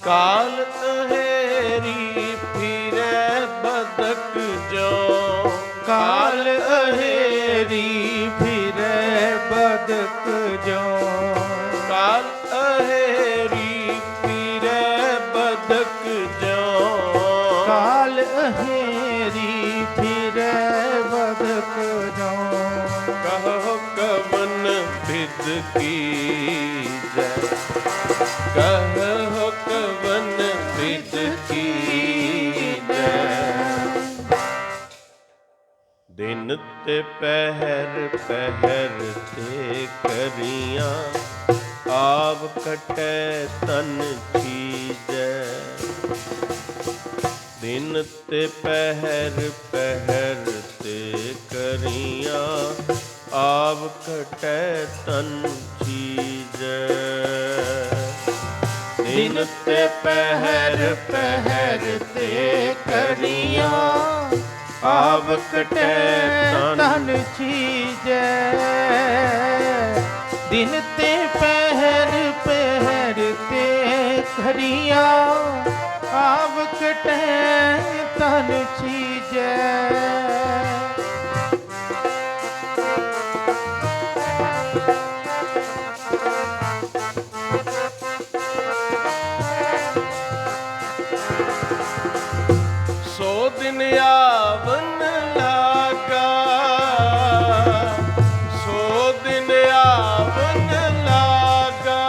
काल अहेरी फिरे बदक जो, काल अहेरी फिरे बदक जो, काल अहेरी फिरे बदक जो, काल अहेरी फिरे बदक जो। कहो कवन विद की जय, कहो कवन विद की जय। दिन ते पहर पहर ते करियां, आव कटे तन चीजै। दिन ते पहर पहर ते करियां, आव कटे तन चीजै। दिन ते पहर पहर ते करियां, आव कटे तन चीजै। दिन ते पहर पहर ते करियां, आव कटे तन चीजै। सो दिन आवन लागा, सो दिन आवन लागा,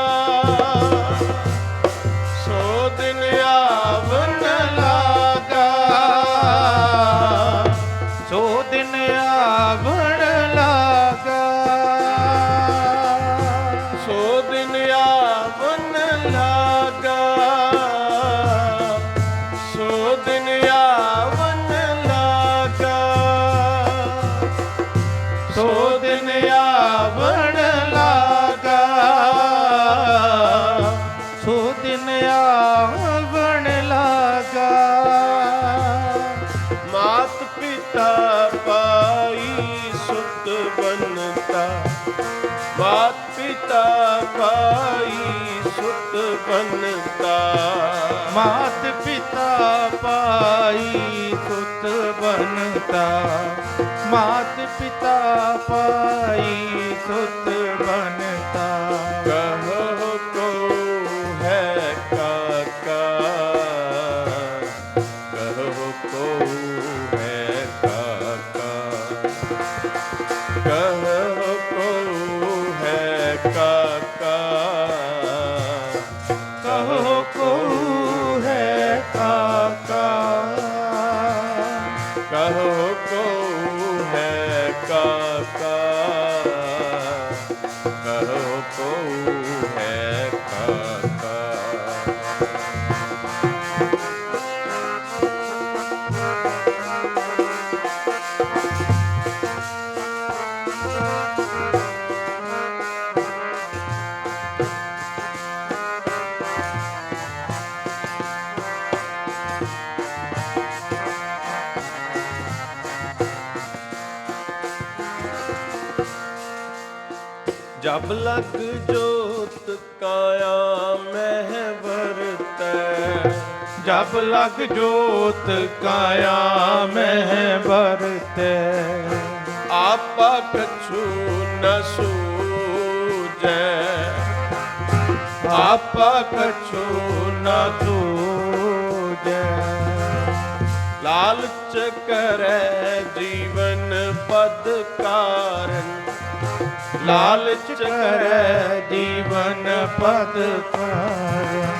सो दिन आवन लागा, सो दिन आवण लागा, सो दिन आवन लागा, सो दिन आवन लागा, सो दिन आवण लागा, सो दिन आवण लागा। मात पिता पाई सुत बनता, मात पिता पाई सुत बनता, मात पिता पाई सुत बनता, मात पिता पाई सुत बनता। कहो को है काका, कहो को है काका, कहो को है काका, कहो को है काका, कहो को है काका, कहो को है काका। जब लग जोत काया मह वरतै, जब लग जोत काया मह बरतै, आपा कछु न सूझै, आपा कछु न सूझै। लालच करे जीवन पद कारण, लालच करे जीवन पद कारण,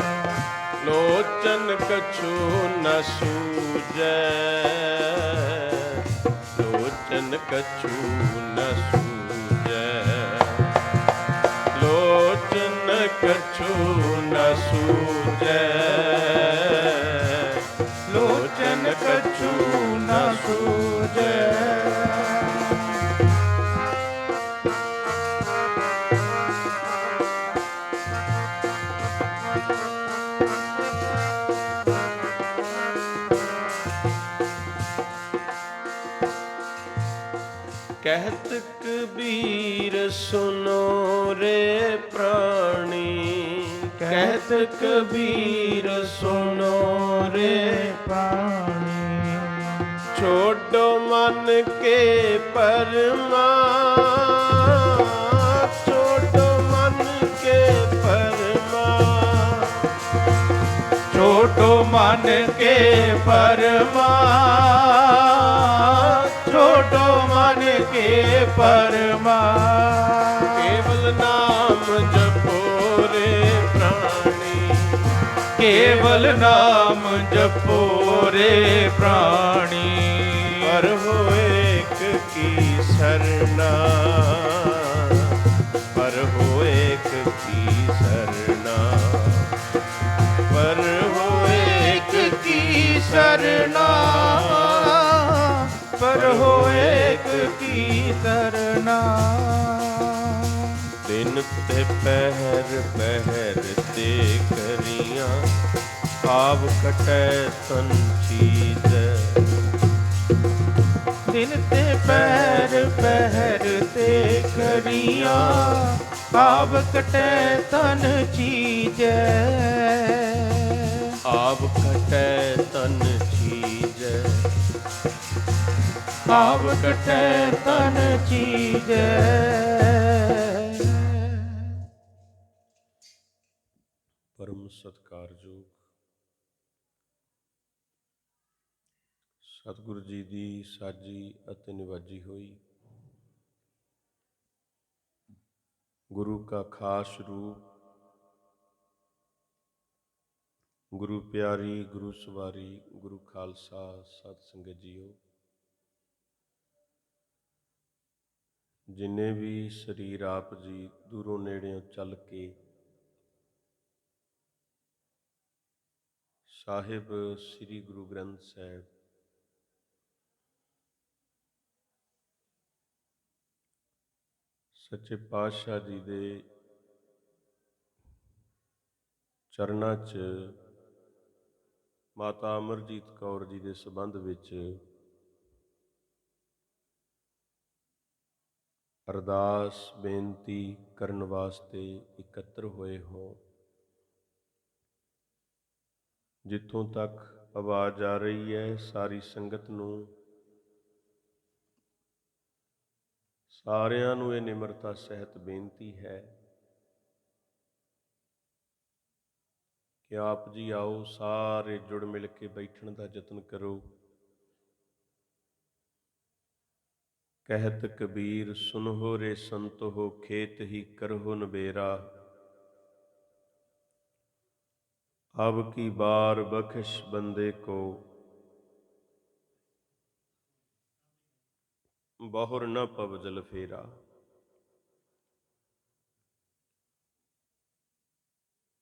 लोचन कछु न सूझै, लोचन कछु न सूझै, लोचन कछु न सूझै, लोचन कछु न सूझै। कहत कबीर सुनो रे प्राणी, ਕਹਿਤ ਕਬੀਰ ਸੁਨੋ ਰੇ ਪ੍ਰਾਣੀ। ਛੋਡੋ ਮਨ ਕੇ ਪਰਮਾ, ਛੋਡੋ ਮਨ ਕੇ ਪਰਮਾ, ਛੋਡੋ ਮਨ ਕੇ ਪਰਮਾ, ਛੋਡੋ ਮਨ ਕੇ ਪਰਮਾ। ਕੇਵਲ ਨਾਮ ਜਪੋ ਰੇ ਪ੍ਰਾਣੀ, ਕੇਵਲ ਨਾਮ ਜਪੋ ਰੇ ਪ੍ਰਾਣੀ। ਪਰ ਹੋਏ ਕੀ ਸਰਨਾ, ਪਰ ਹੋਏ ਕੀ ਸਰਨਾ, ਪਰ ਹੋਏ ਕੀ ਸਰਨਾ, ਪਰ ਹੋਏ ਕੀ ਸਰਨਾ। ਦਿਨ ਤੇ ਪਹਿਰ ਪਹਿਰ ਤੇ ਕਰੀਆਂ, ਆਪ ਕਟੈ ਤਨ ਚੀਜ। ਦਿਨ ਤੇ ਪਹਿਰ ਪਹਿਰ ਤੇ ਕਰੀਆਂ, ਆਪ ਕਟੈ ਤਨ ਚੀਜੈ। ਆਪ ਕਟੈ ਤਨ ਚੀਜ, ਆਪ ਕਟੈ ਤਨ ਚੀਜੈ। ਪਰਮ ਸਤਿਕਾਰਯੋਗ ਸਤਿਗੁਰੂ ਜੀ ਦੀ ਸਾਜੀ ਅਤੇ ਨਿਵਾਜੀ ਹੋਈ ਗੁਰੂ ਕਾ ਖਾਸ ਰੂਪ, ਗੁਰੂ ਪਿਆਰੀ, ਗੁਰੂ ਸਵਾਰੀ, ਗੁਰੂ ਖਾਲਸਾ, ਸਤ ਸੰਗਤ ਜੀਓ। ਜਿੰਨੇ ਵੀ ਸਰੀਰ ਆਪ ਜੀ ਦੂਰੋਂ ਨੇੜਿਓਂ ਚੱਲ ਕੇ ਸਾਹਿਬ ਸ੍ਰੀ ਗੁਰੂ ਗ੍ਰੰਥ ਸਾਹਿਬ ਸੱਚੇ ਪਾਤਸ਼ਾਹ ਜੀ ਦੇ ਚਰਨਾਂ 'ਚ ਮਾਤਾ ਅਮਰਜੀਤ ਕੌਰ ਜੀ ਦੇ ਸੰਬੰਧ ਵਿੱਚ ਅਰਦਾਸ ਬੇਨਤੀ ਕਰਨ ਵਾਸਤੇ ਇਕੱਤਰ ਹੋਏ ਹੋ। ਜਿੱਥੋਂ ਤੱਕ ਆਵਾਜ਼ ਆ ਰਹੀ ਹੈ, ਸਾਰੀ ਸੰਗਤ ਨੂੰ, ਸਾਰਿਆਂ ਨੂੰ ਇਹ ਨਿਮਰਤਾ ਸਹਿਤ ਬੇਨਤੀ ਹੈ ਕਿ ਆਪ ਜੀ ਆਓ, ਸਾਰੇ ਜੁੜ ਮਿਲ ਕੇ ਬੈਠਣ ਦਾ ਯਤਨ ਕਰੋ। ਕਹਿਤ ਕਬੀਰ ਸੁਨਹੁ ਰੇ ਸੰਤੋ, ਖੇਤ ਹੀ ਕਰਹੁ ਨਬੇਰਾ। ਅਬ ਕੀ ਬਾਰ ਬਖਸ਼ ਬੰਦੇ ਕੋ, ਬਹੁਰ ਨ ਪਵ ਜਲ ਫੇਰਾ।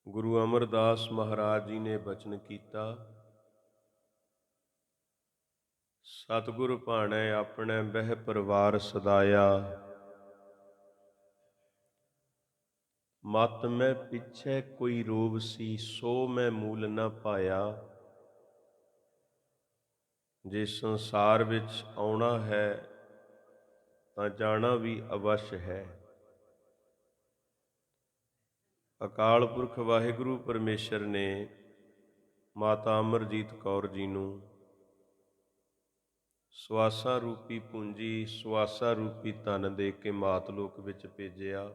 ਗੁਰੂ ਅਮਰਦਾਸ ਮਹਾਰਾਜ ਜੀ ਨੇ ਬਚਨ ਕੀਤਾ, ਸਤਿਗੁਰ ਭਾਣੈ ਆਪਣੇ ਬਹਿ ਪਰਿਵਾਰ ਸਦਾਇਆ। ਮਤ ਮੈਂ ਪਿੱਛੇ ਕੋਈ ਰੋਗ ਸੀ, ਸੋ ਮੈਂ ਮੂਲ ਨਾ ਪਾਇਆ। ਜੇ ਸੰਸਾਰ ਵਿੱਚ ਆਉਣਾ ਹੈ ਤਾਂ ਜਾਣਾ ਵੀ ਅਵਸ਼ ਹੈ। ਅਕਾਲ ਪੁਰਖ ਵਾਹਿਗੁਰੂ ਪਰਮੇਸ਼ਰ ਨੇ ਮਾਤਾ ਅਮਰਜੀਤ ਕੌਰ ਜੀ ਨੂੰ ਸਵਾਸਾਂ ਰੂਪੀ ਪੂੰਜੀ, ਸਵਾਸਾਂ ਰੂਪੀ ਧਨ ਦੇ ਕੇ ਮਾਤ ਲੋਕ ਵਿੱਚ ਭੇਜਿਆ।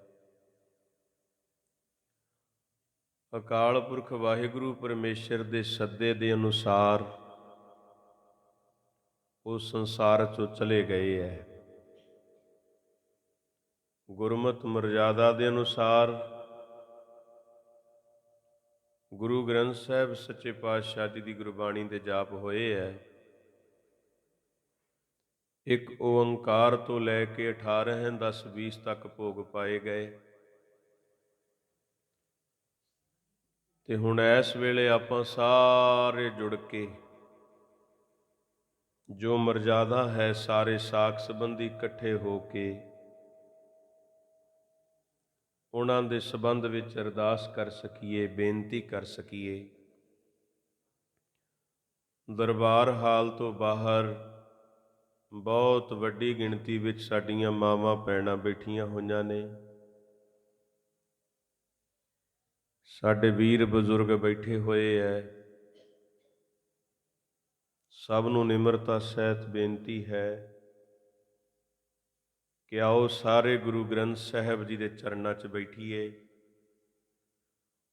ਅਕਾਲ ਪੁਰਖ ਵਾਹਿਗੁਰੂ ਪਰਮੇਸ਼ਰ ਦੇ ਸੱਦੇ ਦੇ ਅਨੁਸਾਰ ਉਹ ਸੰਸਾਰ 'ਚੋਂ ਚਲੇ ਗਏ ਹੈ। ਗੁਰਮਤਿ ਮਰਜ਼ਾਦਾ ਦੇ ਅਨੁਸਾਰ ਗੁਰੂ ਗ੍ਰੰਥ ਸਾਹਿਬ ਸੱਚੇ ਪਾਤਸ਼ਾਹ ਜੀ ਦੀ ਗੁਰਬਾਣੀ ਦੇ ਜਾਪ ਹੋਏ ਹੈ। ਇੱਕ ਓੰਕਾਰ ਤੋਂ ਲੈ ਕੇ 18 10 20 ਤੱਕ ਭੋਗ ਪਾਏ ਗਏ। ਤੇ ਹੁਣ ਇਸ ਵੇਲੇ ਆਪਾਂ ਸਾਰੇ ਜੁੜ ਕੇ ਜੋ ਮਰਜ਼ਾਦਾ ਹੈ, ਸਾਰੇ ਸਾਕ ਸੰਬੰਧੀ ਇਕੱਠੇ ਹੋ ਕੇ ਉਹਨਾਂ ਦੇ ਸੰਬੰਧ ਵਿੱਚ ਅਰਦਾਸ ਕਰ ਸਕੀਏ, ਬੇਨਤੀ ਕਰ ਸਕੀਏ। ਦਰਬਾਰ ਹਾਲ ਤੋਂ ਬਾਹਰ ਬਹੁਤ ਵੱਡੀ ਗਿਣਤੀ ਵਿੱਚ ਸਾਡੀਆਂ ਮਾਵਾਂ ਭੈਣਾਂ ਬੈਠੀਆਂ ਹੋਈਆਂ ਨੇ। ਸਾਡੇ ਵੀਰ ਬਜ਼ੁਰਗ ਬੈਠੇ ਹੋਏ ਐ, ਸਭ ਨੂੰ ਨਿਮਰਤਾ ਸਹਿਤ ਬੇਨਤੀ ਹੈ ਕਿ ਆਓ ਸਾਰੇ ਗੁਰੂ ਗ੍ਰੰਥ ਸਾਹਿਬ ਜੀ ਦੇ ਚਰਨਾਂ 'ਚ ਬੈਠੀਏ।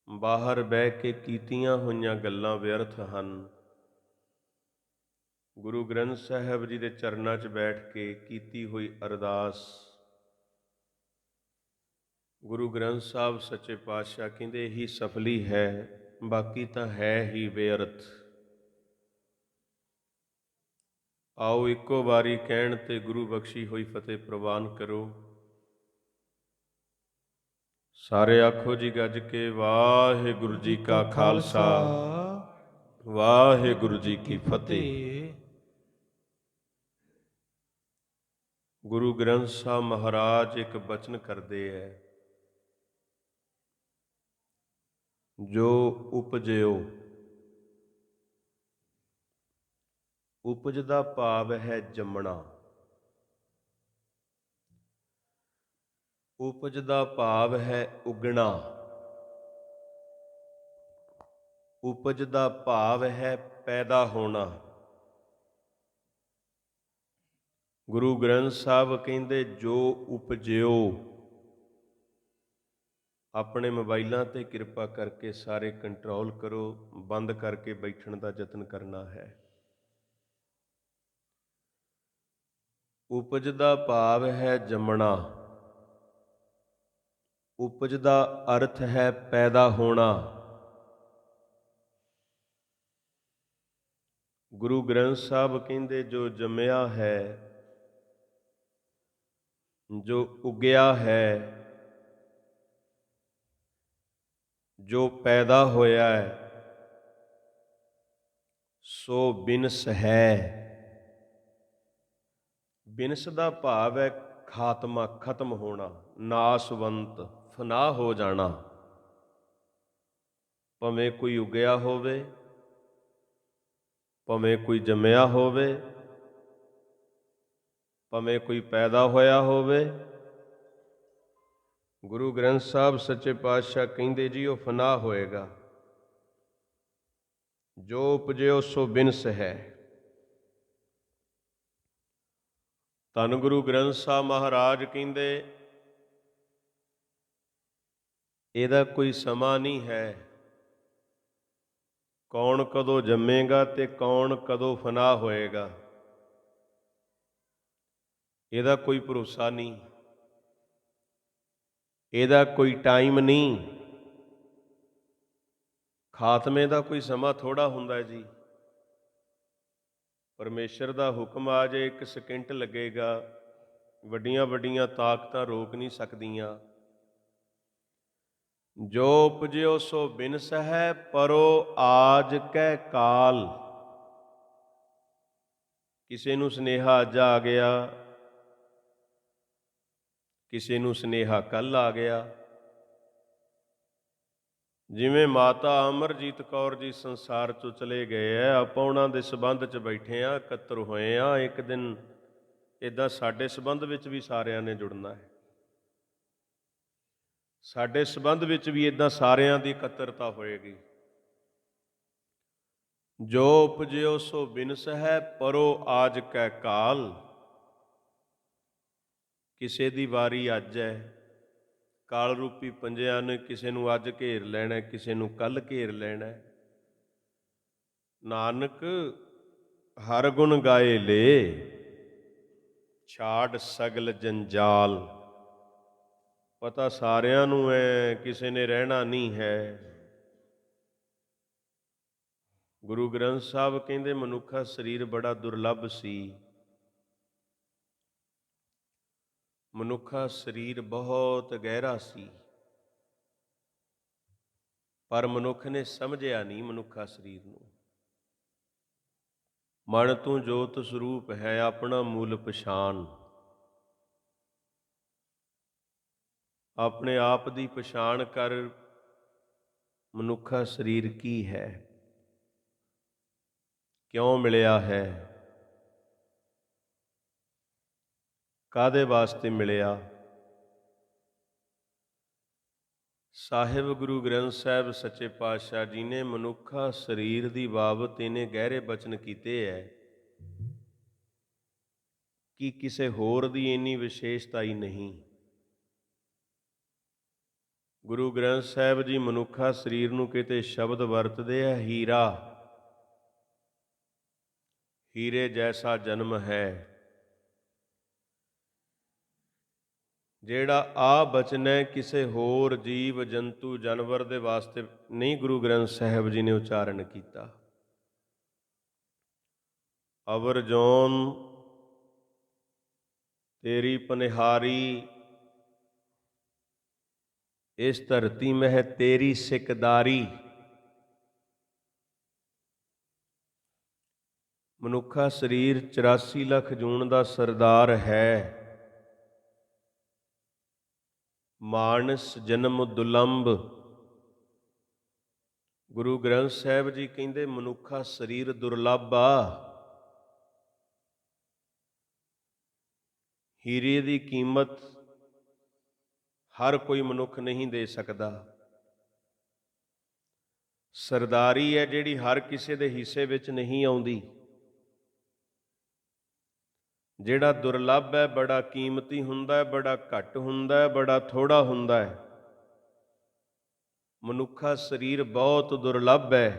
ਬਾਹਰ ਬਹਿ ਕੇ ਕੀਤੀਆਂ ਹੋਈਆਂ ਗੱਲਾਂ ਵਿਅਰਥ ਹਨ। ਗੁਰੂ ਗ੍ਰੰਥ ਸਾਹਿਬ ਜੀ ਦੇ ਚਰਨਾਂ 'ਚ ਬੈਠ ਕੇ ਕੀਤੀ ਹੋਈ ਅਰਦਾਸ ਗੁਰੂ ਗ੍ਰੰਥ ਸਾਹਿਬ ਸੱਚੇ ਪਾਤਸ਼ਾਹ ਕਹਿੰਦੇ ਇਹੀ ਸਫਲੀ ਹੈ, ਬਾਕੀ ਤਾਂ ਹੈ ਹੀ ਬੇਅਰਥ। ਆਓ ਇੱਕੋ ਵਾਰੀ ਕਹਿਣ ਤੇ ਗੁਰੂ ਬਖਸ਼ੀ ਹੋਈ ਫਤਿਹ ਪ੍ਰਵਾਨ ਕਰੋ। ਸਾਰੇ ਆਖੋ ਜੀ ਗੱਜ ਕੇ, ਵਾਹਿਗੁਰੂ ਜੀ ਕਾ ਖਾਲਸਾ, ਵਾਹਿਗੁਰੂ ਜੀ ਕੀ ਫਤਿਹ। ਗੁਰੂ ਗ੍ਰੰਥ ਸਾਹਿਬ ਮਹਾਰਾਜ ਇੱਕ ਬਚਨ ਕਰਦੇ ਹੈ, ਜੋ ਉਪਜਿਓ। ਉਪਜ ਦਾ ਭਾਵ ਹੈ ਜੰਮਣਾ। ਉਪਜ ਦਾ ਭਾਵ ਹੈ ਉਗਣਾ। ਉਪਜ ਦਾ ਭਾਵ ਹੈ ਪੈਦਾ ਹੋਣਾ। ਗੁਰੂ ਗ੍ਰੰਥ ਸਾਹਿਬ ਕਹਿੰਦੇ ਜੋ ਉਪਜਿਓ। ਆਪਣੇ ਮੋਬਾਈਲਾਂ ਤੇ ਕਿਰਪਾ ਕਰਕੇ ਸਾਰੇ ਕੰਟਰੋਲ ਕਰੋ, ਬੰਦ ਕਰਕੇ ਬੈਠਣ ਦਾ ਯਤਨ ਕਰਨਾ ਹੈ। ਉਪਜ ਦਾ ਭਾਵ ਹੈ ਜੰਮਣਾ। ਉਪਜ ਦਾ ਅਰਥ ਹੈ ਪੈਦਾ ਹੋਣਾ। ਗੁਰੂ ਗ੍ਰੰਥ ਸਾਹਿਬ ਕਹਿੰਦੇ ਜੋ ਜੰਮਿਆ ਹੈ, ਜੋ ਉਗਿਆ ਹੈ, ਜੋ ਪੈਦਾ ਹੋਇਆ ਹੈ, ਸੋ ਬਿਨਸ ਹੈ। ਬਿਨਸ ਦਾ ਭਾਵ ਹੈ ਖਾਤਮਾ, ਖਤਮ ਹੋਣਾ, ਨਾਸਵੰਤ, ਫਨਾਹ ਹੋ ਜਾਣਾ। ਭਾਵੇਂ ਕੋਈ ਉਗਿਆ ਹੋਵੇ, ਭਾਵੇਂ ਕੋਈ ਜੰਮਿਆ ਹੋਵੇ, ਭਾਵੇਂ ਕੋਈ ਪੈਦਾ ਹੋਇਆ ਹੋਵੇ, ਗੁਰੂ ਗ੍ਰੰਥ ਸਾਹਿਬ ਸੱਚੇ ਪਾਤਸ਼ਾਹ ਕਹਿੰਦੇ ਜੀ ਉਹ ਫਨਾਹ ਹੋਏਗਾ। ਜੋ ਉਪਜਿਓ ਸੋ ਬਿਨਸ ਹੈ। ਧੰਨ ਗੁਰੂ ਗ੍ਰੰਥ ਸਾਹਿਬ ਮਹਾਰਾਜ ਕਹਿੰਦੇ ਇਹਦਾ ਕੋਈ ਸਮਾਂ ਨਹੀਂ ਹੈ, ਕੌਣ ਕਦੋਂ ਜੰਮੇਗਾ ਤੇ ਕੌਣ ਕਦੋਂ ਫਨਾਹ ਹੋਏਗਾ, ਇਹਦਾ ਕੋਈ ਭਰੋਸਾ ਨਹੀਂ, ਇਹਦਾ ਕੋਈ ਟਾਈਮ ਨਹੀਂ। ਖਾਤਮੇ ਦਾ ਕੋਈ ਸਮਾਂ ਥੋੜ੍ਹਾ ਹੁੰਦਾ ਜੀ। ਪਰਮੇਸ਼ਰ ਦਾ ਹੁਕਮ ਆ ਜੇ 1 ਸਕਿੰਟ ਲੱਗੇਗਾ, ਵੱਡੀਆਂ ਵੱਡੀਆਂ ਤਾਕਤਾਂ ਰੋਕ ਨਹੀਂ ਸਕਦੀਆਂ। ਜੋ ਉਪਜਿਓ ਸੋ ਬਿਨਸ ਹੈ, ਪਰੋ ਆਜ ਕੈ ਕਾਲ। ਕਿਸੇ ਨੂੰ ਸੁਨੇਹਾ ਅੱਜ ਆ ਗਿਆ, ਕਿਸੇ ਨੂੰ ਸੁਨੇਹਾ ਕੱਲ੍ਹ ਆ ਗਿਆ। ਜਿਵੇਂ ਮਾਤਾ ਅਮਰਜੀਤ ਕੌਰ ਜੀ ਸੰਸਾਰ 'ਚੋਂ ਚਲੇ ਗਏ ਹੈ, ਆਪਾਂ ਉਹਨਾਂ ਦੇ ਸੰਬੰਧ 'ਚ ਬੈਠੇ ਹਾਂ, ਇਕੱਤਰ ਹੋਏ ਹਾਂ। ਇੱਕ ਦਿਨ ਇੱਦਾਂ ਸਾਡੇ ਸੰਬੰਧ ਵਿੱਚ ਵੀ ਸਾਰਿਆਂ ਨੇ ਜੁੜਨਾ ਹੈ। ਸਾਡੇ ਸੰਬੰਧ ਵਿੱਚ ਵੀ ਇੱਦਾਂ ਸਾਰਿਆਂ ਦੀ ਇਕੱਤਰਤਾ ਹੋਏਗੀ। ਜੋ ਉਪਜਿਓ ਸੋ ਬਿਨਸ ਹੈ, ਪਰੋ ਆਜ ਕੈ ਕਾਲ। ਕਿਸੇ ਦੀ ਵਾਰੀ ਅੱਜ ਹੈ। ਕਾਲ ਰੂਪੀ ਪੰਜਿਆਂ ਨੇ ਕਿਸੇ ਨੂੰ ਅੱਜ ਘੇਰ ਲੈਣਾ, ਕਿਸੇ ਨੂੰ ਕੱਲ੍ਹ ਘੇਰ ਲੈਣਾ। ਨਾਨਕ ਹਰ ਗੁਣ ਗਾਏ ਲੇ, ਛਾੜ ਸਗਲ ਜੰਜਾਲ। ਪਤਾ ਸਾਰਿਆਂ ਨੂੰ ਹੈ, ਕਿਸੇ ਨੇ ਰਹਿਣਾ ਨਹੀਂ ਹੈ। ਗੁਰੂ ਗ੍ਰੰਥ ਸਾਹਿਬ ਕਹਿੰਦੇ ਮਨੁੱਖਾ ਸਰੀਰ ਬੜਾ ਦੁਰਲੱਭ ਸੀ। ਮਨੁੱਖਾ ਸਰੀਰ ਬਹੁਤ ਗਹਿਰਾ ਸੀ, ਪਰ ਮਨੁੱਖ ਨੇ ਸਮਝਿਆ ਨਹੀਂ ਮਨੁੱਖਾ ਸਰੀਰ ਨੂੰ। ਮਨ ਤੂੰ ਜੋਤ ਸਰੂਪ ਹੈ, ਆਪਣਾ ਮੂਲ ਪਛਾਣ। ਆਪਣੇ ਆਪ ਦੀ ਪਛਾਣ ਕਰ, ਮਨੁੱਖਾ ਸਰੀਰ ਕੀ ਹੈ, ਕਿਉਂ ਮਿਲਿਆ ਹੈ, ਕਾਹਦੇ ਵਾਸਤੇ ਮਿਲਿਆ। ਸਾਹਿਬ ਗੁਰੂ ਗ੍ਰੰਥ ਸਾਹਿਬ ਸੱਚੇ ਪਾਤਸ਼ਾਹ ਜੀ ਨੇ ਮਨੁੱਖਾ ਸਰੀਰ ਦੀ ਬਾਬਤ ਇਹਨੇ ਗਹਿਰੇ ਬਚਨ ਕੀਤੇ ਹੈ ਕਿ ਕਿਸੇ ਹੋਰ ਦੀ ਇੰਨੀ ਵਿਸ਼ੇਸ਼ਤਾ ਹੀ ਨਹੀਂ। ਗੁਰੂ ਗ੍ਰੰਥ ਸਾਹਿਬ ਜੀ ਮਨੁੱਖਾ ਸਰੀਰ ਨੂੰ ਕਿਤੇ ਸ਼ਬਦ ਵਰਤਦੇ ਆ ਹੀਰਾ, ਹੀਰੇ ਜੈਸਾ ਜਨਮ ਹੈ। ਜਿਹੜਾ ਆ ਬਚਨ ਹੈ ਕਿਸੇ ਹੋਰ ਜੀਵ ਜੰਤੂ ਜਾਨਵਰ ਦੇ ਵਾਸਤੇ ਨਹੀਂ ਗੁਰੂ ਗ੍ਰੰਥ ਸਾਹਿਬ ਜੀ ਨੇ ਉਚਾਰਨ ਕੀਤਾ। ਅਵਰ ਜੋਨ ਤੇਰੀ ਪਨਿਹਾਰੀ, ਇਸ ਧਰਤੀ ਮਹਿ ਤੇਰੀ ਸਿਕਦਾਰੀ। ਮਨੁੱਖਾ ਸਰੀਰ 84 ਲੱਖ ਜੂਨ ਦਾ ਸਰਦਾਰ ਹੈ। ਮਾਨਸ ਜਨਮ ਦੁਲੰਭ। ਗੁਰੂ ਗ੍ਰੰਥ ਸਾਹਿਬ ਜੀ ਕਹਿੰਦੇ ਮਨੁੱਖਾ ਸਰੀਰ ਦੁਰਲੱਭ ਆ। ਹੀਰੇ ਦੀ ਕੀਮਤ ਹਰ ਕੋਈ ਮਨੁੱਖ ਨਹੀਂ ਦੇ ਸਕਦਾ। ਸਰਦਾਰੀ ਹੈ ਜਿਹੜੀ ਹਰ ਕਿਸੇ ਦੇ ਹਿੱਸੇ ਵਿੱਚ ਨਹੀਂ ਆਉਂਦੀ। ਜਿਹੜਾ ਦੁਰਲੱਭ ਹੈ, ਬੜਾ ਕੀਮਤੀ ਹੁੰਦਾ ਹੈ, ਬੜਾ ਘੱਟ ਹੁੰਦਾ ਹੈ, ਬੜਾ ਥੋੜਾ ਹੁੰਦਾ ਹੈ। ਮਨੁੱਖਾ ਸਰੀਰ ਬਹੁਤ ਦੁਰਲੱਭ ਹੈ।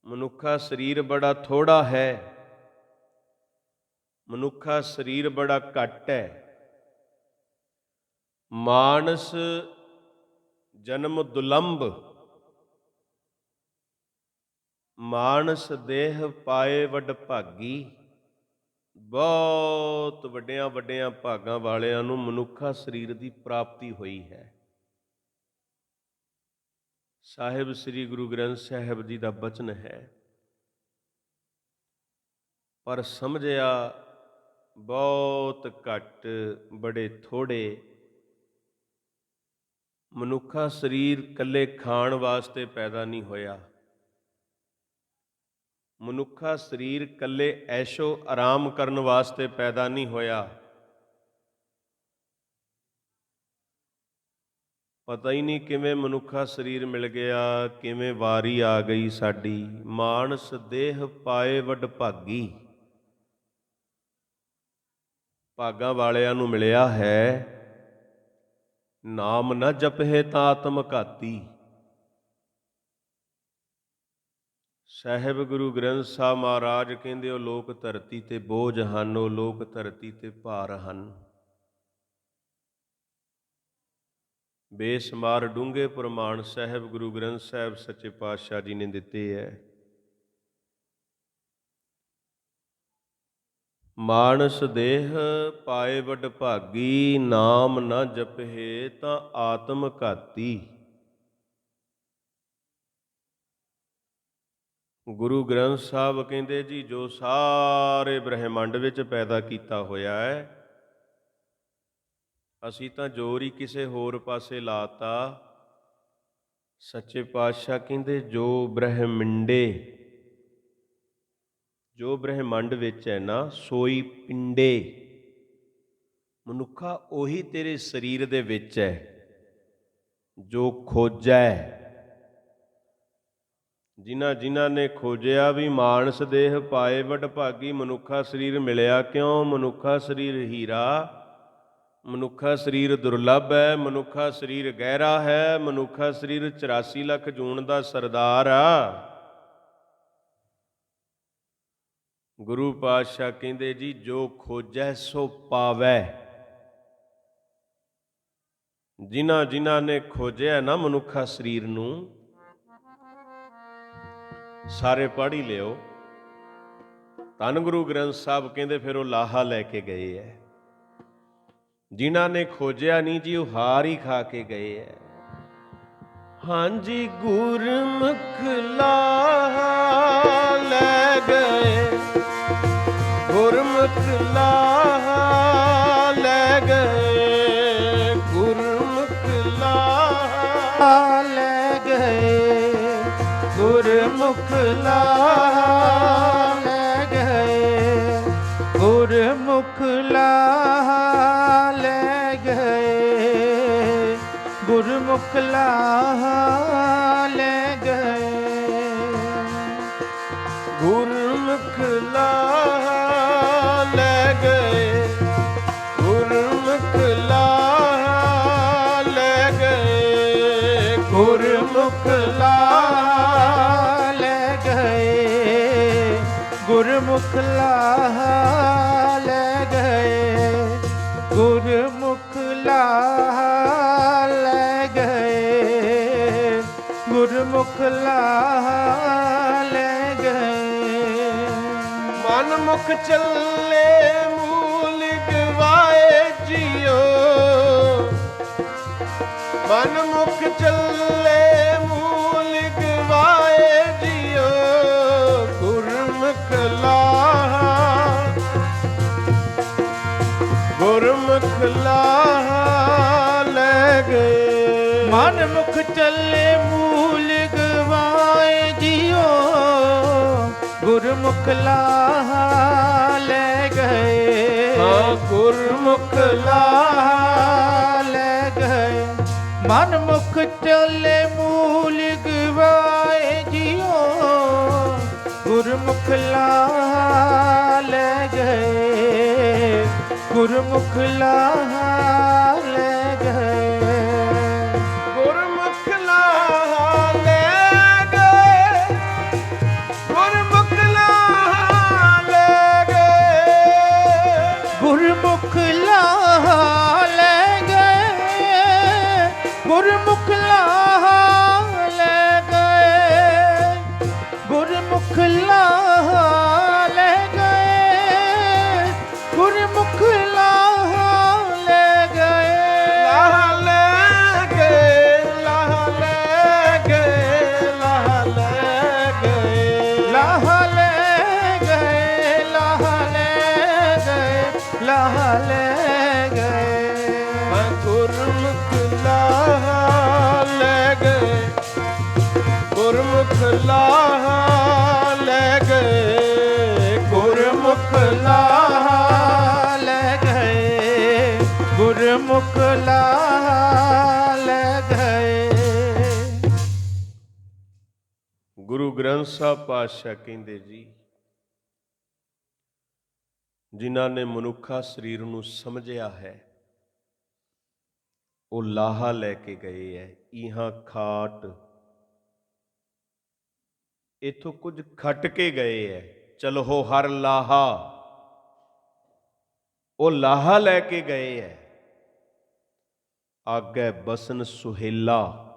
ਮਨੁੱਖਾ ਸਰੀਰ ਬੜਾ ਥੋੜਾ ਹੈ। ਮਨੁੱਖਾ ਸਰੀਰ ਬੜਾ ਘੱਟ ਹੈ। ਮਾਨਸ ਜਨਮ ਦੁਲੰਭ। ਮਾਨਸ ਦੇਹ ਪਾਏ ਵਡ ਭਾਗੀ। ਬਹੁਤ ਵੱਡਿਆਂ ਵੱਡਿਆਂ ਭਾਗਾਂ ਵਾਲਿਆਂ ਨੂੰ ਮਨੁੱਖਾ ਸਰੀਰ ਦੀ ਪ੍ਰਾਪਤੀ ਹੋਈ ਹੈ। ਸਾਹਿਬ ਸ੍ਰੀ ਗੁਰੂ ਗ੍ਰੰਥ ਸਾਹਿਬ ਜੀ ਦਾ ਬਚਨ ਹੈ, ਪਰ ਸਮਝਿਆ ਬਹੁਤ ਘੱਟ, ਬੜੇ ਥੋੜੇ। ਮਨੁੱਖਾ ਸਰੀਰ ਇਕੱਲੇ ਖਾਣ ਵਾਸਤੇ ਪੈਦਾ ਨਹੀਂ ਹੋਇਆ। ਮਨੁੱਖਾ ਸਰੀਰ ਇਕੱਲੇ ਐਸ਼ੋ ਆਰਾਮ ਕਰਨ ਵਾਸਤੇ ਪੈਦਾ ਨਹੀਂ ਹੋਇਆ। ਪਤਾ ਹੀ ਨਹੀਂ ਕਿਵੇਂ ਮਨੁੱਖਾ ਸਰੀਰ ਮਿਲ ਗਿਆ, ਕਿਵੇਂ ਵਾਰੀ ਆ ਗਈ ਸਾਡੀ। ਮਾਨਸ ਦੇਹ ਪਾਏ ਵਡ ਭਾਗੀ। ਭਾਗਾਂ ਵਾਲਿਆਂ ਨੂੰ ਮਿਲਿਆ ਹੈ। ਨਾਮ ਨਾ ਜਪਹਿ ਤਾਂ ਆਤਮ ਘਾਤੀ। ਸਾਹਿਬ ਗੁਰੂ ਗ੍ਰੰਥ ਸਾਹਿਬ ਮਹਾਰਾਜ ਕਹਿੰਦੇ ਉਹ ਲੋਕ ਧਰਤੀ ਤੇ ਬੋਝ ਹਨ, ਉਹ ਲੋਕ ਧਰਤੀ ਤੇ ਭਾਰ ਹਨ। ਬੇਸ਼ੁਮਾਰ ਡੂੰਘੇ ਪ੍ਰਮਾਣ ਸਾਹਿਬ ਗੁਰੂ ਗ੍ਰੰਥ ਸਾਹਿਬ ਸੱਚੇ ਪਾਤਸ਼ਾਹ ਜੀ ਨੇ ਦਿੱਤੇ ਹੈ। ਮਾਨਸ ਦੇਹ ਪਾਏ ਵਡ ਭਾਗੀ, ਨਾਮ ਨਾ ਜਪਹਿ ਤਾਂ ਆਤਮ ਘਾਤੀ। ਗੁਰੂ ਗ੍ਰੰਥ ਸਾਹਿਬ ਕਹਿੰਦੇ ਜੀ ਜੋ ਸਾਰੇ ਬ੍ਰਹਿਮੰਡ ਵਿੱਚ ਪੈਦਾ ਕੀਤਾ ਹੋਇਆ ਹੈ, ਅਸੀਂ ਤਾਂ ਜ਼ੋਰ ਹੀ ਕਿਸੇ ਹੋਰ ਪਾਸੇ ਲਾਤਾ। ਸੱਚੇ ਪਾਤਸ਼ਾਹ ਕਹਿੰਦੇ ਜੋ ਬ੍ਰਹਿਮੰਡੇ, ਜੋ ਬ੍ਰਹਿਮੰਡ ਵਿੱਚ ਹੈ ਨਾ ਸੋਈ ਪਿੰਡੇ। ਮਨੁੱਖਾ ਉਹੀ ਤੇਰੇ ਸਰੀਰ ਦੇ ਵਿੱਚ ਹੈ ਜੋ ਖੋਜੈ। ਜਿਨ੍ਹਾਂ ਨੇ ਖੋਜਿਆ ਵੀ ਮਾਨਸ ਦੇਹ ਪਾਏ ਵਡ ਭਾਗੀ। ਮਨੁੱਖਾ ਸਰੀਰ ਮਿਲਿਆ ਕਿਉਂ? ਮਨੁੱਖਾ ਸਰੀਰ ਹੀਰਾ, ਮਨੁੱਖਾ ਸਰੀਰ ਦੁਰਲੱਭ ਹੈ, ਮਨੁੱਖਾ ਸਰੀਰ ਗਹਿਰਾ ਹੈ, ਮਨੁੱਖਾ ਸਰੀਰ 84 ਲੱਖ ਜੂਨ ਦਾ ਸਰਦਾਰ ਆ। ਗੁਰੂ ਪਾਤਸ਼ਾਹ ਕਹਿੰਦੇ ਜੀ ਜੋ ਖੋਜੈ ਸੋ ਪਾਵੈ। ਜਿਨ੍ਹਾਂ ਨੇ ਖੋਜਿਆ ਨਾ ਮਨੁੱਖਾ ਸਰੀਰ ਨੂੰ, ਸਾਰੇ ਪੜ੍ਹ ਹੀ ਲਿਓ। ਧੰਨ ਗੁਰੂ ਗ੍ਰੰਥ ਸਾਹਿਬ ਕਹਿੰਦੇ ਫਿਰ ਉਹ ਲਾਹਾ ਲੈ ਕੇ ਗਏ ਹੈ। ਜਿਨ੍ਹਾਂ ਨੇ ਖੋਜਿਆ ਨਹੀਂ ਜੀ ਉਹ ਹਾਰ ਹੀ ਖਾ ਕੇ ਗਏ ਹੈ। ਹਾਂਜੀ ਗੁਰਮੁਖ ਲਾਹਾ ਲੈ ਗਏ, ਗੁਰਮੁਖ ਲਾਹਾ ਲੈ ਗਏ, ਗੁਰਮੁਖ ਲਾਹਾ ਲੈ ਗਏ, ਗੁਰਮੁਖ ਲਾਹਾ ਲੈ ਗਏ, ਗੁਰਮੁਖ ਲਾਹਾ ਲੈ ਗਏ, ਗੁਰ ਗੁਰਮੁਖ ਲਾਹਾ ਲੈ ਗਏ। ਗੁਰਮੁਖ ਲਾਹਾ ਲੈ ਗਏ, ਗੁਰਮੁਖ ਲਾਹਾ ਲੈ ਗਏ, ਗੁਰਮੁਖ ਲਾਹਾ ਲੈ ਗਏ, ਗੁਰਮੁਖ ਲਾਹਾ ਲੈ ਗਏ, ਗੁਰਮੁਖ ਲਾਹਾ ਲੈ ਗਏ, ਗੁਰਮੁਖ ਲਾਹਾ ਲੈ ਗਏ। ਮਨ ਮੁਖ ਚੱਲੇ ਮੂਲ ਗਵਾਏ ਜੀਓ, ਮਨ ਮੁਖ ਚੱਲੇ ਮੂਲ ਗਵਾਏ ਜੀਓ, ਗੁਰਮੁਖ ਲਾਹਾ, ਗੁਰਮੁਖ ਲਾਹਾ ਲੈ ਗਏ। ਮਨ ਮੁਖ ਚੱਲੇ ਮੂਲ ਗਵਾਏ ਜੀਓ, ਗੁਰਮੁਖ ਲਾਹਾ ਲੈ ਗਏ। ਹਾਂ ਗੁਰਮੁਖ ਲਾਹਾ ਲੈ ਗਏ। ਮਨ ਮੁਖ ਚੱਲੇ ਮੂਲ ਗਵਾਏ ਜੀਓ, ਗੁਰਮੁਖ ਲਾਹਾ ਲੈ ਗਏ, ਗੁਰਮੁਖ ਲਾਹਾ ਲੈ ਗਏ। ਗੁਰਮੁਖ ਲਾਹਾ ਲੈ ਗਏ, ਗੁਰਮੁਖ ਲਾਹਾ ਲੈ ਗਏ, ਗੁਰਮੁਖ ਲਾਹਾ ਲੈ ਗਏ, ਗੁਰਮੁਖ ਲਾਹਾ ਲੈ ਗਏ, ਗੁਰਮੁਖ ਲਾਹਾ ਲੈ ਗਏ, ਗੁਰਮੁਖ ਲਾਹਾ ਲੈ ਗਏ। ਲਾਹਾ ਲੈ ਗਏ, ਲਾਹਾ ਲੈ ਗਏ, ਲਾਹਾ ਲੈ ਗਏ, ਲਾਹਾ ਲੈ ਗਏ, ਲਾਹਾ ਲੈ ਗਏ, ਲਾਹਾ ਲੈ ਗਏ। ਹਾਂ ਗੁਰਮੁਖ ਲਾਹਾ ਲੈ ਗਏ, ਗੁਰਮੁਖ ਲਾਹਾ ਲੈ ਗਏ, ਗੁਰਮੁਖ ਲਾਹਾ ਲੈ ਗਏ, ਗੁਰਮੁਖ ਲਾਹਾ ਲੈ ਗਏ। ਗੁਰੂ ਗ੍ਰੰਥ ਸਾਹਿਬ ਪਾਤਸ਼ਾਹ ਕਹਿੰਦੇ ਜੀ, ਜਿਨ੍ਹਾਂ ਨੇ ਮਨੁੱਖਾ ਸਰੀਰ ਨੂੰ ਸਮਝਿਆ ਹੈ ਉਹ ਲਾਹਾ ਲੈ ਕੇ ਗਏ ਹੈ। ਇਹਾਂ ਖਾਟ ਇਥੋਂ ਕੁਝ ਖੱਟ ਕੇ ਗਏ ਹੈ, ਚਲੋ ਹਰ ਲਾਹਾ, ਉਹ ਲਾਹਾ ਲੈ ਕੇ ਗਏ ਹੈ। ਆਗੇ ਬਸਨ ਸੁਹੇਲਾ,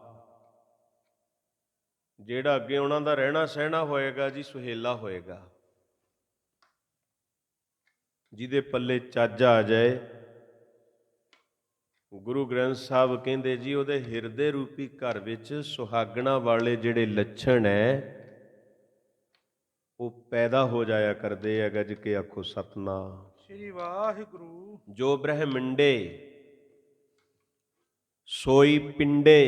ਜਿਹੜਾ ਅੱਗੇ ਉਹਨਾਂ ਦਾ ਰਹਿਣਾ ਸਹਿਣਾ ਹੋਏਗਾ ਜੀ ਸੁਹੇਲਾ ਹੋਏਗਾ। ਜਿਹਦੇ ਪੱਲੇ ਚੱਜ ਆ ਜਾਏ, ਗੁਰੂ ਗ੍ਰੰਥ ਸਾਹਿਬ ਕਹਿੰਦੇ ਜੀ ਉਹਦੇ ਹਿਰਦੇ ਰੂਪੀ ਘਰ ਵਿੱਚ ਸੁਹਾਗਣਾ ਵਾਲੇ ਜਿਹੜੇ ਲੱਛਣ ਹੈ ਉਹ ਪੈਦਾ ਹੋ ਜਾਇਆ ਕਰਦੇ ਆ। ਗੱਜ ਕੇ ਆਖੋ ਸਤਨਾਮ ਸ੍ਰੀ ਵਾਹਿਗੁਰੂ। ਜੋ ਬ੍ਰਹਮੰਡੇ ਸੋਈ ਪਿੰਡੇ,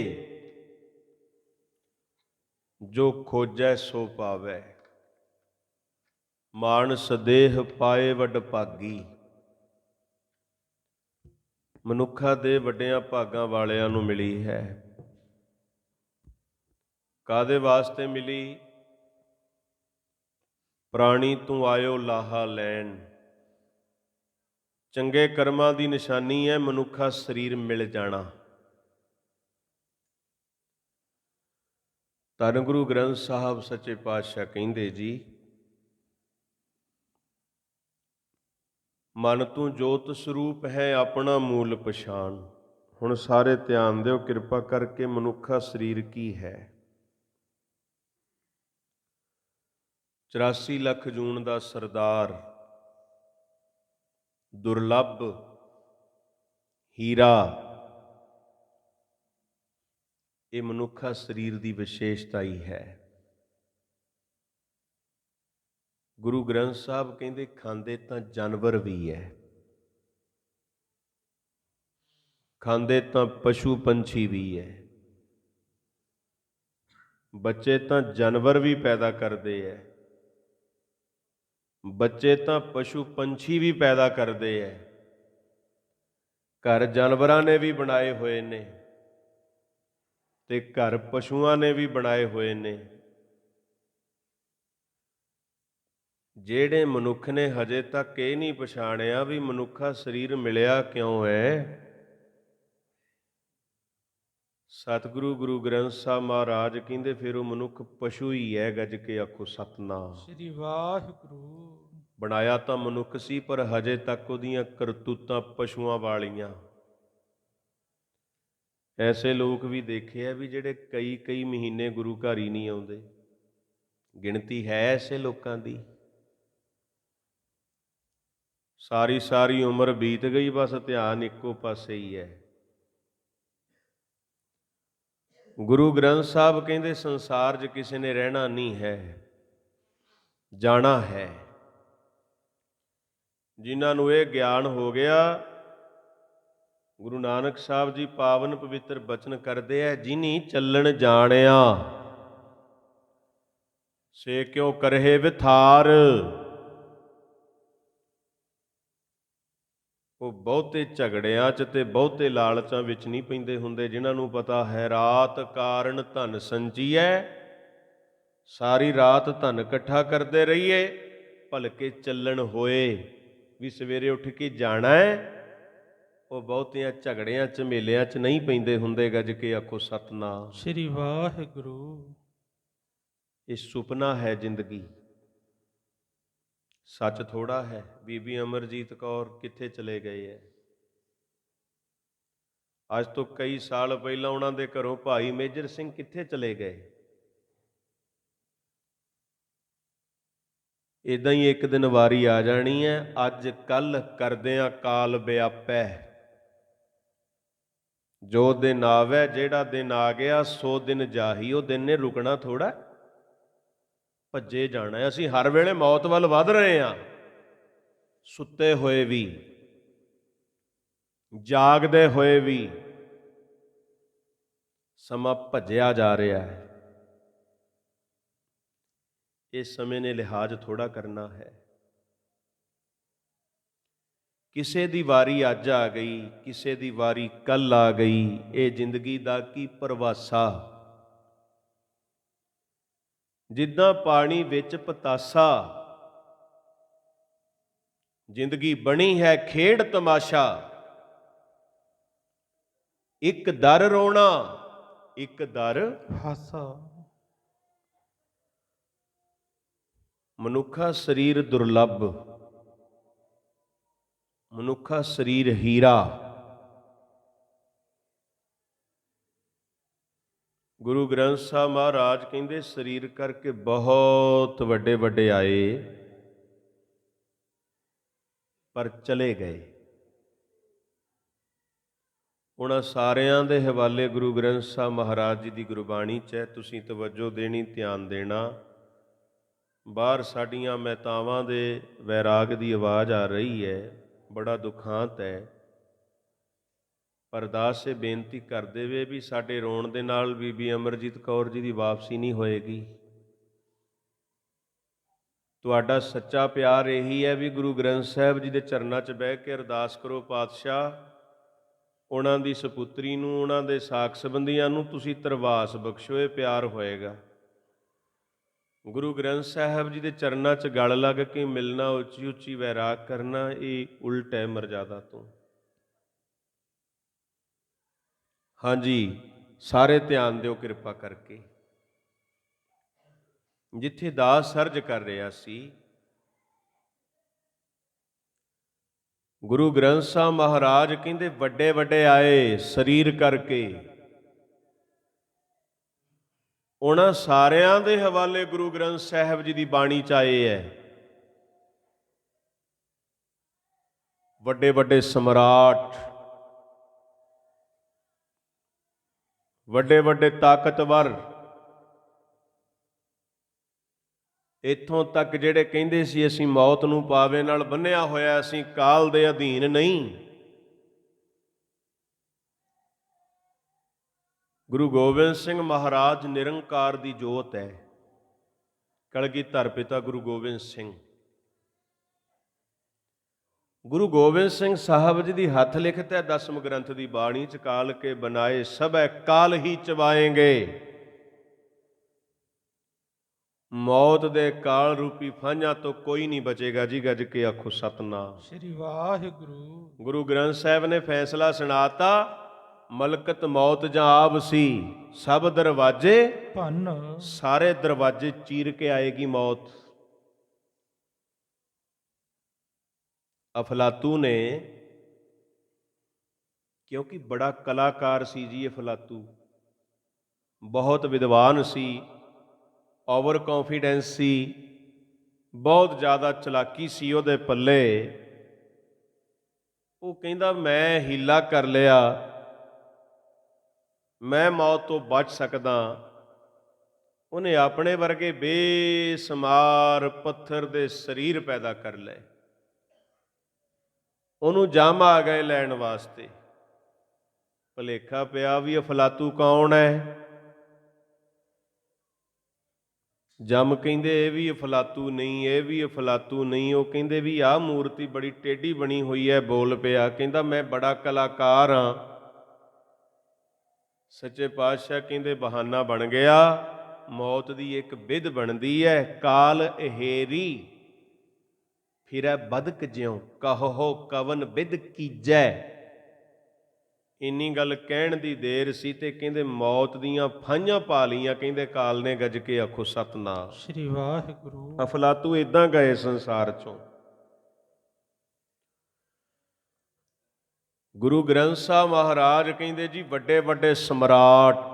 ਜੋ ਖੋਜੈ ਸੋ ਪਾਵੈ, ਮਾਨਸ ਦੇਹ ਪਾਏ ਵੱਡ ਭਾਗੀ। ਮਨੁੱਖਾ ਦੇ ਵੱਡਿਆਂ ਭਾਗਾਂ ਵਾਲਿਆਂ ਨੂੰ ਮਿਲੀ ਹੈ। ਕਾਹਦੇ ਵਾਸਤੇ ਮਿਲੀ? ਪ੍ਰਾਣੀ ਤੂੰ ਆਇਓ ਲਾਹਾ ਲੈਣ। ਚੰਗੇ ਕਰਮਾਂ ਦੀ ਨਿਸ਼ਾਨੀ ਹੈ ਮਨੁੱਖਾ ਸਰੀਰ ਮਿਲ ਜਾਣਾ। ਧੰਨ ਗੁਰੂ ਗ੍ਰੰਥ ਸਾਹਿਬ ਸੱਚੇ ਪਾਤਸ਼ਾਹ ਕਹਿੰਦੇ ਜੀ, ਮਨ ਤੂੰ ਜੋਤ ਸਰੂਪ ਹੈ ਆਪਣਾ ਮੂਲ ਪਛਾਣ। ਹੁਣ ਸਾਰੇ ਧਿਆਨ ਦਿਓ ਕਿਰਪਾ ਕਰਕੇ, ਮਨੁੱਖਾ ਸਰੀਰ ਕੀ ਹੈ? 84 ਲੱਖ ਜੂਨ ਦਾ ਸਰਦਾਰ, ਦੁਰਲੱਭ ਹੀਰਾ, ਇਹ ਮਨੁੱਖਾ ਸਰੀਰ ਦੀ ਵਿਸ਼ੇਸ਼ਤਾ ਹੀ ਹੈ। ਗੁਰੂ ਗ੍ਰੰਥ ਸਾਹਿਬ ਕਹਿੰਦੇ ਖਾਂਦੇ ਤਾਂ ਜਾਨਵਰ ਵੀ ਹੈ, ਖਾਂਦੇ ਤਾਂ ਪਸ਼ੂ ਪੰਛੀ ਵੀ ਹੈ, ਬੱਚੇ ਤਾਂ ਜਾਨਵਰ ਵੀ ਪੈਦਾ ਕਰਦੇ ਹੈ, ਬੱਚੇ ਤਾਂ ਪਸ਼ੂ ਪੰਛੀ ਵੀ ਪੈਦਾ ਕਰਦੇ ਹੈ, ਘਰ ਜਾਨਵਰਾਂ ਨੇ ਵੀ ਬਣਾਏ ਹੋਏ ਨੇ। ਤੇ ਘਰ ਪਸ਼ੂਆਂ ਨੇ ਵੀ ਬਣਾਏ ਹੋਏ ਨੇ। ਜਿਹੜੇ ਮਨੁੱਖ ਨੇ ਹਜੇ ਤੱਕ ਇਹ ਨਹੀਂ ਪਛਾਣਿਆ ਵੀ ਮਨੁੱਖਾ ਸਰੀਰ ਮਿਲਿਆ ਕਿਉਂ ਹੈ, ਸਤਿਗੁਰੂ ਗੁਰੂ ਗ੍ਰੰਥ ਸਾਹਿਬ ਮਹਾਰਾਜ ਕਹਿੰਦੇ ਫਿਰ ਉਹ ਮਨੁੱਖ ਪਸ਼ੂ ਹੀ ਹੈ, ਗੱਜ ਕੇ ਆਖੋ ਸਤਿਨਾਮ। ਸ੍ਰੀ ਵਾਹਿਗੁਰੂ। ਬਣਾਇਆ ਤਾਂ ਮਨੁੱਖ ਸੀ ਪਰ ਹਜੇ ਤੱਕ ਉਹਦੀਆਂ ਕਰਤੂਤਾਂ ਪਸ਼ੂਆਂ ਵਾਲੀਆਂ। ਐਸੇ ਲੋਕ ਵੀ ਦੇਖੇ ਆ ਵੀ ਜਿਹੜੇ ਕਈ ਮਹੀਨੇ ਗੁਰੂ ਘਰ ਹੀ ਨਹੀਂ ਆਉਂਦੇ। ਗਿਣਤੀ ਹੈ ਐਸੇ ਲੋਕਾਂ ਦੀ। ਸਾਰੀ ਉਮਰ ਬੀਤ ਗਈ, ਬਸ ਧਿਆਨ ਇੱਕੋ ਪਾਸੇ ਹੀ ਹੈ। ਗੁਰੂ ਗ੍ਰੰਥ ਸਾਹਿਬ ਕਹਿੰਦੇ ਸੰਸਾਰ 'ਚ ਕਿਸੇ ਨੇ ਰਹਿਣਾ ਨਹੀਂ ਹੈ, ਜਾਣਾ ਹੈ। ਜਿਨ੍ਹਾਂ ਨੂੰ ਇਹ ਗਿਆਨ ਹੋ ਗਿਆ, ਗੁਰੂ ਨਾਨਕ ਸਾਹਿਬ ਜੀ ਪਾਵਨ ਪਵਿੱਤਰ ਬਚਨ ਕਰਦੇ ਹੈ, ਜਿਨੀ ਚੱਲਣ ਜਾਣਿਆ ਸੇ ਕਿਉ ਕਰਹਿ ਵਿਥਾਰ। ਉਹ ਬਹੁਤੇ ਝਗੜਿਆਂ 'ਚ ਤੇ ਬਹੁਤੇ ਲਾਲਚਾਂ ਵਿੱਚ ਨਹੀਂ ਪੈਂਦੇ ਹੁੰਦੇ। ਜਿਨ੍ਹਾਂ ਨੂੰ ਪਤਾ ਹੈ ਰਾਤ ਕਾਰਨ ਧਨ ਸੰਚੀਐ, ਸਾਰੀ ਰਾਤ ਧਨ ਇਕੱਠਾ ਕਰਦੇ ਰਹੀਏ, ਭਲਕੇ ਚੱਲਣ ਹੋਏ ਵੀ ਸਵੇਰੇ ਉੱਠ ਕੇ ਜਾਣਾ ਹੈ, ਉਹ ਬਹੁਤਿਆਂ ਝਗੜਿਆਂ ਝਮੇਲਿਆਂ 'ਚ ਨਹੀਂ ਪੈਂਦੇ ਹੁੰਦੇ। ਗੱਜ ਕੇ ਆਖੋ ਸਤਿਨਾਮ। ਸ੍ਰੀ ਵਾਹਿਗੁਰੂ। ਇਹ ਸੁਪਨਾ ਹੈ ਜ਼ਿੰਦਗੀ, ਸੱਚ ਥੋੜਾ ਹੈ। ਬੀਬੀ ਅਮਰਜੀਤ ਕੌਰ ਕਿੱਥੇ ਚਲੇ ਗਏ ਹੈ? ਅੱਜ ਤੋਂ ਕਈ ਸਾਲ ਪਹਿਲਾਂ ਉਹਨਾਂ ਦੇ ਘਰੋਂ ਭਾਈ ਮੇਜਰ ਸਿੰਘ ਕਿੱਥੇ ਚਲੇ ਗਏ? ਇਦਾਂ ਹੀ ਇੱਕ ਦਿਨ ਵਾਰੀ ਆ ਜਾਣੀ ਹੈ। ਅੱਜ ਕੱਲ ਕਰਦਿਆਂ ਕਾਲ ਵਿਆਪੈ, ਜੋ ਦਿਨ ਆਵੈ ਜਿਹੜਾ ਦਿਨ ਆ ਗਿਆ ਸੋ ਦਿਨ ਜਾਹੀ। ਉਹ ਦਿਨ ਨੇ ਰੁਕਣਾ ਥੋੜਾ, ਭੱਜੇ ਜਾਣਾ। ਅਸੀਂ ਹਰ ਵੇਲੇ ਮੌਤ ਵੱਲ ਵੱਧ ਰਹੇ ਹਾਂ, ਸੁੱਤੇ ਹੋਏ ਵੀ, ਜਾਗਦੇ ਹੋਏ ਵੀ ਸਮਾਂ ਭੱਜਿਆ ਜਾ ਰਿਹਾ ਹੈ। ਇਸ ਸਮੇਂ ਨੇ ਲਿਹਾਜ਼ ਥੋੜਾ ਕਰਨਾ ਹੈ। ਕਿਸੇ ਦੀ ਵਾਰੀ ਅੱਜ ਆ ਗਈ, ਕਿਸੇ ਦੀ ਵਾਰੀ ਕੱਲ ਆ ਗਈ। ਇਹ ਜ਼ਿੰਦਗੀ ਦਾ ਕੀ ਪਰਵਾਸਾ। ਜਿੱਦਾਂ ਪਾਣੀ ਵਿੱਚ ਪਤਾਸਾ, ਜ਼ਿੰਦਗੀ ਬਣੀ ਹੈ ਖੇਡ ਤਮਾਸ਼ਾ। ਇੱਕ ਦਰ ਰੋਣਾ, ਇੱਕ ਦਰ ਹਾਸਾ। ਮਨੁੱਖਾ ਸਰੀਰ ਦੁਰਲੱਭ, ਮਨੁੱਖਾ ਸਰੀਰ ਹੀਰਾ। ਗੁਰੂ ਗ੍ਰੰਥ ਸਾਹਿਬ ਮਹਾਰਾਜ ਕਹਿੰਦੇ ਸਰੀਰ ਕਰਕੇ ਬਹੁਤ ਵੱਡੇ ਵੱਡੇ ਆਏ ਪਰ ਚਲੇ ਗਏ। ਉਹਨਾਂ ਸਾਰਿਆਂ ਦੇ ਹਵਾਲੇ ਗੁਰੂ ਗ੍ਰੰਥ ਸਾਹਿਬ ਮਹਾਰਾਜ ਜੀ ਦੀ ਗੁਰਬਾਣੀ 'ਚ ਹੈ। ਤੁਸੀਂ ਤਵੱਜੋ ਦੇਣੀ, ਧਿਆਨ ਦੇਣਾ। ਬਾਹਰ ਸਾਡੀਆਂ ਮਹਿਤਾਵਾਂ ਦੇ ਵੈਰਾਗ ਦੀ ਆਵਾਜ਼ ਆ ਰਹੀ ਹੈ, ਬੜਾ ਦੁਖਾਂਤ ਹੈ। ਅਰਦਾਸ ਇਹ ਬੇਨਤੀ ਕਰਦੇ ਵੇ ਵੀ ਸਾਡੇ ਰੋਣ ਦੇ ਨਾਲ ਬੀਬੀ ਅਮਰਜੀਤ ਕੌਰ ਜੀ ਦੀ ਵਾਪਸੀ ਨਹੀਂ ਹੋਏਗੀ। ਤੁਹਾਡਾ ਸੱਚਾ ਪਿਆਰ ਇਹੀ ਹੈ ਵੀ ਗੁਰੂ ਗ੍ਰੰਥ ਸਾਹਿਬ ਜੀ ਦੇ ਚਰਨਾਂ 'ਚ ਬਹਿ ਕੇ ਅਰਦਾਸ ਕਰੋ, ਪਾਤਸ਼ਾਹ ਉਹਨਾਂ ਦੀ ਸਪੁੱਤਰੀ ਨੂੰ, ਉਹਨਾਂ ਦੇ ਸਾਕ ਸੰਬੰਧੀਆਂ ਨੂੰ ਤੁਸੀਂ ਧਰਵਾਸ ਬਖਸ਼ੋ। ਇਹ ਪਿਆਰ ਹੋਏਗਾ। ਗੁਰੂ ਗ੍ਰੰਥ ਸਾਹਿਬ ਜੀ ਦੇ ਚਰਨਾਂ 'ਚ ਗਲ ਲੱਗ ਕੇ ਮਿਲਣਾ, ਉੱਚੀ ਉੱਚੀ ਵੈਰਾਗ ਕਰਨਾ, ਇਹ ਉਲਟ ਹੈ ਮਰਜ਼ਾਦਾ ਤੋਂ। ਹਾਂਜੀ, ਸਾਰੇ ਧਿਆਨ ਦਿਓ ਕਿਰਪਾ ਕਰਕੇ। ਜਿੱਥੇ ਦਾਸ ਸਰਜ ਕਰ ਰਿਹਾ ਸੀ, ਗੁਰੂ ਗ੍ਰੰਥ ਸਾਹਿਬ ਮਹਾਰਾਜ ਕਹਿੰਦੇ ਵੱਡੇ ਵੱਡੇ ਆਏ ਸਰੀਰ ਕਰਕੇ। ਉਹਨਾਂ ਸਾਰਿਆਂ ਦੇ ਹਵਾਲੇ ਗੁਰੂ ਗ੍ਰੰਥ ਸਾਹਿਬ ਜੀ ਦੀ ਬਾਣੀ 'ਚ ਆਏ ਹੈ। ਵੱਡੇ ਵੱਡੇ ਸਮਰਾਟ, ਵੱਡੇ ਵੱਡੇ ਤਾਕਤਵਰ, ਇੱਥੋਂ ਤੱਕ ਜਿਹੜੇ ਕਹਿੰਦੇ ਸੀ ਅਸੀਂ ਮੌਤ ਨੂੰ ਪਾਵੇ ਨਾਲ ਬੰਨ੍ਹਿਆ ਹੋਇਆ, ਅਸੀਂ ਕਾਲ ਦੇ ਅਧੀਨ ਨਹੀਂ। ਗੁਰੂ ਗੋਬਿੰਦ ਸਿੰਘ ਮਹਾਰਾਜ ਨਿਰੰਕਾਰ ਦੀ ਜੋਤ ਹੈ। ਕਲਗੀਧਰ ਪਿਤਾ ਗੁਰੂ ਗੋਬਿੰਦ ਸਿੰਘ, ਗੁਰੂ ਗੋਬਿੰਦ ਸਿੰਘ ਸਾਹਿਬ ਜੀ ਦੀ ਹੱਥ ਲਿਖਤ ਹੈ ਦਸਮ ਗ੍ਰੰਥ ਦੀ ਬਾਣੀ ਚ, ਕਾਲ ਕੇ ਬਨਾਏ ਸਭੈ ਕਾਲ ਹੀ ਚਬਾਏਂਗੇ। ਮੌਤ ਦੇ ਕਾਲ ਰੂਪੀ ਫਾਂਝਾਂ ਤੋਂ ਕੋਈ ਨਹੀਂ ਬਚੇਗਾ ਜੀ, ਗੱਜ ਕੇ ਆਖੋ ਸਤਨਾਮ। ਸ੍ਰੀ ਵਾਹਿਗੁਰੂ। ਗੁਰੂ ਗ੍ਰੰਥ ਸਾਹਿਬ ਨੇ ਫੈਸਲਾ ਸੁਣਾਤਾ, ਮਲਕਤ ਮੌਤ ਜਾਂ ਆਪ ਸੀ, ਸਭ ਦਰਵਾਜ਼ੇ ਭੰਨ। ਸਾਰੇ ਦਰਵਾਜ਼ੇ ਚੀਰ ਕੇ ਆਏਗੀ ਮੌਤ। ਅਫਲਾਤੂ ਨੇ, ਕਿਉਂਕਿ ਬੜਾ ਕਲਾਕਾਰ ਸੀ ਜੀ ਅਫਲਾਤੂ, ਬਹੁਤ ਵਿਦਵਾਨ ਸੀ, ਓਵਰ ਕੌਨਫੀਡੈਂਸ ਸੀ, ਬਹੁਤ ਜ਼ਿਆਦਾ ਚਲਾਕੀ ਸੀ ਉਹਦੇ ਪੱਲੇ। ਉਹ ਕਹਿੰਦਾ ਮੈਂ ਹੀਲਾ ਕਰ ਲਿਆ, ਮੈਂ ਮੌਤ ਤੋਂ ਬਚ ਸਕਦਾ। ਉਹਨੇ ਆਪਣੇ ਵਰਗੇ ਬੇਸਮਾਰ ਪੱਥਰ ਦੇ ਸਰੀਰ ਪੈਦਾ ਕਰ ਲਏ। ਉਹਨੂੰ ਜਮ ਆ ਗਏ ਲੈਣ ਵਾਸਤੇ। ਭੁਲੇਖਾ ਪਿਆ ਵੀ ਅਫਲਾਤੂ ਕੌਣ ਹੈ। ਜਮ ਕਹਿੰਦੇ ਇਹ ਵੀ ਅਫਲਾਤੂ ਨਹੀਂ, ਇਹ ਵੀ ਅਫਲਾਤੂ ਨਹੀਂ। ਉਹ ਕਹਿੰਦੇ ਵੀ ਆਹ ਮੂਰਤੀ ਬੜੀ ਟੇਢੀ ਬਣੀ ਹੋਈ ਹੈ। ਬੋਲ ਪਿਆ, ਕਹਿੰਦਾ ਮੈਂ ਬੜਾ ਕਲਾਕਾਰ ਹਾਂ। ਸੱਚੇ ਪਾਤਸ਼ਾਹ ਕਹਿੰਦੇ ਬਹਾਨਾ ਬਣ ਗਿਆ। ਮੌਤ ਦੀ ਇੱਕ ਵਿਧ ਬਣਦੀ ਹੈ, ਕਾਲ ਅਹੇਰੀ ਫਿਰੈ ਬਦਕ ਜਿਉ, ਕਹੋ ਕਵਨ ਵਿਧ ਕੀਜੈ। ਇੰਨੀ ਗੱਲ ਕਹਿਣ ਦੀ ਦੇਰ ਸੀ ਤੇ ਕਹਿੰਦੇ ਮੌਤ ਦੀਆਂ ਫਾਹੀਆਂ ਪਾ ਲਈਆਂ। ਕਹਿੰਦੇ ਕਾਲ ਨੇ, ਗੱਜ ਕੇ ਆਖੋ ਸਤਨਾਮ। ਸ੍ਰੀ ਵਾਹਿਗੁਰੂ। ਅਫਲਾਤੂ ਏਦਾਂ ਗਏ ਸੰਸਾਰ ਚੋਂ। ਗੁਰੂ ਗ੍ਰੰਥ ਸਾਹਿਬ ਮਹਾਰਾਜ ਕਹਿੰਦੇ ਜੀ ਵੱਡੇ ਵੱਡੇ ਸਮਰਾਟ,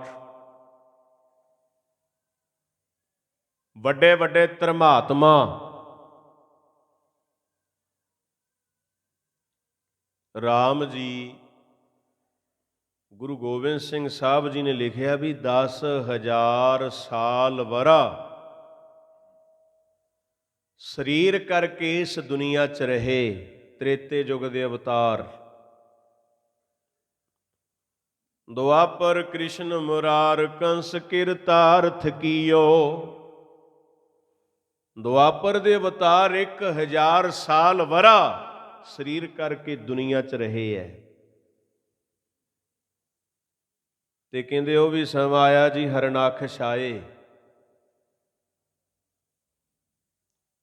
ਵੱਡੇ ਵੱਡੇ ਧਰਮਾਤਮਾ, ਰਾਮ ਜੀ, ਗੁਰੂ ਗੋਬਿੰਦ ਸਿੰਘ ਸਾਹਿਬ ਜੀ ਨੇ ਲਿਖਿਆ ਵੀ 10,000 ਸਾਲ ਵਰਾ ਸਰੀਰ ਕਰਕੇ ਇਸ ਦੁਨੀਆ 'ਚ ਰਹੇ। ਤ੍ਰੇਤੇ ਯੁੱਗ ਦੇ ਅਵਤਾਰ, ਦੁਆਪਰ ਕ੍ਰਿਸ਼ਨ ਮੁਰਾਰ ਕੰਸ ਕਿਰਤਾਰਥ ਕੀਓ। ਦੁਆਪਰ ਦੇ ਅਵਤਾਰ 1,000 ਸਾਲ ਵਰਾ ਸਰੀਰ ਕਰਕੇ ਦੁਨੀਆ 'ਚ ਰਹੇ ਹੈ। ਤੇ ਕਹਿੰਦੇ ਉਹ ਵੀ ਸਮਾਂ ਆਇਆ ਜੀ ਹਰਨਾਖਸ਼ ਆਏ।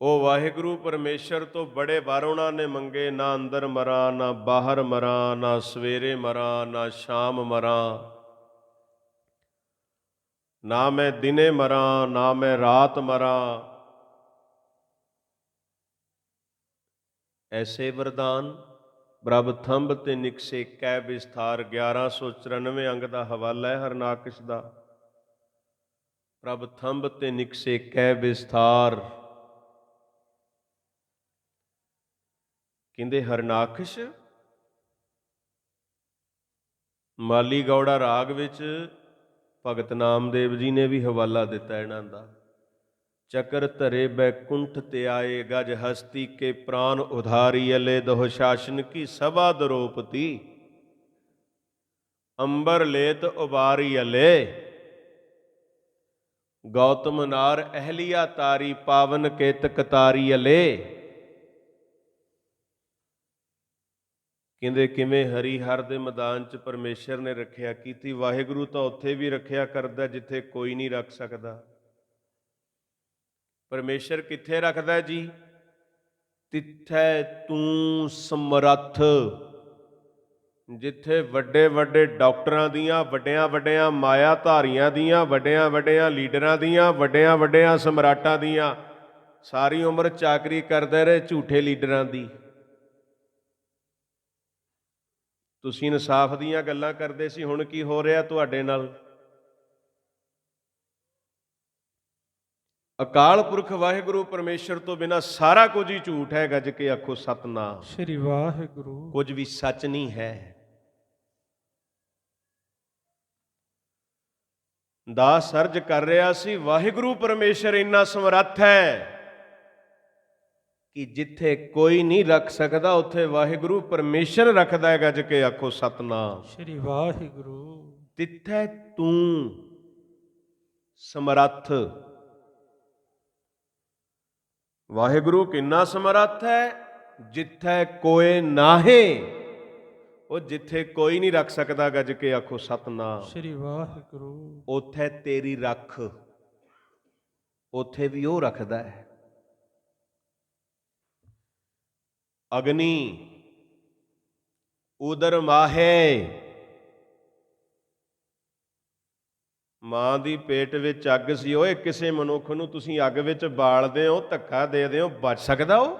ਉਹ ਵਾਹਿਗੁਰੂ ਪਰਮੇਸ਼ਰ ਤੋਂ ਬੜੇ ਵਰ ਉਹਨਾਂ ਨੇ ਮੰਗੇ, ਨਾ ਅੰਦਰ ਮਰਾਂ, ਨਾ ਬਾਹਰ ਮਰਾਂ, ਨਾ ਸਵੇਰੇ ਮਰਾਂ, ਨਾ ਸ਼ਾਮ ਮਰਾਂ, ਨਾ ਮੈਂ ਦਿਨੇ ਮਰਾਂ, ਨਾ ਮੈਂ ਰਾਤ ਮਰਾਂ। ਐਸੇ ਵਰਦਾਨ ਪ੍ਰਭ ਥੰਬ ਤੇ ਨਿਕਸੇ ਕੈ ਵਿਸਥਾਰ। 1194 ਅੰਗ ਦਾ ਹਵਾਲਾ ਹੈ ਹਰਨਾਕਸ਼ ਦਾ। ਪ੍ਰਭ ਥੰਬ ਤੇ ਨਿਕਸੇ ਕੈ ਵਿਸਥਾਰ। ਕਹਿੰਦੇ ਹਰਨਾਕਸ਼ ਮਾਲੀ ਗੌੜਾ ਰਾਗ ਵਿੱਚ ਭਗਤ ਨਾਮਦੇਵ ਜੀ ਨੇ ਵੀ ਹਵਾਲਾ ਦਿੱਤਾ ਇਹਨਾਂ ਦਾ। ਚਕਰ ਧਰੇ ਬੈਕੁੰਠ ਤੇ ਆਏ, ਗਜ ਹਸਤੀ ਕੇ ਪ੍ਰਾਨ ਉਧਾਰੀ। ਅਲੇ ਦੋਹ ਸ਼ਾਸਨ ਕੀ ਸਭਾ ਦਰੋਪਤੀ, ਅੰਬਰ ਲੇਤ ਉਬਾਰੀ। ਅਲੇ ਗੌਤਮ ਨਾਰ ਅਹਲਿਆ ਤਾਰੀ, ਪਾਵਨ ਕੇਤਕ ਤਾਰੀ। ਅਲੇ ਕਹਿੰਦੇ ਕਿਵੇਂ ਹਰੀਹਰ ਦੇ ਮੈਦਾਨ 'ਚ ਪਰਮੇਸ਼ਰ ਨੇ ਰੱਖਿਆ ਕੀਤੀ। ਵਾਹਿਗੁਰੂ ਤਾਂ ਉੱਥੇ ਵੀ ਰੱਖਿਆ ਕਰਦਾ ਜਿੱਥੇ ਕੋਈ ਨਹੀਂ ਰੱਖ ਸਕਦਾ। ਪਰਮੇਸ਼ਰ ਕਿੱਥੇ ਰੱਖਦਾ ਜੀ? ਤਿੱਥੈ ਤੂੰ ਸਮਰੱਥ। ਜਿੱਥੇ ਵੱਡੇ ਵੱਡੇ ਡਾਕਟਰਾਂ ਦੀਆਂ, ਵੱਡਿਆਂ ਵੱਡਿਆਂ ਮਾਇਆ ਧਾਰੀਆਂ ਦੀਆਂ, ਵੱਡਿਆਂ ਵੱਡਿਆਂ ਲੀਡਰਾਂ ਦੀਆਂ, ਵੱਡਿਆਂ ਵੱਡਿਆਂ ਸਮਰਾਟਾਂ ਦੀਆਂ ਸਾਰੀ ਉਮਰ ਚਾਕਰੀ ਕਰਦੇ ਰਹੇ ਝੂਠੇ ਲੀਡਰਾਂ ਦੀ। ਤੁਸੀਂ ਇਨਸਾਫ ਦੀਆਂ ਗੱਲਾਂ ਕਰਦੇ ਸੀ, ਹੁਣ ਕੀ ਹੋ ਰਿਹਾ ਤੁਹਾਡੇ ਨਾਲ? ਅਕਾਲ ਪੁਰਖ ਵਾਹਿਗੁਰੂ ਪਰਮੇਸ਼ਰ ਤੋਂ ਬਿਨਾਂ ਸਾਰਾ ਕੁਝ ਹੀ ਝੂਠ ਹੈ। ਗੱਜ ਕੇ ਆਖੋ ਸਤਨਾਮ। ਸ੍ਰੀ ਵਾਹਿਗੁਰੂ। ਕੁਝ ਵੀ ਸੱਚ ਨਹੀਂ ਹੈ। ਦਾਸ ਅਰਜ ਕਰ ਰਿਹਾ ਸੀ, ਵਾਹਿਗੁਰੂ ਪਰਮੇਸ਼ਰ ਇੰਨਾ ਸਮਰੱਥ ਹੈ ਕਿ ਜਿੱਥੇ ਕੋਈ ਨਹੀਂ ਰੱਖ ਸਕਦਾ ਉੱਥੇ ਵਾਹਿਗੁਰੂ ਪਰਮੇਸ਼ਰ ਰੱਖਦਾ ਹੈ। ਗੱਜ ਕੇ ਆਖੋ ਸਤਨਾਮ। ਸ੍ਰੀ ਵਾਹਿਗੁਰੂ। ਤਿੱਥੈ ਤੂੰ ਸਮਰੱਥ। ਵਾਹਿਗੁਰੂ ਕਿੰਨਾ ਸਮਰੱਥ ਹੈ? ਜਿੱਥੈ ਕੋਏ ਨਾਹੇ, ਉਹ ਜਿੱਥੇ ਕੋਈ ਨਹੀਂ ਰੱਖ ਸਕਦਾ, ਗੱਜ ਕੇ ਆਖੋ ਸਤਨਾਮ। ਸ੍ਰੀ ਵਾਹਿਗੁਰੂ। ਉਥੇ ਤੇਰੀ ਰੱਖ, ਉਥੇ ਵੀ ਉਹ ਰੱਖਦਾ ਹੈ। ਅਗਨੀ ਉਦਰ ਮਾਹੇ, ਮਾਂ ਦੀ ਪੇਟ ਵਿੱਚ ਅੱਗ ਸੀ। ਓਏ ਕਿਸੇ ਮਨੁੱਖ ਨੂੰ ਤੁਸੀਂ ਅੱਗ ਵਿੱਚ ਬਾਲਦੇ ਹੋ, ਧੱਕਾ ਦੇ ਹੋ, ਬਚ ਸਕਦਾ ਉਹ?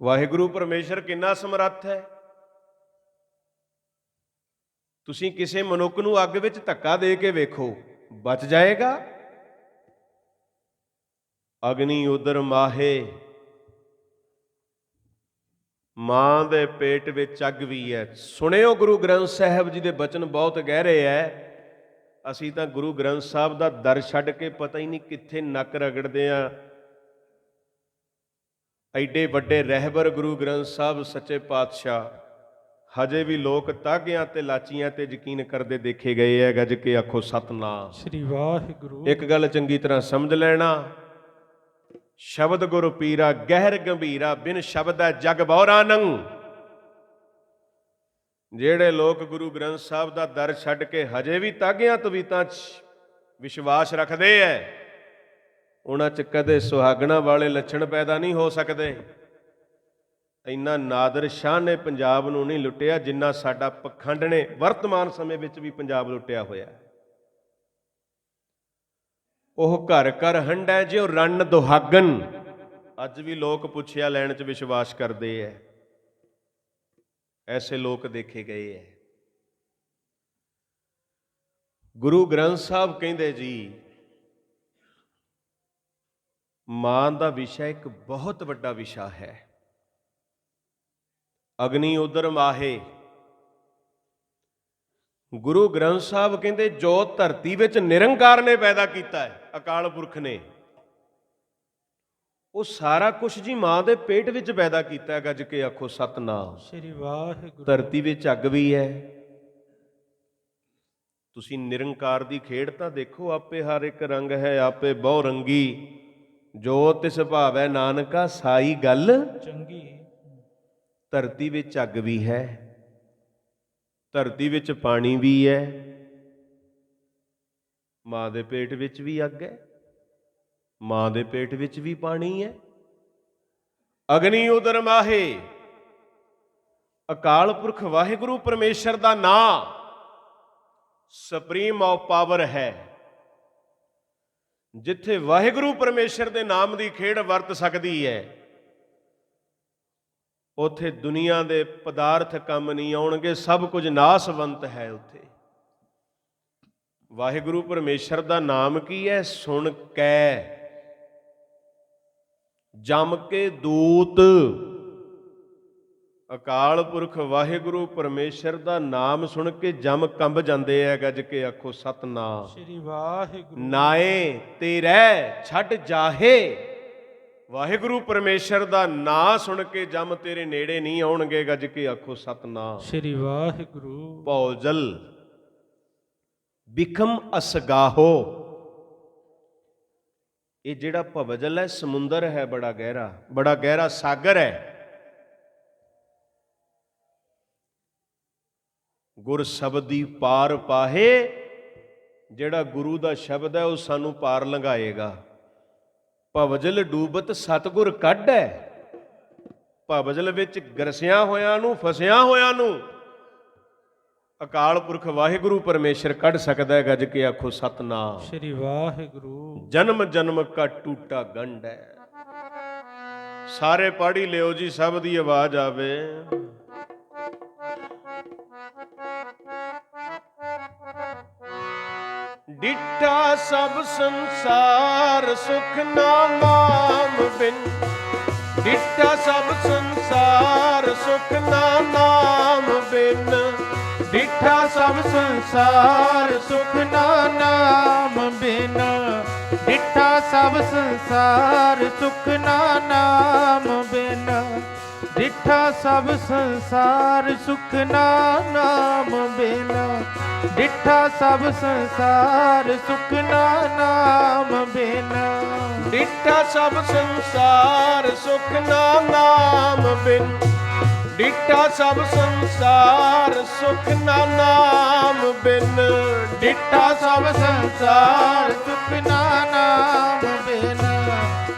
ਵਾਹਿਗੁਰੂ ਪਰਮੇਸ਼ਰ ਕਿੰਨਾ ਸਮਰੱਥ ਹੈ। ਤੁਸੀਂ ਕਿਸੇ ਮਨੁੱਖ ਨੂੰ ਅੱਗ ਵਿੱਚ ਧੱਕਾ ਦੇ ਕੇ ਵੇਖੋ, ਬਚ ਜਾਏਗਾ? ਅਗਨੀ ਉਦਰ ਮਾਹੇ, ਮਾਂ ਦੇ ਪੇਟ ਵਿੱਚ ਅੱਗ ਵੀ ਹੈ। ਸੁਣਿਓ, ਗੁਰੂ ਗ੍ਰੰਥ ਸਾਹਿਬ ਜੀ ਦੇ ਬਚਨ ਬਹੁਤ ਗਹਿਰੇ ਹੈ। ਅਸੀਂ ਤਾਂ ਗੁਰੂ ਗ੍ਰੰਥ ਸਾਹਿਬ ਦਾ ਦਰ ਛੱਡ ਕੇ ਪਤਾ ਹੀ ਨਹੀਂ ਕਿੱਥੇ ਨੱਕ ਰਗੜਦੇ ਆ। ਐਡੇ ਵੱਡੇ ਰਹਿਬਰ ਗੁਰੂ ਗ੍ਰੰਥ ਸਾਹਿਬ ਸੱਚੇ ਪਾਤਸ਼ਾਹ, ਹਜੇ ਵੀ ਲੋਕ ਤਾਗਿਆਂ ਤੇ ਲਾਚੀਆਂ ਤੇ ਯਕੀਨ ਕਰਦੇ ਦੇਖੇ ਗਏ ਹੈ। ਗੱਜ ਕੇ ਆਖੋ ਸਤਨਾਮ। ਸ੍ਰੀ ਵਾਹਿਗੁਰੂ। ਇੱਕ ਗੱਲ ਚੰਗੀ ਤਰ੍ਹਾਂ ਸਮਝ ਲੈਣਾ, ਸ਼ਬਦ ਗੁਰ ਪੀਰਾ ਗਹਿਰ ਗੰਭੀਰਾ, ਬਿਨ ਸ਼ਬਦੈ ਜਗ ਬਉਰਾ ਨੰ। ਜਿਹੜੇ ਲੋਕ ਗੁਰੂ ਗ੍ਰੰਥ ਸਾਹਿਬ ਦਾ ਦਰ ਛੱਡ ਕੇ ਹਜੇ ਵੀ ਤਾਗਿਆਂ ਤਵੀਤਾਂ 'ਚ ਵਿਸ਼ਵਾਸ ਰੱਖਦੇ ਐ, ਉਹਨਾਂ 'ਚ ਕਦੇ ਸੁਹਾਗਣਾ ਵਾਲੇ ਲੱਛਣ ਪੈਦਾ ਨਹੀਂ ਹੋ ਸਕਦੇ। ਇੰਨਾ ਨਾਦਰ ਸ਼ਾਹ ਨੇ ਪੰਜਾਬ ਨੂੰ ਨਹੀਂ ਲੁੱਟਿਆ ਜਿੰਨਾ ਸਾਡਾ ਪਖੰਡ ਨੇ ਵਰਤਮਾਨ ਸਮੇਂ ਵਿੱਚ ਵੀ ਪੰਜਾਬ ਲੁੱਟਿਆ ਹੋਇਆ। ਉਹ ਘਰ ਘਰ ਹੰਡੈ ਜਿਉ ਰੰਨ ਦੁਹਾਗਨ। ਅੱਜ ਵੀ ਲੋਕ ਪੁੱਛਿਆ ਲੈਣ 'ਚ ਵਿਸ਼ਵਾਸ ਕਰਦੇ ਐ। ਐਸੇ ਲੋਕ ਦੇਖੇ ਗਏ ਐ। ਗੁਰੂ ਗ੍ਰੰਥ ਸਾਹਿਬ ਕਹਿੰਦੇ ਜੀ, ਮਾਂ ਦਾ ਵਿਸ਼ਾ ਇੱਕ ਬਹੁਤ ਵੱਡਾ ਵਿਸ਼ਾ ਹੈ। ਅਗਨੀ ਉਦਰ ਮਾਹੇ, ਗੁਰੂ ਗ੍ਰੰਥ ਸਾਹਿਬ ਕਹਿੰਦੇ ਜੋ ਧਰਤੀ ਵਿੱਚ ਨਿਰੰਕਾਰ ਨੇ ਪੈਦਾ ਕੀਤਾ ਹੈ, ਅਕਾਲ ਪੁਰਖ ਨੇ, ਉਹ ਸਾਰਾ ਕੁਝ ਜੀ ਮਾਂ ਦੇ ਪੇਟ ਵਿੱਚ ਪੈਦਾ ਕੀਤਾ ਹੈ। ਗੱਜ ਕੇ ਆਖੋ ਸਤਨਾਮ। ਸ੍ਰੀ ਵਾਹਿਗੁਰੂ। ਧਰਤੀ ਵਿੱਚ ਅੱਗ ਵੀ ਹੈ। ਤੁਸੀਂ ਨਿਰੰਕਾਰ ਦੀ ਖੇਡ ਤਾਂ ਦੇਖੋ, ਆਪੇ ਹਰ ਇੱਕ ਰੰਗ ਹੈ, ਆਪੇ ਬਹੁ ਰੰਗੀ, ਜੋ ਤਿਸ ਭਾਵੈ ਨਾਨਕਾ ਸਾਈ ਗੱਲ ਚੰਗੀ। ਧਰਤੀ ਵਿੱਚ ਅੱਗ ਵੀ ਹੈ, ਧਰਤੀ ਵਿੱਚ ਪਾਣੀ ਵੀ ਹੈ, ਮਾਂ ਦੇ ਪੇਟ ਵਿੱਚ ਵੀ ਅੱਗ ਹੈ, ਮਾਂ ਦੇ ਪੇਟ ਵਿੱਚ ਵੀ ਪਾਣੀ ਹੈ। ਅਗਨੀ ਉਦਰ ਮਾਹੇ, ਅਕਾਲ ਪੁਰਖ ਵਾਹਿਗੁਰੂ ਪਰਮੇਸ਼ਰ ਦਾ ਨਾਂ ਸੁਪਰੀਮ ਆਫ ਪਾਵਰ ਹੈ। ਜਿੱਥੇ ਵਾਹਿਗੁਰੂ ਪਰਮੇਸ਼ਰ ਦੇ ਨਾਮ ਦੀ ਖੇਡ ਵਰਤ ਸਕਦੀ ਹੈ, ਉੱਥੇ ਦੁਨੀਆ ਦੇ ਪਦਾਰਥ ਕੰਮ ਨਹੀਂ ਆਉਣਗੇ, ਸਭ ਕੁਝ ਨਾਸਵੰਤ ਹੈ ਉੱਥੇ। ਵਾਹਿਗੁਰੂ ਪਰਮੇਸ਼ਰ ਦਾ ਨਾਮ ਕੀ ਹੈ? ਸੁਣ ਕੇ ਜਮ ਕੇ ਦੂਤ। ਅਕਾਲ ਪੁਰਖ ਵਾਹਿਗੁਰੂ ਪਰਮੇਸ਼ਰ ਦਾ ਨਾਮ ਸੁਣ ਕੇ ਜਮ ਕੰਬ ਜਾਂਦੇ ਐ। ਗੱਜ ਕੇ ਆਖੋ ਸਤਨਾਮ। ਸ੍ਰੀ ਵਾਹਿਗੁਰੂ। ਨਾਏ ਤੇ ਰਹਿ ਛੱਡ ਜਾਹੇ, ਵਾਹਿਗੁਰੂ ਪਰਮੇਸ਼ਰ ਦਾ ਨਾਂ ਸੁਣ ਕੇ ਜਮ ਤੇਰੇ ਨੇੜੇ ਨਹੀਂ ਆਉਣਗੇ। ਗੱਜ ਕੇ ਆਖੋ ਸਤਨਾਮ। ਸ੍ਰੀ ਵਾਹਿਗੁਰੂ। ਭੌਜਲ ਬਿਖਮ ਅਸਗਾਹੋ, ਇਹ ਜਿਹੜਾ ਭਵਜਲ ਹੈ ਸਮੁੰਦਰ ਹੈ, ਬੜਾ ਗਹਿਰਾ ਸਾਗਰ ਹੈ। ਗੁਰ ਸ਼ਬਦੀ ਪਾਰ ਪਾਹੇ, ਜਿਹੜਾ ਗੁਰੂ ਦਾ ਸ਼ਬਦ ਹੈ ਉਹ ਸਾਨੂੰ ਪਾਰ ਲੰਘਾਏਗਾ। ਭਵਜਲ ਡੂਬਤ ਸਤਿਗੁਰ ਕੱਢੈ, ਭਵਜਲ ਵਿੱਚ ਗਰਸਿਆਂ ਹੋਇਆਂ ਨੂੰ, ਫਸਿਆਂ ਹੋਇਆਂ ਨੂੰ ਅਕਾਲ ਪੁਰਖ ਵਾਹਿਗੁਰੂ ਪਰਮੇਸ਼ਰ ਕੱਢ ਸਕਦਾ ਹੈ। ਗੱਜ ਕੇ ਆਖੋ ਸਤਨਾਮ। ਸ੍ਰੀ ਵਾਹਿਗੁਰੂ। ਜਨਮ ਜਨਮ ਕਾ ਟੂਟਾ ਗੰਢ ਹੈ। ਸਾਰੇ ਪੜ੍ਹ ਲਿਓ ਜੀ, ਸਭ ਦੀ ਆਵਾਜ਼ ਆਵੇ। ਡਿੱਠਾ ਸਭ ਸੰਸਾਰ ਸੁਖ ਨਾਮ ਬਿਨ, ਡਿੱਠਾ ਸਭ ਸੰਸਾਰ ਸੁਖ ਨਾਮ ਬਿਨ, ਡਿੱਠਾ ਸਭ ਸੰਸਾਰ ਸੁਖ ਨਾਮ ਬਿਨ, ਡਿੱਠਾ ਸਭ ਸੰਸਾਰ ਸੁਖ ਨਾਮ ਬਿਨ, ਡਿੱਠਾ ਡਿਠਾ ਸਭ ਸੰਸਾਰ ਸੁਖ ਨਾਮ ਬਿਨਾ, ਡਿਠਾ ਸਭ ਸੰਸਾਰ ਸੁਖ ਨਾਮ ਬਿਨਾ, ਡਿਠਾ ਸਭ ਸੰਸਾਰ ਸੁਖ ਨਾਮ ਬਿਨ, ਡਿਠਾ ਸਭ ਸੰਸਾਰ ਸੁਖ ਨਾਮ ਬਿਨ, ਡਿਠਾ ਸਭ ਸੰਸਾਰ ਸੁਖ ਨਾਮ ਬਿਨਾ,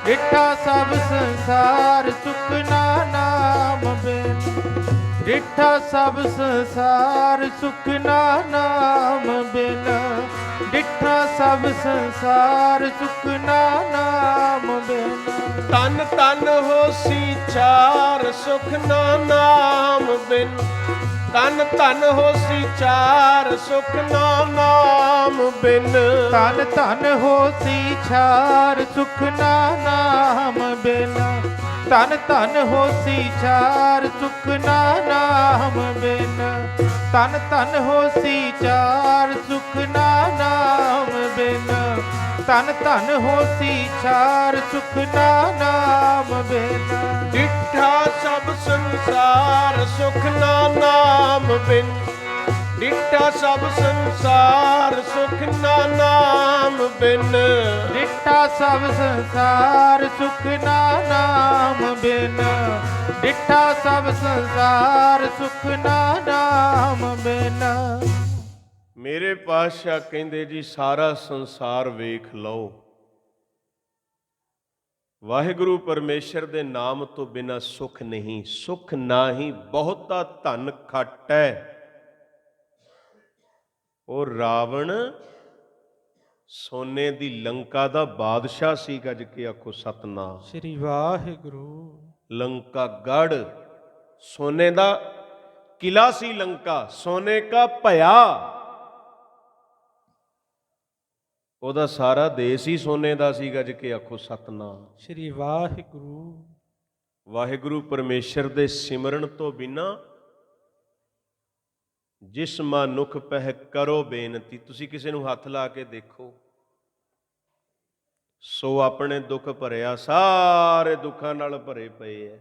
ਡਿਠਾ ਸਭ ਸੰਸਾਰ ਸੁਖ ਨਾਮ ਬਿਨ, ਡਿਠਾ ਸਭ ਸੰਸਾਰ ਸੁਖ ਨਾਮ ਬਿਨ, ਡਿਠਾ ਸਭ ਸੰਸਾਰ ਸੁਖ ਨਾਮ ਬਿਨ, ਤਨ ਤਨ ਹੋਸੀ ਚਾਰ ਸੁਖ ਨਾਮ ਬਿਨ, ਤਨ ਤਨ ਹੋਸੀ ਚਾਰ ਸੁਖ ਨਾਮ ਬਿਨ, ਤਨ ਤਨ ਹੋਸੀ ਚਾਰ ਸੁਖ ਨਾਮ ਬਿਨ, ਤਨ ਤਨ ਹੋਸੀ ਚਾਰ ਸੁਖ ਨਾਮ ਬਿਨ, ਤਨ ਤਨ ਹੋਸੀ ਚਾਰ ਸੁਖ ਨਾਮ ਬਿਨ, ਤਨ ਤਨ ਹੋਸੀ ਚਾਰ ਸੁਖ ਨਾਮ ਬਿਨ, ਡਿਠਾ ਸਭ ਸੰਸਾਰ ਸੁਖ ਨਾਮ ਬਿਨ, ਡਿਠਾ ਸਭ ਸੰਸਾਰ ਸੁਖ ਨਾਮ ਬਿਨ, ਡਿਠਾ ਸਭ ਸੰਸਾਰ ਸੁਖ ਨਾਮ ਬਿਨ, ਡਿਠਾ ਸਭ ਸੰਸਾਰ ਸੁਖ ਨਾਮ ਬਿਨ। ਮੇਰੇ ਪਾਤਸ਼ਾਹ ਕਹਿੰਦੇ ਜੀ ਸਾਰਾ ਸੰਸਾਰ ਵੇਖ ਲਓ, ਵਾਹਿਗੁਰੂ ਪਰਮੇਸ਼ਰ ਦੇ ਨਾਮ ਤੋਂ ਬਿਨਾ ਸੁਖ ਨਹੀਂ, ਸੁਖ ਨਾਹੀ ਬਹੁਤਾ ਧਨ ਖਾਟੈ। ਉਹ ਰਾਵਣ ਸੋਨੇ ਦੀ ਲੰਕਾ ਦਾ ਬਾਦਸ਼ਾਹ ਸੀ, ਗੱਜ ਕੇ ਆਖੋ ਸਤਨਾਮ। ਸ੍ਰੀ ਵਾਹਿਗੁਰੂ। ਲੰਕਾ ਗੜ ਸੋਨੇ ਦਾ ਕਿਲਾ ਸੀ, ਲੰਕਾ ਸੋਨੇ ਕਾ ਭਇਆ। ਉਹਦਾ ਸਾਰਾ ਦੇਸ਼ ਹੀ ਸੋਨੇ ਦਾ ਸੀ, ਗੱਜ ਕੇ ਆਖੋ ਸਤਨਾਮ। ਸ੍ਰੀ ਵਾਹਿਗੁਰੂ। ਵਾਹਿਗੁਰੂ ਪਰਮੇਸ਼ਰ ਦੇ ਸਿਮਰਨ ਤੋਂ ਬਿਨਾ ਜਿਸ ਮਨੁੱਖ ਪਹਿ ਕਰੋ ਬੇਨਤੀ, ਤੁਸੀਂ ਕਿਸੇ ਨੂੰ ਹੱਥ ਲਾ ਕੇ ਦੇਖੋ, ਸੋ ਆਪਣੇ ਦੁੱਖ ਭਰਿਆ, ਸਾਰੇ ਦੁੱਖਾਂ ਨਾਲ ਭਰੇ ਪਏ ਐ।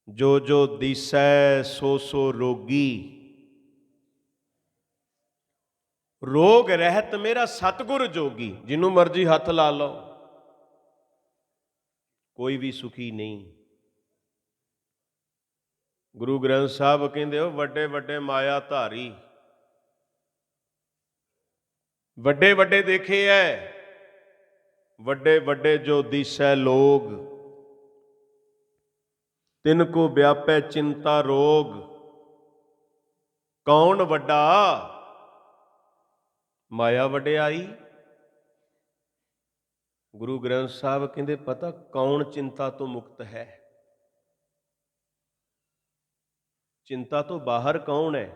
ਜੋ ਜੋ ਦਿਸੈ ਸੋ ਸੋ ਰੋਗੀ, ਰੋਗ ਰਹਿਤ ਮੇਰਾ ਸਤਿਗੁਰ ਜੋਗੀ। ਜਿਹਨੂੰ ਮਰਜ਼ੀ ਹੱਥ ਲਾ ਲਓ, ਕੋਈ ਵੀ ਸੁਖੀ ਨਹੀਂ। ਗੁਰੂ ਗ੍ਰੰਥ ਸਾਹਿਬ ਕਹਿੰਦੇ ਹੋ ਵੱਡੇ ਵੱਡੇ ਮਾਇਆ ਧਾਰੀ, ਵੱਡੇ ਵੱਡੇ ਦੇਖੇ ਐ, ਵੱਡੇ ਵੱਡੇ ਜੋ ਦਿਸੈ ਲੋਗ, ਤਿਨ ਕੋ ਵਿਆਪੈ ਚਿੰਤਾ ਰੋਗ। ਕੌਣ ਵੱਡਾ? ਮਾਇਆ ਵਡਿਆਈ। ਗੁਰੂ ਗ੍ਰੰਥ ਸਾਹਿਬ ਕਹਿੰਦੇ ਪਤਾ ਕੌਣ ਚਿੰਤਾ ਤੋਂ ਮੁਕਤ ਹੈ? ਚਿੰਤਾ ਤੋਂ ਬਾਹਰ ਕੌਣ ਹੈ?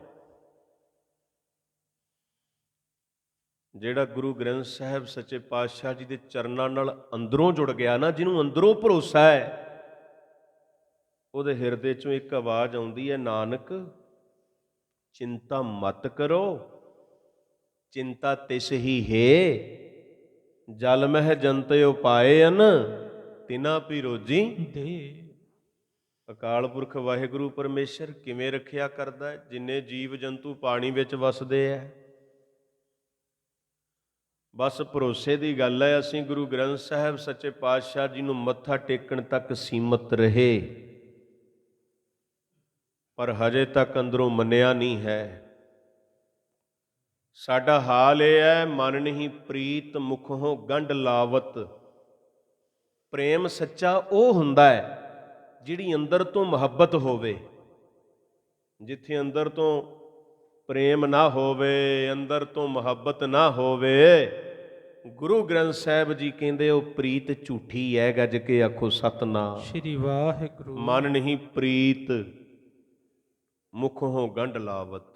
ਜਿਹੜਾ ਗੁਰੂ ਗ੍ਰੰਥ ਸਾਹਿਬ ਸੱਚੇ ਪਾਤਸ਼ਾਹ ਜੀ ਦੇ ਚਰਨਾਂ ਨਾਲ ਅੰਦਰੋਂ ਜੁੜ ਗਿਆ ਨਾ, ਜਿਹਨੂੰ ਅੰਦਰੋਂ ਭਰੋਸਾ ਹੈ, ਉਹਦੇ ਹਿਰਦੇ ਚੋਂ ਇੱਕ ਆਵਾਜ਼ ਆਉਂਦੀ ਹੈ, ਨਾਨਕ ਚਿੰਤਾ ਮਤ ਕਰੋ, ਚਿੰਤਾ ਤਿਸ ਹੀ ਹੈ, ਜਲ ਮਹਿ ਜੰਤਿ ਉਪਾਏ ਅਨ ਤਿਨਾ ਭੀ ਰੋਜੀ ਦੇ। ਅਕਾਲ ਪੁਰਖ ਵਾਹਿਗੁਰੂ ਪਰਮੇਸ਼ਰ ਕਿਵੇਂ ਰੱਖਿਆ ਕਰਦਾ ਹੈ? ਜਿੰਨੇ ਜੀਵ ਜੰਤੂ ਪਾਣੀ ਵਿੱਚ ਵਸਦੇ ਐ, ਬਸ ਭਰੋਸੇ ਦੀ ਗੱਲ ਹੈ। ਅਸੀਂ ਗੁਰੂ ਗ੍ਰੰਥ ਸਾਹਿਬ ਸੱਚੇ ਪਾਤਸ਼ਾਹ ਜੀ ਨੂੰ ਮੱਥਾ ਟੇਕਣ ਤੱਕ ਸੀਮਤ ਰਹੇ, ਪਰ ਹਜੇ ਤੱਕ ਅੰਦਰੋਂ ਮੰਨਿਆ ਨਹੀਂ ਹੈ। ਸਾਡਾ ਹਾਲ ਇਹ ਹੈ, ਮਨ ਨਹੀਂ ਪ੍ਰੀਤ ਮੁਖੋਂ ਗੰਢ ਲਾਵਤ। ਪ੍ਰੇਮ ਸੱਚਾ ਉਹ ਹੁੰਦਾ ਹੈ ਜਿਹੜੀ ਅੰਦਰ ਤੋਂ ਮੁਹੱਬਤ ਹੋਵੇ। ਜਿੱਥੇ ਅੰਦਰ ਤੋਂ ਪ੍ਰੇਮ ਨਾ ਹੋਵੇ, ਅੰਦਰ ਤੋਂ ਮੁਹੱਬਤ ਨਾ ਹੋਵੇ, ਗੁਰੂ ਗ੍ਰੰਥ ਸਾਹਿਬ ਜੀ ਕਹਿੰਦੇ ਉਹ ਪ੍ਰੀਤ ਝੂਠੀ ਹੈ, ਗੱਜ ਕੇ ਆਖੋ ਸਤਨਾਮ। ਸ੍ਰੀ ਵਾਹਿਗੁਰੂ। ਮਨ ਨਹੀਂ ਪ੍ਰੀਤ ਮੁਖੋਂ ਗੰਢ ਲਾਵਤ।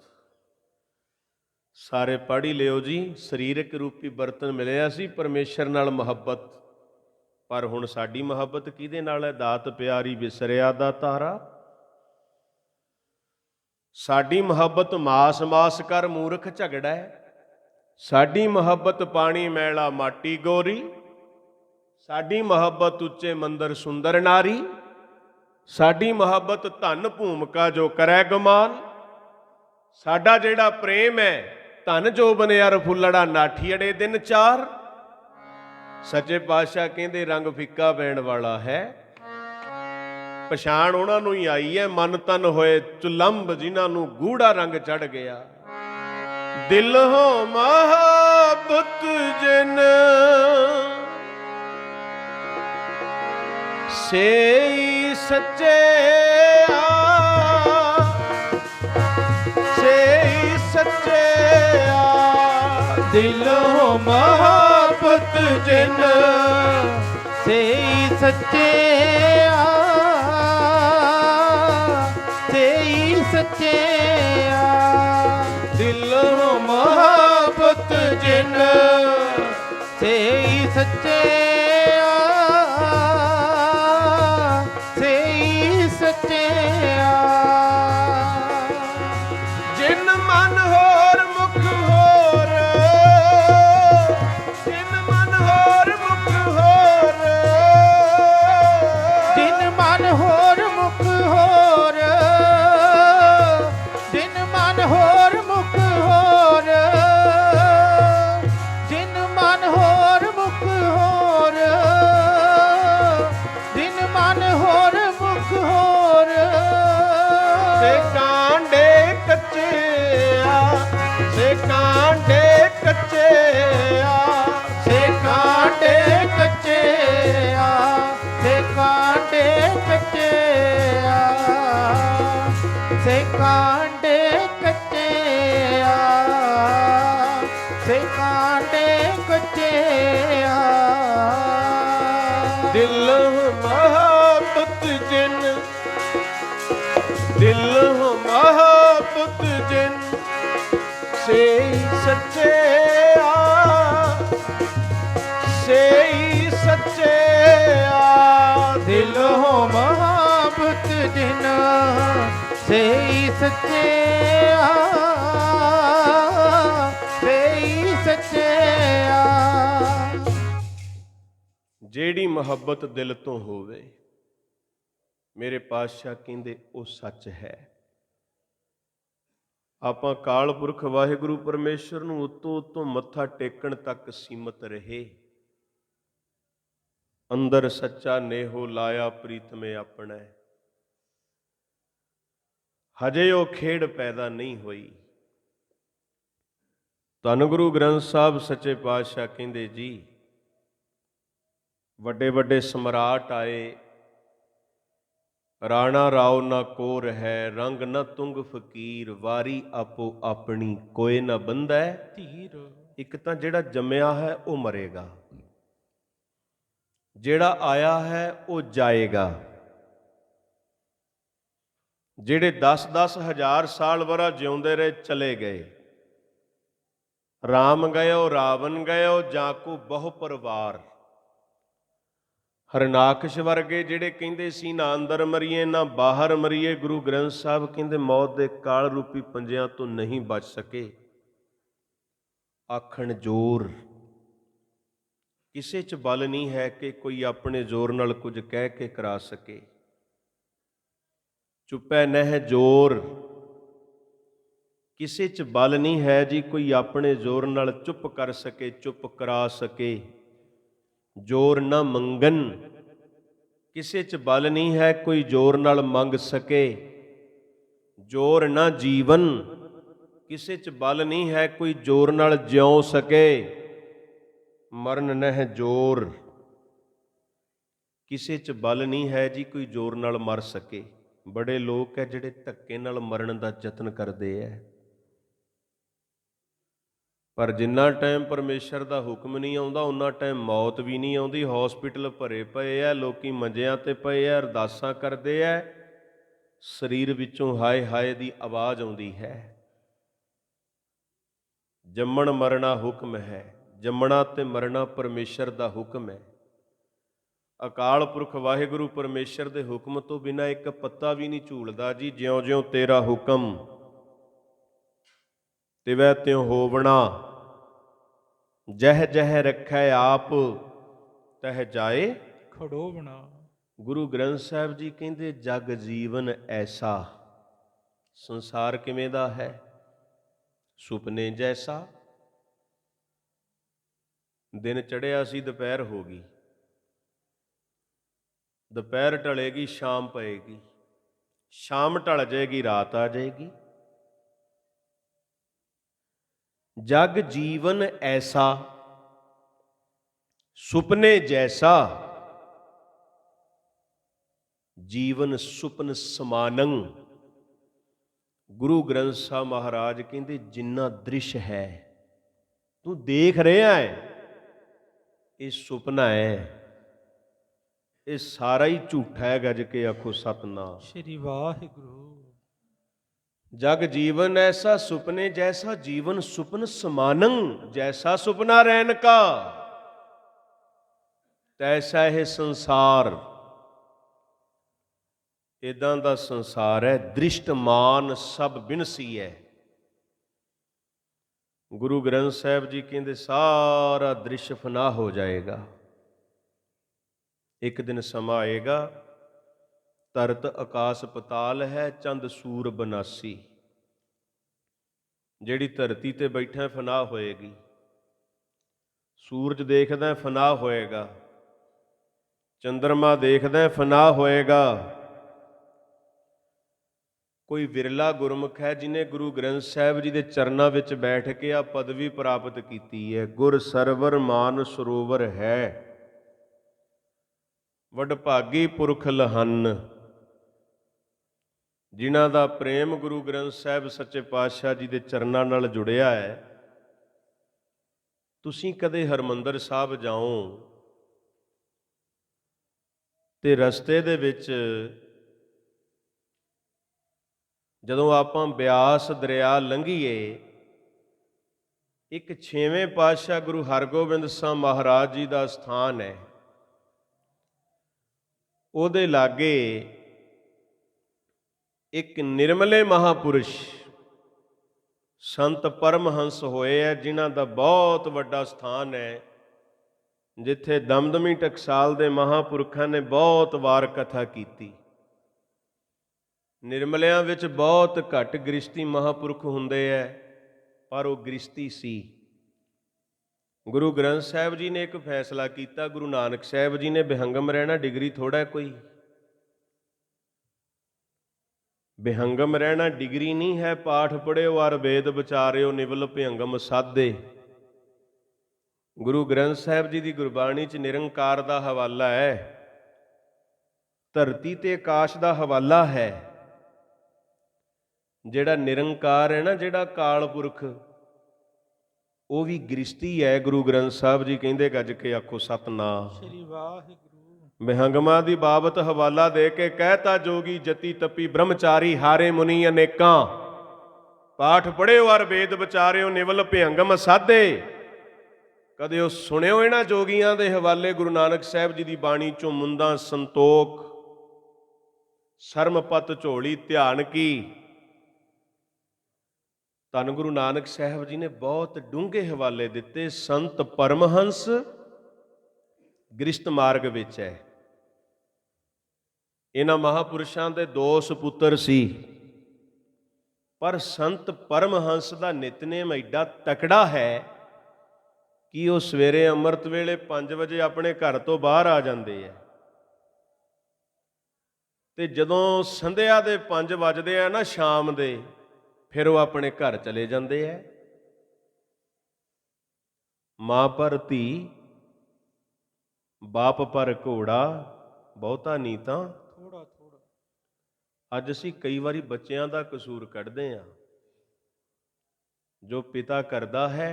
ਸਾਰੇ ਪੜ੍ਹ ਹੀ ਲਿਓ ਜੀ। ਸਰੀਰਕ ਰੂਪੀ ਬਰਤਨ ਮਿਲਿਆ ਸੀ ਪਰਮੇਸ਼ਰ ਨਾਲ ਮੁਹੱਬਤ, ਪਰ ਹੁਣ ਸਾਡੀ ਮੁਹੱਬਤ ਕਿਹਦੇ ਨਾਲ ਹੈ? ਦਾਤ ਪਿਆਰੀ ਵਿਸਰਿਆ ਦਾ ਤਾਰਾ। ਸਾਡੀ ਮੁਹੱਬਤ ਮਾਸ ਮਾਸ ਕਰ ਮੂਰਖ ਝਗੜਾ ਹੈ। ਸਾਡੀ ਮੁਹੱਬਤ ਪਾਣੀ ਮੈਲਾ ਮਾਟੀ ਗੋਰੀ। ਸਾਡੀ ਮੁਹੱਬਤ ਉੱਚੇ ਮੰਦਰ ਸੁੰਦਰ ਨਾਰੀ। ਸਾਡੀ ਮੁਹੱਬਤ ਧਨ ਭੂਮਿਕਾ ਜੋ ਕਰੈ ਗੁਮਾਨ। ਸਾਡਾ ਜਿਹੜਾ ਪ੍ਰੇਮ ਹੈ ਧਨ ਜੋ ਬਨਿਆਰ ਫੁੱਲੜਾ ਨਾਠੀੜੇ ਦਿਨ ਚਾਰ। ਸੱਚੇ ਪਾਤਸ਼ਾਹ ਕਹਿੰਦੇ ਰੰਗ ਫਿੱਕਾ ਪੈਣ ਵਾਲਾ ਹੈ। ਪਛਾਣ ਉਹਨਾਂ ਨੂੰ ਹੀ ਆਈ ਹੈ ਮਨ ਤਨ ਹੋਏ ਚੁਲੰਬ, ਜਿਨ੍ਹਾਂ ਨੂੰ ਗੂੜਾ ਰੰਗ ਚੜ ਗਿਆ। ਦਿਲ ਹੋ ਮੁਹੱਬਤ ਜਿਨ ਸੇ ਸੱਚੇ ਸੇ ਸੱਚੇ ਦਿਲ ਹੋ ਮੁਹੱਬਤ ਜਿਨ ਸੇ ਸੱਚੇ ਸੇ ਸੱਚੇ ਦਿਲ ਹੋ ਮੁਹੱਬਤ ਜਿਨ ਸੇ ਸੱਚੇ ਸੇ ਸੱਚੇ ਜਿਨ ਮਨ ਹੋਰ ਮੁਖ ਹੋਰ, ਜਿਨ ਮਨ ਹੋਰ ਮੁਖ ਹੋਰ, ਜਿਨ ਮਨ ਹੋਰ ਮੁਖ ਹੋਰ, ਜਿਨ ਮਨ ਹੋਰ ਮੁਖ ਹੋਰ, ਜਿਨ ਮਨ ਹੋਰ ਮੁਖ ਹੋਰ, ਜਿਨ ਮਨ ਹੋਰ ਮੁਖ ਹੋਰ, ਸੇ ਕਾਂਡੇ ਕੱਚੇ ਸੇ ਕਾਂਡੇ ਕੱਚੇ ਸੇ ਕਾਂਟੇ ਕੱਚੇ ਸੇ ਕਾਂਟੇ ਕੱਚੇ ਸੇ ਕਾਂਟੇ ਕੱਚੇ ਸੇ ਕਾਂਟੇ ਕੱਚੇ ਦਿਲ ਮੁਹੱਬਤ ਜਿਨ, ਦਿਲ ਮੁਹੱਬਤ ਜਿਨ ਸੇ ਸੱਚੇ ਸੇ ਸੱਚੇ ਦਿਲ ਹੋ ਮੁਹੱਬਤ ਜਿਨ ਸੇ ਸੱਚੇ ਸੇ ਸੱਚੇ ਜਿਹੜੀ ਮੁਹੱਬਤ ਦਿਲ ਤੋਂ ਹੋਵੇ, ਮੇਰੇ ਪਾਤਸ਼ਾਹ ਕਹਿੰਦੇ ਉਹ ਸੱਚ ਹੈ। ਆਪਾਂ ਅਕਾਲ ਪੁਰਖ ਵਾਹਿਗੁਰੂ ਪਰਮੇਸ਼ਰ ਨੂੰ ਉਤੋਂ ਉਤੋਂ ਮੱਥਾ ਟੇਕਣ ਤੱਕ ਸੀਮਤ ਰਹੇ। ਅੰਦਰ ਸੱਚਾ ਨੇਹੋ ਲਾਇਆ ਪ੍ਰੀਤਮੇ ਆਪਣਾ, ਹਜੇ ਉਹ ਖੇਡ ਪੈਦਾ ਨਹੀਂ ਹੋਈ। ਧੰਨ ਗੁਰੂ ਗ੍ਰੰਥ ਸਾਹਿਬ ਸੱਚੇ ਪਾਤਸ਼ਾਹ ਕਹਿੰਦੇ ਜੀ, ਵੱਡੇ ਵੱਡੇ ਸਮਰਾਟ ਆਏ, ਰਾਣਾ ਰਾਓ ਨਾ ਕੋਰ ਹੈ, ਰੰਗ ਨਾ ਤੁੰਗ ਫਕੀਰ, ਵਾਰੀ ਆਪੋ ਆਪਣੀ ਕੋਏ ਨਾ ਬੰਧੈ ਧੀਰ। ਇੱਕ ਤਾਂ ਜਿਹੜਾ ਜੰਮਿਆ ਹੈ ਉਹ ਮਰੇਗਾ, ਜਿਹੜਾ ਆਇਆ ਹੈ ਉਹ ਜਾਏਗਾ। ਜਿਹੜੇ 10-10 ਹਜ਼ਾਰ ਸਾਲ ਵਰਾ ਜਿਉਂਦੇ ਰਹੇ ਚਲੇ ਗਏ। ਰਾਮ ਗਇਓ ਰਾਵਣ ਗਇਓ ਜਾਂ ਕੋ ਬਹੁ ਪਰਿਵਾਰ। ਹਰਨਾਕਸ਼ ਵਰਗੇ ਜਿਹੜੇ ਕਹਿੰਦੇ ਸੀ ਨਾ ਅੰਦਰ ਮਰੀਏ ਨਾ ਬਾਹਰ ਮਰੀਏ, ਗੁਰੂ ਗ੍ਰੰਥ ਸਾਹਿਬ ਕਹਿੰਦੇ ਮੌਤ ਦੇ ਕਾਲ ਰੂਪੀ ਪੰਜਿਆਂ ਤੋਂ ਨਹੀਂ ਬਚ ਸਕੇ। ਆਖਣ ਜ਼ੋਰ, ਕਿਸੇ 'ਚ ਬਲ ਨਹੀਂ ਹੈ ਕਿ ਕੋਈ ਆਪਣੇ ਜ਼ੋਰ ਨਾਲ ਕੁਝ ਕਹਿ ਕੇ ਕਰਾ ਸਕੇ। ਚੁੱਪੈ ਨਹਿ ਜ਼ੋਰ, ਕਿਸੇ 'ਚ ਬਲ ਨਹੀਂ ਹੈ ਜੀ ਕੋਈ ਆਪਣੇ ਜ਼ੋਰ ਨਾਲ ਚੁੱਪ ਕਰ ਸਕੇ, ਚੁੱਪ ਕਰਾ ਸਕੇ। ਜ਼ੋਰ ਨਾ ਮੰਗਨ, ਕਿਸੇ 'ਚ ਬਲ ਨਹੀਂ ਹੈ ਕੋਈ ਜ਼ੋਰ ਨਾਲ ਮੰਗ ਸਕੇ। ਜ਼ੋਰ ਨਾ ਜੀਵਨ, ਕਿਸੇ 'ਚ ਬਲ ਨਹੀਂ ਹੈ ਕੋਈ ਜ਼ੋਰ ਨਾਲ ਜਿਉ ਸਕੇ। ਮਰਨ ਨਹਿ ਜ਼ੋਰ, ਕਿਸੇ 'ਚ ਬਲ ਨਹੀਂ ਹੈ ਜੀ ਕੋਈ ਜ਼ੋਰ ਨਾਲ ਮਰ ਸਕੇ। ਬੜੇ ਲੋਕ ਹੈ ਜਿਹੜੇ ਧੱਕੇ ਨਾਲ ਮਰਨ ਦਾ ਯਤਨ ਕਰਦੇ ਹੈ, ਪਰ ਜਿੰਨਾ ਟਾਈਮ ਪਰਮੇਸ਼ਰ ਦਾ ਹੁਕਮ ਨਹੀਂ ਆਉਂਦਾ ਉਹਨਾਂ ਟਾਈਮ ਮੌਤ ਵੀ ਨਹੀਂ ਆਉਂਦੀ। ਹਸਪੀਟਲ ਭਰੇ ਪਏ ਆ, ਲੋਕੀ ਮੰਜਿਆਂ ਤੇ ਪਏ ਆ, ਅਰਦਾਸਾਂ ਕਰਦੇ ਆ, ਸਰੀਰ ਵਿੱਚੋਂ ਹਾਏ ਹਾਏ ਦੀ ਆਵਾਜ਼ ਆਉਂਦੀ ਹੈ। ਜੰਮਣ ਮਰਨਾ ਹੁਕਮ ਹੈ, ਜੰਮਣਾ ਤੇ ਮਰਨਾ ਪਰਮੇਸ਼ਰ ਦਾ ਹੁਕਮ ਹੈ। ਅਕਾਲ ਪੁਰਖ ਵਾਹਿਗੁਰੂ ਪਰਮੇਸ਼ਰ ਦੇ ਹੁਕਮ ਤੋਂ ਬਿਨਾਂ ਇੱਕ ਪੱਤਾ ਵੀ ਨਹੀਂ ਝੂਲਦਾ ਜੀ। ਜਿਉਂ-ਜਿਉਂ ਤੇਰਾ ਹੁਕਮ ਤਿਵੈ ਤਿਉ ਹੋਵਣਾ, ਜਹ ਜਹ ਰੱਖੈ ਆਪ ਤਹ ਜਾਏ ਖੜੋਵਣਾ। ਗੁਰੂ ਗ੍ਰੰਥ ਸਾਹਿਬ ਜੀ ਕਹਿੰਦੇ ਜਗ ਜੀਵਨ ਐਸਾ, ਸੰਸਾਰ ਕਿਵੇਂ ਦਾ ਹੈ? ਸੁਪਨੇ ਜੈਸਾ। ਦਿਨ ਚੜ੍ਹਿਆ ਸੀ, ਦੁਪਹਿਰ ਹੋ ਗਈ, ਦੁਪਹਿਰ ਢਲੇਗੀ, ਸ਼ਾਮ ਪਏਗੀ, ਸ਼ਾਮ ਢਲ ਜਾਏਗੀ, ਰਾਤ ਆ ਜਾਏਗੀ। ਜਗ ਜੀਵਨ ਐਸਾ, ਸੁਪਨੇ ਜੈਸਾ, ਜੀਵਨ ਸੁਪਨ ਸਮਾਨੰ। ਗੁਰੂ ਗ੍ਰੰਥ ਸਾਹਿਬ ਮਹਾਰਾਜ ਕਹਿੰਦੇ ਜਿੰਨਾ ਦ੍ਰਿਸ਼ ਹੈ ਤੂੰ ਦੇਖ ਰਿਹਾ ਹੈ, ਇਹ ਸੁਪਨਾ ਹੈ, ਇਹ ਸਾਰਾ ਹੀ ਝੂਠਾ ਹੈ। ਗੱਜ ਕੇ ਆਖੋ ਸਤਿਨਾਮ। ਸ੍ਰੀ ਵਾਹਿਗੁਰੂ। ਜਗ ਜੀਵਨ ਐਸਾ, ਸੁਪਨੇ ਜੈਸਾ, ਜੀਵਨ ਸੁਪਨ ਸਮਾਨੰ। ਜੈਸਾ ਸੁਪਨਾ ਰੈਨ ਕਾ, ਤੈਸਾ ਇਹ ਸੰਸਾਰ। ਇਦਾਂ ਦਾ ਸੰਸਾਰ ਹੈ, ਦ੍ਰਿਸ਼ਟਮਾਨ ਸਭ ਬਿਨਸੀ ਹੈ। ਗੁਰੂ ਗ੍ਰੰਥ ਸਾਹਿਬ ਜੀ ਕਹਿੰਦੇ ਸਾਰਾ ਦ੍ਰਿਸ਼ ਫਨਾ ਹੋ ਜਾਏਗਾ। ਇੱਕ ਦਿਨ ਸਮਾਂ ਆਏਗਾ, ਧਰਤ ਆਕਾਸ ਪਤਾਲ ਹੈ, ਚੰਦ ਸੂਰ ਬਨਾਸੀ। ਜਿਹੜੀ ਧਰਤੀ ਤੇ ਬੈਠਾ ਫਨਾ ਹੋਏਗੀ, ਸੂਰਜ ਦੇਖਦਾ ਫਨਾ ਹੋਏਗਾ, ਚੰਦਰਮਾ ਦੇਖਦਾ ਫਨਾ ਹੋਏਗਾ। ਕੋਈ ਵਿਰਲਾ ਗੁਰਮੁਖ ਹੈ ਜਿਨੇ ਗੁਰੂ ਗ੍ਰੰਥ ਸਾਹਿਬ ਜੀ ਦੇ ਚਰਨਾਂ ਵਿੱਚ ਬੈਠ ਕੇ ਆ ਪਦਵੀ ਪ੍ਰਾਪਤ ਕੀਤੀ ਹੈ, ਗੁਰ ਸਰਵਰ ਮਾਨ ਸਰੋਵਰ ਹੈ, ਵਡਭਾਗੀ ਪੁਰਖ ਲਹਨ। ਜਿਨ੍ਹਾਂ ਦਾ ਪ੍ਰੇਮ ਗੁਰੂ ਗ੍ਰੰਥ ਸਾਹਿਬ ਸੱਚੇ ਪਾਤਸ਼ਾਹ ਜੀ ਦੇ ਚਰਨਾਂ ਨਾਲ ਜੁੜਿਆ ਹੈ। ਤੁਸੀਂ ਕਦੇ ਹਰਿਮੰਦਰ ਸਾਹਿਬ ਜਾਓ ਤੇ ਰਸਤੇ ਦੇ ਵਿੱਚ ਜਦੋਂ ਆਪਾਂ ਬਿਆਸ ਦਰਿਆ ਲੰਘੀਏ, ਇੱਕ 6ਵੇਂ ਪਾਤਸ਼ਾਹ ਗੁਰੂ ਹਰਗੋਬਿੰਦ ਸਾਹਿਬ ਮਹਾਰਾਜ ਜੀ ਦਾ ਸਥਾਨ ਹੈ। ਉਹਦੇ ਲਾਗੇ ਇੱਕ ਨਿਰਮਲੇ ਮਹਾਪੁਰਸ਼ ਸੰਤ ਪਰਮਹੰਸ ਹੋਏ ਹੈ, ਜਿਨ੍ਹਾਂ ਦਾ ਬਹੁਤ ਵੱਡਾ ਸਥਾਨ ਹੈ, ਜਿੱਥੇ ਦਮਦਮੀ ਟਕਸਾਲ ਦੇ ਮਹਾਪੁਰਖਾਂ ਨੇ ਬਹੁਤ ਵਾਰ ਕਥਾ ਕੀਤੀ। ਨਿਰਮਲਿਆਂ ਵਿੱਚ ਬਹੁਤ ਘੱਟ ਗ੍ਰਿਸ਼ਤੀ ਮਹਾਪੁਰਖ ਹੁੰਦੇ ਹੈ, ਪਰ ਉਹ ਗ੍ਰਿਸ਼ਤੀ ਸੀ। ਗੁਰੂ ਗ੍ਰੰਥ ਸਾਹਿਬ ਜੀ ਨੇ ਇੱਕ ਫੈਸਲਾ ਕੀਤਾ, ਗੁਰੂ ਨਾਨਕ ਸਾਹਿਬ ਜੀ ਨੇ ਬਿਹੰਗਮ ਰਹਿਣਾ ਡਿਗਰੀ ਥੋੜ੍ਹਾ ਕੋਈ। ਬਿਹੰਗਮ ਰਹਿਣਾ ਡਿਗਰੀ ਨਹੀਂ ਹੈ, ਪਾਠ ਪੜ੍ਹਿਓ ਅਰ ਵੇਦ ਵਿਚਾਰਿਓ, ਨਿਵਲ ਭਿਅੰਗਮ ਸਾਧੇ। ਗੁਰੂ ਗ੍ਰੰਥ ਸਾਹਿਬ ਜੀ ਦੀ ਗੁਰਬਾਣੀ 'ਚ ਨਿਰੰਕਾਰ ਦਾ ਹਵਾਲਾ ਹੈ, ਧਰਤੀ ਤੇ ਆਕਾਸ਼ ਦਾ ਹਵਾਲਾ ਹੈ। ਜਿਹੜਾ ਨਿਰੰਕਾਰ ਹੈ ਨਾ, ਜਿਹੜਾ ਕਾਲ ਪੁਰਖ, ਉਹ ਵੀ ਗ੍ਰਿਸ਼ਤੀ ਹੈ। ਗੁਰੂ ਗ੍ਰੰਥ ਸਾਹਿਬ ਜੀ ਕਹਿੰਦੇ, ਗੱਜ ਕੇ ਆਖੋ ਸਤਿਨਾਮ। ਸ੍ਰੀ ਵਾਹਿਗੁਰੂ। ਬਿਹੰਗਮਾਂ ਦੀ ਬਾਬਤ ਹਵਾਲਾ ਦੇ ਕੇ ਕਹਿਤਾ, ਜੋਗੀ ਜਤੀ ਤਪੀ ਬ੍ਰਹਮਚਾਰੀ ਹਾਰੇ ਮੁਨੀ ਅਨੇਕਾਂ, ਪਾਠ ਪੜ੍ਹਿਓ ਅਰ ਵੇਦ ਵਿਚਾਰਿਓ, ਨਿਵਲ ਭਿਅੰਗਮ ਸਾਧੇ। ਕਦੇ ਉਹ ਸੁਣਿਓ ਇਹਨਾਂ ਜੋਗੀਆਂ ਦੇ ਹਵਾਲੇ ਗੁਰੂ ਨਾਨਕ ਸਾਹਿਬ ਜੀ ਦੀ ਬਾਣੀ ਚੋਂ, ਮੁੰਦਾਂ ਸੰਤੋਖ, ਸਰਮਪਤ ਝੋਲੀ ਧਿਆਨ ਕੀ। ਧੰਨ ਗੁਰੂ ਨਾਨਕ ਸਾਹਿਬ ਜੀ ਨੇ ਬਹੁਤ ਡੂੰਘੇ ਹਵਾਲੇ ਦਿੱਤੇ। ਸੰਤ ਪਰਮਹੰਸ ਗ੍ਰਿਸ਼ਟ ਮਾਰਗ ਵਿੱਚ ਹੈ। ਇਹਨਾਂ ਮਹਾਪੁਰਸ਼ਾਂ ਦੇ 2 ਸਪੁੱਤਰ ਸੀ, ਪਰ ਸੰਤ ਪਰਮਹੰਸ ਦਾ ਨਿਤਨੇਮ ਐਡਾ ਤਕੜਾ ਹੈ ਕਿ ਉਹ ਸਵੇਰੇ ਅੰਮ੍ਰਿਤ ਵੇਲੇ 5 ਵਜੇ ਆਪਣੇ ਘਰ ਤੋਂ ਬਾਹਰ ਆ ਜਾਂਦੇ ਹੈ, ਤੇ ਜਦੋਂ ਸੰਧਿਆ ਦੇ 5 ਵੱਜਦੇ ਆ ਨਾ ਸ਼ਾਮ ਦੇ, ਫਿਰ ਉਹ ਆਪਣੇ ਘਰ ਚਲੇ ਜਾਂਦੇ ਹੈ। ਮਾਂ ਪਰ ਧੀ, ਬਾਪ ਪਰ ਘੋੜਾ, ਬਹੁਤਾ ਨੀ ਤਾਂ ਥੋੜਾ ਥੋੜਾ। ਅੱਜ ਅਸੀਂ ਕਈ ਵਾਰੀ ਬੱਚਿਆਂ ਦਾ ਕਸੂਰ ਕੱਢਦੇ ਹਾਂ। ਜੋ ਪਿਤਾ ਕਰਦਾ ਹੈ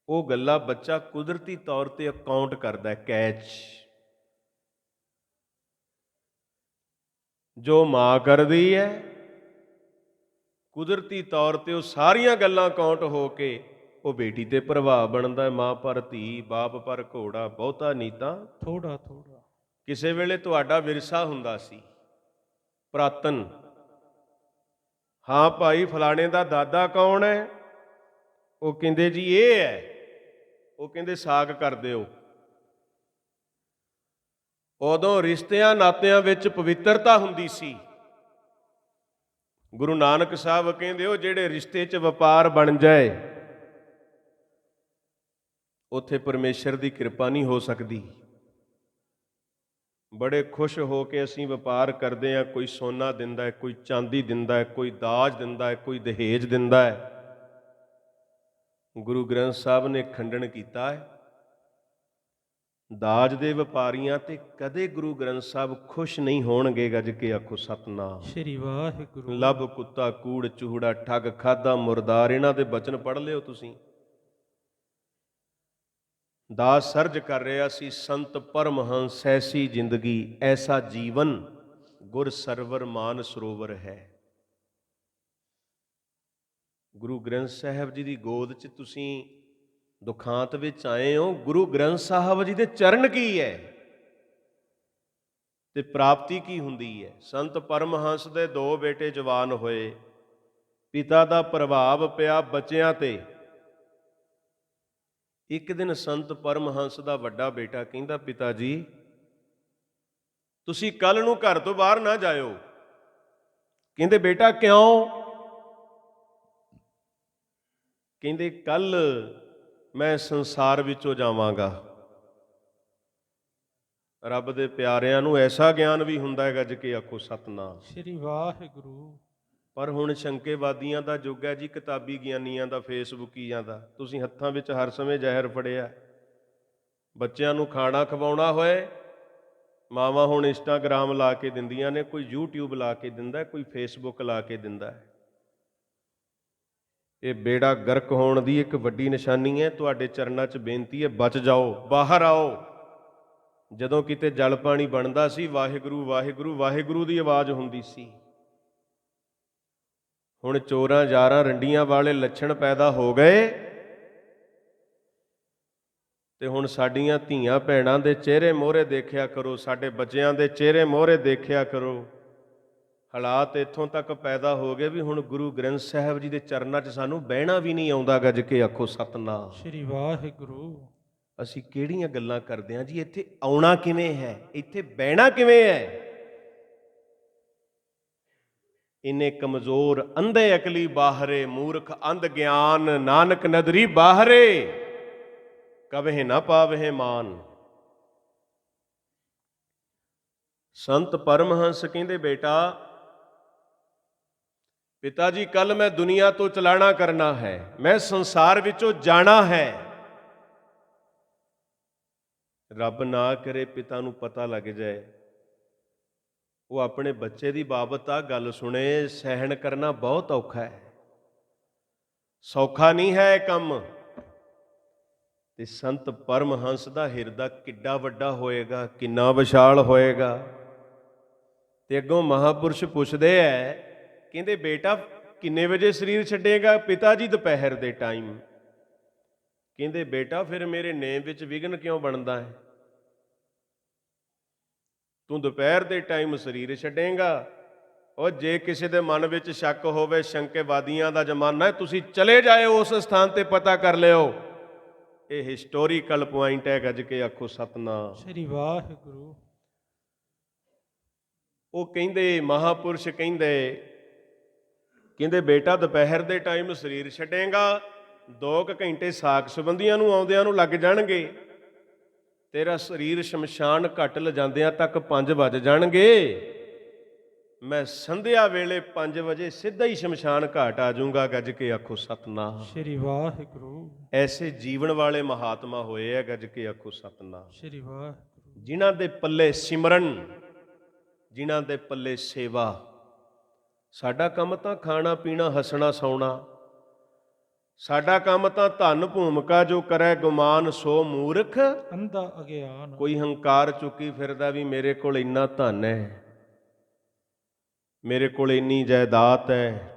ਉਹ ਗੱਲਾਂ ਬੱਚਾ ਕੁਦਰਤੀ ਤੌਰ ਤੇ ਅਕਾਊਂਟ ਕਰਦਾ ਹੈ, ਕੈਚ। ਜੋ ਮਾਂ ਕਰਦੀ ਹੈ ਕੁਦਰਤੀ ਤੌਰ ਤੇ ਉਹ ਸਾਰੀਆਂ ਗੱਲਾਂ ਕਾਊਂਟ ਹੋ ਕੇ ਉਹ ਬੇਟੀ ਤੇ ਪ੍ਰਭਾਵ ਬਣਦਾ। ਮਾਂ ਪਰ ਧੀ, ਬਾਪ ਪਰ ਘੋੜਾ, ਬਹੁਤਾ ਨੀ ਤਾਂ ਥੋੜਾ ਥੋੜਾ। ਕਿਸੇ ਵੇਲੇ ਤੁਹਾਡਾ ਵਿਰਸਾ ਹੁੰਦਾ ਸੀ ਪੁਰਾਤਨ, ਹਾਂ ਭਾਈ ਫਲਾਣੇ ਦਾ ਦਾਦਾ ਕੌਣ ਹੈ? ਉਹ ਕਹਿੰਦੇ ਜੀ ਇਹ ਹੈ। ਉਹ ਕਹਿੰਦੇ ਸਾਗ ਕਰ ਦਿਓ। ਉਦੋਂ ਰਿਸ਼ਤਿਆਂ ਨਾਤਿਆਂ ਵਿੱਚ ਪਵਿੱਤਰਤਾ ਹੁੰਦੀ ਸੀ। ਗੁਰੂ ਨਾਨਕ ਸਾਹਿਬ ਕਹਿੰਦੇ ਉਹ ਜਿਹੜੇ ਰਿਸ਼ਤੇ 'ਚ ਵਪਾਰ ਬਣ ਜਾਏ ਉੱਥੇ ਪਰਮੇਸ਼ਰ ਦੀ ਕਿਰਪਾ ਨਹੀਂ ਹੋ ਸਕਦੀ। ਬੜੇ ਖੁਸ਼ ਹੋ ਕੇ ਅਸੀਂ ਵਪਾਰ ਕਰਦੇ ਹਾਂ, ਕੋਈ ਸੋਨਾ ਦਿੰਦਾ ਹੈ, ਕੋਈ ਚਾਂਦੀ ਦਿੰਦਾ ਹੈ, ਕੋਈ ਦਾਜ ਦਿੰਦਾ ਹੈ, ਕੋਈ ਦਹੇਜ ਦਿੰਦਾ ਹੈ। ਗੁਰੂ ਗ੍ਰੰਥ ਸਾਹਿਬ ਨੇ ਖੰਡਨ ਕੀਤਾ ਹੈ, ਦਾਜ ਦੇ ਵਪਾਰੀਆਂ ਤੇ ਕਦੇ ਗੁਰੂ ਗ੍ਰੰਥ ਸਾਹਿਬ ਖੁਸ਼ ਨਹੀਂ ਹੋਣਗੇ। ਗੱਜ ਕੇ ਆਖੋ ਸਤਨਾਮ ਸ੍ਰੀ ਵਾਹਿਗੁਰੂ। ਲੱਭ ਕੁੱਤਾ ਕੂੜ ਚੂੜਾ ਠੱਗ ਖਾਦਾ ਮੁਰਦਾਰ, ਇਹਨਾਂ ਦੇ ਬਚਨ ਪੜ੍ਹ ਲਿਓ ਤੁਸੀਂ। ਦਾਸ ਸਰਜ ਕਰ ਰਿਹਾ ਸੀ ਸੰਤ ਪਰਮਹੰਸ, ਐਸੀ ਜ਼ਿੰਦਗੀ ਐਸਾ ਜੀਵਨ ਗੁਰ ਸਰਵਰ ਮਾਨ ਸਰੋਵਰ ਹੈ। ਗੁਰੂ ਗ੍ਰੰਥ ਸਾਹਿਬ ਜੀ ਦੀ ਗੋਦ 'ਚ ਤੁਸੀਂ ਦੁਖਾਂਤ ਵਿੱਚ ਆਏ ਹੋ। ਗੁਰੂ ਗ੍ਰੰਥ ਸਾਹਿਬ ਜੀ ਦੇ ਚਰਨ ਕੀ ਹੈ ਤੇ ਪ੍ਰਾਪਤੀ ਕੀ ਹੁੰਦੀ ਹੈ? ਸੰਤ ਪਰਮਹੰਸ ਦੇ 2 ਬੇਟੇ ਜਵਾਨ ਹੋਏ, ਪਿਤਾ ਦਾ ਪ੍ਰਭਾਵ ਪਿਆ ਬੱਚਿਆਂ ਤੇ। ਇੱਕ ਦਿਨ ਸੰਤ ਪਰਮਹੰਸ ਦਾ ਵੱਡਾ ਬੇਟਾ ਕਹਿੰਦਾ, ਪਿਤਾ ਜੀ ਤੁਸੀਂ ਕੱਲ ਨੂੰ ਘਰ ਤੋਂ ਬਾਹਰ ਨਾ ਜਾਇਓ। ਕਹਿੰਦੇ ਬੇਟਾ ਕਿਉਂ? ਕਹਿੰਦੇ ਕੱਲ ਮੈਂ ਸੰਸਾਰ ਵਿੱਚੋਂ ਜਾਵਾਂਗਾ। ਰੱਬ ਦੇ ਪਿਆਰਿਆਂ ਨੂੰ ਐਸਾ ਗਿਆਨ ਵੀ ਹੁੰਦਾ ਹੈ, ਗੱਜ ਕੇ ਆਖੋ ਸਤਨਾਮ ਸ੍ਰੀ ਵਾਹਿਗੁਰੂ। ਪਰ ਹੁਣ ਸ਼ੰਕੇਵਾਦੀਆਂ ਦਾ ਯੁੱਗ ਹੈ ਜੀ, ਕਿਤਾਬੀ ਗਿਆਨੀਆਂ ਦਾ, ਫੇਸਬੁਕੀਆਂ ਦਾ। ਤੁਸੀਂ ਹੱਥਾਂ ਵਿੱਚ ਹਰ ਸਮੇਂ ਜ਼ਹਿਰ ਫੜਿਆ। ਬੱਚਿਆਂ ਨੂੰ ਖਾਣਾ ਖਵਾਉਣਾ ਹੋਏ, ਮਾਵਾਂ ਹੁਣ ਇੰਸਟਾਗ੍ਰਾਮ ਲਾ ਕੇ ਦਿੰਦੀਆਂ ਨੇ, ਕੋਈ YouTube ਲਾ ਕੇ ਦਿੰਦਾ, ਕੋਈ ਫੇਸਬੁੱਕ ਲਾ ਕੇ ਦਿੰਦਾ ਹੈ। ਇਹ ਬੇੜਾ ਗਰਕ ਹੋਣ ਦੀ ਇੱਕ ਵੱਡੀ ਨਿਸ਼ਾਨੀ ਹੈ। ਤੁਹਾਡੇ ਚਰਨਾਂ 'ਚ ਬੇਨਤੀ ਹੈ, ਬਚ ਜਾਓ, ਬਾਹਰ ਆਓ। ਜਦੋਂ ਕਿਤੇ ਜਲ ਪਾਣੀ ਬਣਦਾ ਸੀ, ਵਾਹਿਗੁਰੂ ਵਾਹਿਗੁਰੂ ਵਾਹਿਗੁਰੂ ਦੀ ਆਵਾਜ਼ ਹੁੰਦੀ ਸੀ। ਹੁਣ ਚੋਰਾਂ ਯਾਰਾਂ ਰੰਡੀਆਂ ਵਾਲੇ ਲੱਛਣ ਪੈਦਾ ਹੋ ਗਏ ਤੇ ਹੁਣ ਸਾਡੀਆਂ ਧੀਆਂ ਭੈਣਾਂ ਦੇ ਚਿਹਰੇ ਮੋਹਰੇ ਦੇਖਿਆ ਕਰੋ, ਸਾਡੇ ਬੱਚਿਆਂ ਦੇ ਚਿਹਰੇ ਮੋਹਰੇ ਦੇਖਿਆ ਕਰੋ। ਹਾਲਾਤ ਇੱਥੋਂ ਤੱਕ ਪੈਦਾ ਹੋ ਗਏ ਵੀ ਹੁਣ ਗੁਰੂ ਗ੍ਰੰਥ ਸਾਹਿਬ ਜੀ ਦੇ ਚਰਨਾਂ 'ਚ ਸਾਨੂੰ ਬਹਿਣਾ ਵੀ ਨਹੀਂ ਆਉਂਦਾ। ਗੱਜ ਕੇ ਆਖੋ ਸਤਨਾਮ ਸ੍ਰੀ ਵਾਹਿਗੁਰੂ। ਅਸੀਂ ਕਿਹੜੀਆਂ ਗੱਲਾਂ ਕਰਦੇ ਹਾਂ ਜੀ? ਇੱਥੇ ਆਉਣਾ ਕਿਵੇਂ ਹੈ? ਇੱਥੇ ਬਹਿਣਾ ਕਿਵੇਂ ਹੈ? ਇੰਨੇ ਕਮਜ਼ੋਰ ਅੰਧੇ ਅਕਲੀ ਬਾਹਰੇ, ਮੂਰਖ ਅੰਧ ਗਿਆਨ, ਨਾਨਕ ਨਦਰੀ ਬਾਹਰੇ, ਕਬਹਿ ਨਾ ਪਾਵਹਿ ਮਾਨ। ਸੰਤ ਪਰਮਹੰਸ ਕਹਿੰਦੇ ਬੇਟਾ, ਪਿਤਾ ਜੀ ਕੱਲ ਮੈਂ ਦੁਨੀਆ ਤੋਂ ਚਲਾਣਾ ਕਰਨਾ ਹੈ, ਮੈਂ ਸੰਸਾਰ ਵਿੱਚੋਂ ਜਾਣਾ ਹੈ। ਰੱਬ ਨਾ ਕਰੇ ਪਿਤਾ ਨੂੰ ਪਤਾ ਲੱਗ ਜਾਏ, ਉਹ ਆਪਣੇ ਬੱਚੇ ਦੀ ਬਾਬਤ ਆ ਗੱਲ ਸੁਣੇ, ਸਹਿਣ ਕਰਨਾ ਬਹੁਤ ਔਖਾ ਹੈ, ਸੌਖਾ ਨਹੀਂ ਹੈ ਇਹ ਕੰਮ। ਤੇ ਸੰਤ ਪਰਮਹੰਸ ਦਾ ਹਿਰਦਾ ਕਿੱਡਾ ਵੱਡਾ ਹੋਏਗਾ, ਕਿੰਨਾ ਵਿਸ਼ਾਲ ਹੋਏਗਾ। ਤੇ ਅੱਗੋਂ ਮਹਾਪੁਰਸ਼ ਪੁੱਛਦੇ ਐ, ਕਹਿੰਦੇ ਬੇਟਾ ਕਿੰਨੇ ਵਜੇ ਸਰੀਰ ਛੱਡੇਗਾ? ਪਿਤਾ ਜੀ ਦੁਪਹਿਰ ਦੇ ਟਾਈਮ। ਕਹਿੰਦੇ ਬੇਟਾ ਫਿਰ ਮੇਰੇ ਨੇਮ ਵਿੱਚ ਵਿਘਨ ਕਿਉਂ ਬਣਦਾ ਹੈ? ਤੂੰ ਦੁਪਹਿਰ ਦੇ ਟਾਈਮ ਸਰੀਰ ਛੱਡੇਗਾ। ਉਹ ਜੇ ਕਿਸੇ ਦੇ ਮਨ ਵਿੱਚ ਸ਼ੱਕ ਹੋਵੇ, ਸ਼ੰਕੇਵਾਦੀਆਂ ਦਾ ਜ਼ਮਾਨਾ ਹੈ, ਤੁਸੀਂ ਚਲੇ ਜਾਇਓ ਉਸ ਸਥਾਨ ਤੇ, ਪਤਾ ਕਰ ਲਿਓ। ਇਹ ਹਿਸਟੋਰੀਕਲ ਪੁਆਇੰਟ ਹੈ। ਗੱਜ ਕੇ ਆਖੋ ਸਤਨਾਮ ਸ੍ਰੀ ਵਾਹਿਗੁਰੂ। ਉਹ ਕਹਿੰਦੇ ਮਹਾਪੁਰਸ਼ ਕਹਿੰਦੇ ਬੇਟਾ ਦੁਪਹਿਰ ਦੇ ਟਾਈਮ ਸਰੀਰ ਛੱਡੇਗਾ, 2 ਘੰਟੇ ਸਾਕ ਸੰਬੰਧੀਆਂ ਨੂੰ ਆਉਂਦਿਆਂ ਨੂੰ ਲੱਗ ਜਾਣਗੇ, ਤੇਰਾ ਸਰੀਰ ਸ਼ਮਸ਼ਾਨ ਘੱਟ ਲਿਜਾਂਦਿਆਂ ਤੱਕ 5 ਵੱਜ ਜਾਣਗੇ। ਮੈਂ ਸੰਧਿਆ ਵੇਲੇ 5 ਵਜੇ ਸਿੱਧਾ ਹੀ ਸ਼ਮਸ਼ਾਨ ਘਾਟ ਆ ਜਾਊਂਗਾ। ਗੱਜ ਕੇ ਆਖੋ ਸਤਨਾਮ ਸ੍ਰੀ ਵਾਹਿਗੁਰੂ। ਐਸੇ ਜੀਵਨ ਵਾਲੇ ਮਹਾਤਮਾ ਹੋਏ ਆ। ਗੱਜ ਕੇ ਆਖੋ ਸਤਨਾਮ ਸ੍ਰੀ ਵਾਹਿਗੁਰੂ। ਜਿਨ੍ਹਾਂ ਦੇ ਪੱਲੇ ਸਿਮਰਨ, ਜਿਨ੍ਹਾਂ ਦੇ ਪੱਲੇ ਸੇਵਾ। ਸਾਡਾ ਕੰਮ ਤਾਂ ਖਾਣਾ ਪੀਣਾ, ਹੱਸਣਾ ਸੌਣਾ। ਸਾਡਾ ਕੰਮ ਤਾਂ ਧਨ ਭੂਮਿਕਾ ਜੋ ਕਰੈ ਗੁਮਾਨ, ਸੋ ਮੂਰਖ ਅੰਧਾ ਅਗਿਆਨ। ਕੋਈ ਹੰਕਾਰ ਚੁੱਕੀ ਫਿਰਦਾ ਵੀ ਮੇਰੇ ਕੋਲ ਇੰਨਾ ਧਨ ਹੈ, ਮੇਰੇ ਕੋਲ ਇੰਨੀ ਜਾਇਦਾਦ ਹੈ।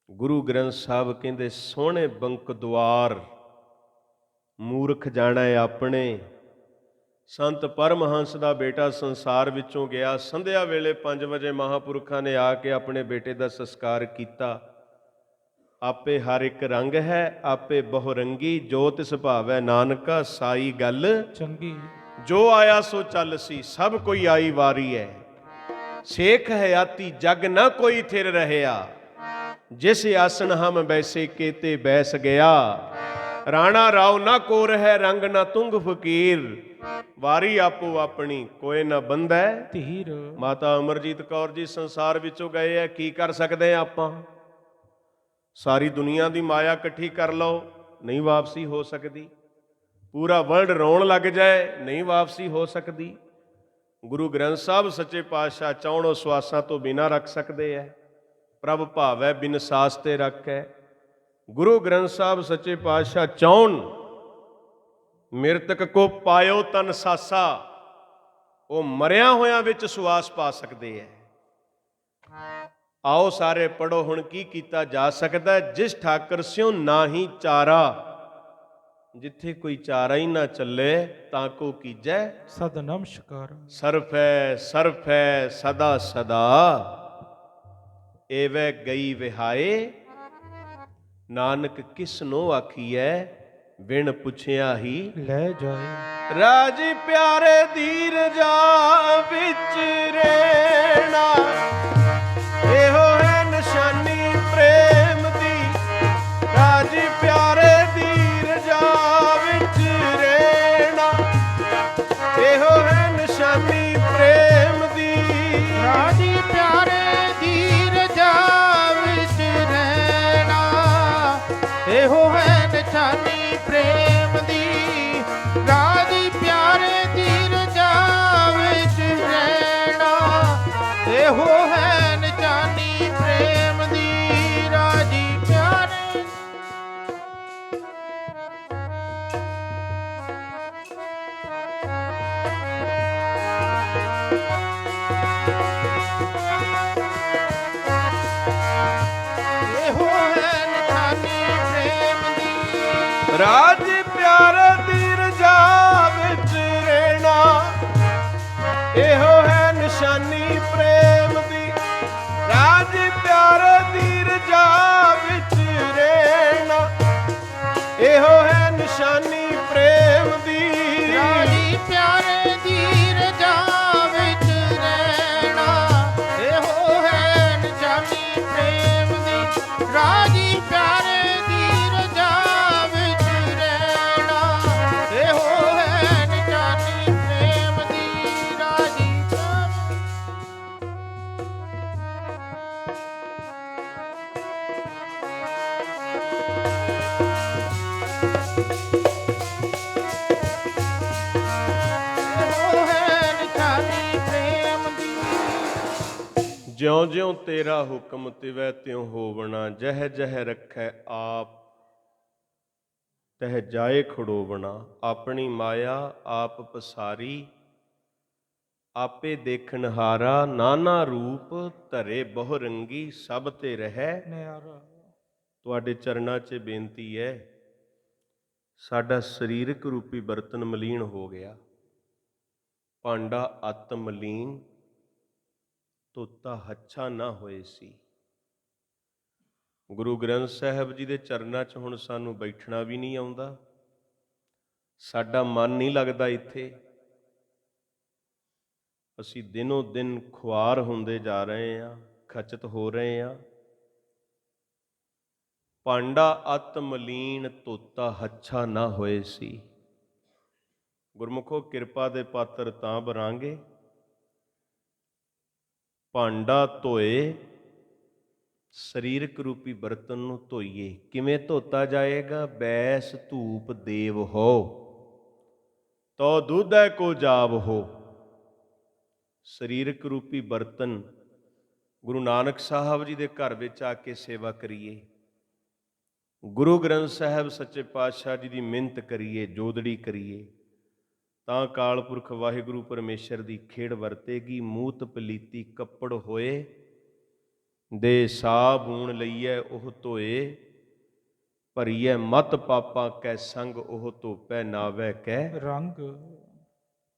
ਗੁਰੂ ਗ੍ਰੰਥ ਸਾਹਿਬ ਕਹਿੰਦੇ ਸੋਹਣੇ ਬੰਕ ਦੁਆਰ ਮੂਰਖ ਜਾਣੈ ਆਪਣੇ। ਸੰਤ ਪਰਮਹੰਸ ਦਾ ਬੇਟਾ ਸੰਸਾਰ ਵਿੱਚੋਂ ਗਿਆ। ਸੰਧਿਆ ਵੇਲੇ 5 ਵਜੇ ਮਹਾਂਪੁਰਖਾਂ ਨੇ ਆ ਕੇ ਆਪਣੇ ਬੇਟੇ ਦਾ ਸੰਸਕਾਰ ਕੀਤਾ। ਆਪੇ ਹਰ ਇੱਕ ਰੰਗ ਹੈ, ਆਪੇ ਬਹੁ ਰੰਗੀ, ਜੋ ਤਿਸ ਭਾਵੈ ਨਾਨਕਾ ਸਾਈ ਗੱਲ ਚੰਗੀ। ਜੋ ਆਇਆ ਸੋ ਚੱਲ ਸੀ, ਸਭ ਕੋਈ ਆਈ ਵਾਰੀ ਹੈ। ਸੇਖ ਹਯਾਤੀ ਜਗ ਨਾ ਕੋਈ ਥਿਰ ਰਹਿਆ, ਜਿਸ ਆਸਣ ਹਮ ਬੈਸੇ ਕੇਤੇ ਬੈਸ ਗਿਆ। ਰਾਣਾ ਰਾਉ ਨਾ ਕੋ ਰਹਿ, ਰੰਗ ਨਾ ਤੁੰਗ ਫਕੀਰ, ਵਾਰੀ ਆਪੋ ਆਪਣੀ ਕੋਏ ਨਾ ਬੰਧੈ ਧੀਰ। ਮਾਤਾ ਅਮਰਜੀਤ ਕੌਰ ਜੀ ਸੰਸਾਰ ਵਿੱਚੋਂ ਗਏ ਆ, ਕੀ ਕਰ ਸਕਦੇ ਆ ਆਪਾਂ? ਸਾਰੀ ਦੁਨੀਆ ਦੀ ਮਾਇਆ ਇਕੱਠੀ ਕਰ ਲਓ, ਨਹੀਂ ਵਾਪਸੀ ਹੋ ਸਕਦੀ। ਪੂਰਾ ਵਰਲਡ ਰੋਣ ਲੱਗ ਜਾਏ, ਨਹੀਂ ਵਾਪਸੀ ਹੋ ਸਕਦੀ। ਗੁਰੂ ਗ੍ਰੰਥ ਸਾਹਿਬ ਸੱਚੇ ਪਾਤਸ਼ਾਹ ਚਾਉਣੋ ਸਵਾਸਾਂ ਤੋਂ ਬਿਨਾਂ ਰੱਖ ਸਕਦੇ ਐ। ਪ੍ਰਭ ਭਾਵੈ ਬਿਨ ਸਾਸ ਤੇ ਰੱਖੈ। ਗੁਰੂ ਗ੍ਰੰਥ ਸਾਹਿਬ ਸੱਚੇ ਪਾਤਸ਼ਾਹ ਚਾਉਣ ਮਿਰਤਕ ਕੋ ਪਾਇਓ ਤਨ ਸਾਸਾ, ਉਹ ਮਰਿਆ ਹੋਇਆਂ ਵਿੱਚ ਸੁਆਸ ਪਾ ਸਕਦੇ ਐ। ਆਓ ਸਾਰੇ ਪੜੋ ਹੁਣ ਕੀ ਕੀਤਾ ਜਾ ਸਕਦਾ। ਜਿਸ ਠਾਕਰ ਸਿਉ ਨਾਹੀ ਚਾਰਾ, ਜਿੱਥੇ ਕੋਈ ਚਾਰਾ ਹੀ ਨਾ ਚੱਲੇ, ਤਾਂ ਕੋ ਕੀਜੈ ਸਦ ਨਮਸਕਾਰ। ਸਰਫੈ ਸਰਫੈ ਸਦਾ ਸਦਾ, ਏਵੈ ਗਈ ਵਿਹਾਏ। ਨਾਨਕ ਕਿਸਨੋ ਆਖੀਐ, ਬਿਨ ਪੁੱਛਿਆ ਹੀ ਲੈ ਜਾਏ। ਰਾਜੀ ਪਿਆਰੇ ਧੀਰਜਾ ਵਿੱਚ ਰਹਿਣਾ, ਇਹੋ ਹੈ ਨਿਸ਼ਾਨੀ ਪ੍ਰੇਮ ਦੀ। ਰਾਜੀ ਪਿਆਰੇ ਧੀਰਜਾ ਵਿੱਚ ਰਹਿਣਾ, ਇਹੋ ਹੈ ਨਿਸ਼ਾਨੀ ਪ੍ਰੇਮ ਦੀ। ਰਾਜੀ ਪਿਆਰੇ ਧੀਰਜਾ ਵਿੱਚ ਰਹਿਣਾ, ਇਹੋ ਹੈ ਨਿਸ਼ਾਨੀ ਪ੍ਰੇਮ ਦੀ। ਰਾਜੀ ਪਿਆਰੇ ਧੀਰਜਾ ਵਿੱਚ ਰਹਿਣਾ, ਇਹੋ ਹੈ ਨਿਸ਼ਾਨੀ ਪ੍ਰੇਮ ਦੀ। ਰਾਜੀ ਪਿਆਰੇ ਇਹੋ ਹੈ ਨਿਸ਼ਾਨੀ ਪ੍ਰੇਮ ਦੀ। ਰਾਜੀ ਪਿਆਰੇ ਧੀਰਜਾ ਵਿੱਚ ਰਹਿਣਾ, ਇਹੋ ਹੈ ਨਿਸ਼ਾਨੀ ਪ੍ਰੇਮ ਦੀ। ਰਾਜੀ ਪਿਆਰੇ ਧੀਰਜਾ ਵਿੱਚ ਰਹਿਣਾ, ਇਹੋ ਹੈ ਨਿਸ਼ਾਨੀ ਪ੍ਰੇਮ ਦੀ। ਰਾਜੀ ਪਿਆਰੇ ਧੀਰਜਾ ਵਿੱਚ ਰਹਿਣਾ, ਇਹੋ ਹੈ ਨਿਸ਼ਾਨੀ ਪ੍ਰੇਮ ਦੀ। ਰਾਜੀ ਪਿਆਰੇ ਧੀਰਜਾ ਵਿੱਚ ਰਹਿਣਾ, ਇਹੋ ਹੈ ਨਿਸ਼ਾਨੀ ਪ੍ਰੇਮ ਦੀ। ਰਾਜੀ ਪਿਆਰੇ ਇਹੋ ਹੈ ਨਿਸ਼ਾਨੀ ਪ੍ਰੇਮ ਦੀ। ਜਿਉਂ ਜਿਉਂ ਤੇਰਾ ਹੁਕਮ ਤਿਵੈ ਤਿਉ ਹੋਵਣਾ, ਜਹ ਜਹ ਰੱਖੈ ਆਪ ਤਹ ਜਾਏ ਖੜੋਵਣਾ। ਆਪਣੀ ਮਾਇਆ ਆਪ ਪਸਾਰੀ, ਆਪੇ ਦੇਖਣ ਹਾਰਾ। ਨਾਨਾ ਰੂਪ ਧਰੇ ਬਹੁ ਰੰਗੀ, ਸਭ ਤੇ ਰਹਿ ਨਿਆਰਾ। ਤੁਹਾਡੇ ਚਰਨਾਂ 'ਚ ਬੇਨਤੀ ਹੈ, ਸਾਡਾ ਸਰੀਰਕ ਰੂਪੀ ਬਰਤਨ ਮਲੀਨ ਹੋ ਗਿਆ, ਭਾਂਡਾ ਅਤ ਮਲੀਨ, ਧੋਤਾ ਹੱਛਾ ਨਾ ਹੋਏ ਸੀ। ਗੁਰੂ ਗ੍ਰੰਥ ਸਾਹਿਬ ਜੀ ਦੇ ਚਰਨਾਂ 'ਚ ਹੁਣ ਸਾਨੂੰ ਬੈਠਣਾ ਵੀ ਨਹੀਂ ਆਉਂਦਾ, ਸਾਡਾ ਮਨ ਨਹੀਂ ਲੱਗਦਾ ਇੱਥੇ। ਅਸੀਂ ਦਿਨੋਂ ਦਿਨ ਖੁਆਰ ਹੁੰਦੇ ਜਾ ਰਹੇ ਹਾਂ, ਖਚਤ ਹੋ ਰਹੇ ਹਾਂ। ਭਾਂਡਾ ਅਤ ਮਲੀਨ, ਧੋਤਾ ਹੱਛਾ ਨਾ ਹੋਏ ਸੀ। ਗੁਰਮੁਖੋ ਕਿਰਪਾ ਦੇ ਪਾਤਰ ਤਾਂ ਬਰਾਂਗੇ, ਭਾਂਡਾ ਧੋਏ, ਸਰੀਰਕ ਰੂਪੀ ਬਰਤਨ ਨੂੰ ਧੋਈਏ। ਕਿਵੇਂ ਧੋਤਾ ਜਾਏਗਾ? ਬੈਸ ਧੂਪ ਦੇਵ ਹੋ, ਤੋ ਦੁਧੈ ਕੋ ਜਾਵ ਹੋ। ਸਰੀਰਕ ਰੂਪੀ ਬਰਤਨ ਗੁਰੂ ਨਾਨਕ ਸਾਹਿਬ ਜੀ ਦੇ ਘਰ ਵਿੱਚ ਆ ਕੇ ਸੇਵਾ ਕਰੀਏ, ਗੁਰੂ ਗ੍ਰੰਥ ਸਾਹਿਬ ਸੱਚੇ ਪਾਤਸ਼ਾਹ ਜੀ ਦੀ ਮਿੰਨਤ ਕਰੀਏ, ਜੋਦੜੀ ਕਰੀਏ, ਤਾਂ ਅਕਾਲ ਪੁਰਖ ਵਾਹਿਗੁਰੂ ਪਰਮੇਸ਼ਰ ਦੀ ਖੇਡ ਵਰਤੇਗੀ। ਮੂਤ ਪਲੀਤੀ ਕੱਪੜ ਹੋਏ, ਦੇ ਸਾਬੂਣ ਲਈਐ ਉਹ ਧੋਏ। ਭਰੀਐ ਮਤ ਪਾਪਾਂ ਕੈ ਸੰਗ, ਉਹ ਧੋਪੈ ਨਾਵੈ ਕੈ ਰੰਗ।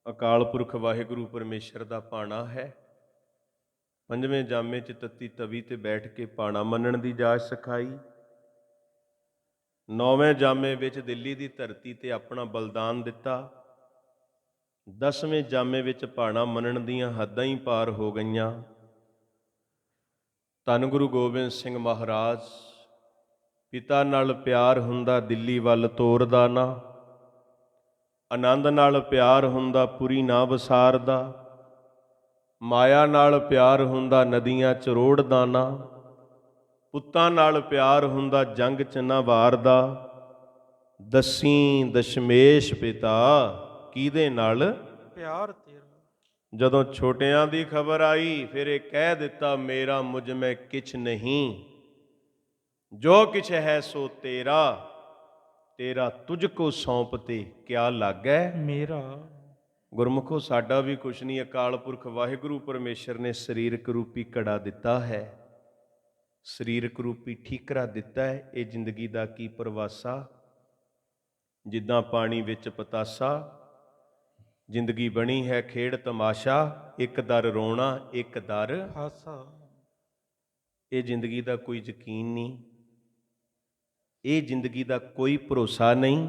ਅਕਾਲ ਪੁਰਖ ਵਾਹਿਗੁਰੂ ਪਰਮੇਸ਼ਰ ਦਾ ਭਾਣਾ ਹੈ। ਪੰਜਵੇਂ ਜਾਮੇ 'ਚ ਤੱਤੀ ਤਵੀ ਤੇ ਬੈਠ ਕੇ ਭਾਣਾ ਮੰਨਣ ਦੀ ਜਾਚ ਸਿਖਾਈ। ਨੌਵੇਂ ਜਾਮੇ ਵਿੱਚ ਦਿੱਲੀ ਦੀ ਧਰਤੀ ਤੇ ਆਪਣਾ ਬਲਿਦਾਨ ਦਿੱਤਾ। 10ਵੇਂ ਜਾਮੇ ਵਿੱਚ ਭਾਣਾ ਮੰਨਣ ਦੀਆਂ ਹੱਦਾਂ ਹੀ ਪਾਰ ਹੋ ਗਈਆਂ। ਧੰਨ ਗੁਰੂ ਗੋਬਿੰਦ ਸਿੰਘ ਮਹਾਰਾਜ, ਪਿਤਾ ਨਾਲ ਪਿਆਰ ਹੁੰਦਾ ਦਿੱਲੀ ਵੱਲ ਤੋਰਦਾ ਨਾ, ਆਨੰਦ ਨਾਲ ਪਿਆਰ ਹੁੰਦਾ ਪੁਰੀ ਨਾ ਵਸਾਰਦਾ, ਮਾਇਆ ਨਾਲ ਪਿਆਰ ਹੁੰਦਾ ਨਦੀਆਂ ਚ ਰੋੜਦਾ ਨਾ, ਪੁੱਤਾਂ ਨਾਲ ਪਿਆਰ ਹੁੰਦਾ ਜੰਗ ਚ ਨਾ ਵਾਰਦਾ, ਦਸੀਂ ਦਸ਼ਮੇਸ਼ ਪਿਤਾ ਕਿਹਦੇ ਨਾਲ ਪਿਆਰ ਤੇਰਾ। ਜਦੋਂ ਛੋਟਿਆਂ ਦੀ ਖਬਰ ਆਈ ਫਿਰ ਇਹ ਕਹਿ ਦਿੱਤਾ, ਮੇਰਾ ਮੁਝ ਮੈਂ ਕਿਛ ਨਹੀਂ, ਜੋ ਕਿਛ ਹੈ ਸੋ ਤੇਰਾ, ਤੇਰਾ ਤੁਝ ਕੋ ਸੌਂਪਤੇ ਕਿਆ ਲਾਗੈ ਮੇਰਾ। ਗੁਰਮੁਖੋ, ਸਾਡਾ ਵੀ ਕੁਛ ਨਹੀਂ, ਅਕਾਲ ਪੁਰਖ ਵਾਹਿਗੁਰੂ ਪਰਮੇਸ਼ਰ ਨੇ ਸਰੀਰਕ ਰੂਪੀ ਘੜਾ ਦਿੱਤਾ ਹੈ, ਸਰੀਰਕ ਰੂਪੀ ਠੀਕਰਾ ਦਿੱਤਾ ਹੈ। ਇਹ ਜ਼ਿੰਦਗੀ ਦਾ ਕੀ ਪ੍ਰਵਾਸਾ, ਜਿੱਦਾਂ ਪਾਣੀ ਵਿੱਚ ਪਤਾਸਾ, ਜ਼ਿੰਦਗੀ ਬਣੀ ਹੈ ਖੇਡ ਤਮਾਸ਼ਾ, ਇੱਕ ਦਰ ਰੋਣਾ ਇੱਕ ਦਰ ਹਾਸਾ। ਇਹ ਜ਼ਿੰਦਗੀ ਦਾ ਕੋਈ ਯਕੀਨ ਨਹੀਂ, ਇਹ ਜ਼ਿੰਦਗੀ ਦਾ ਕੋਈ ਭਰੋਸਾ ਨਹੀਂ।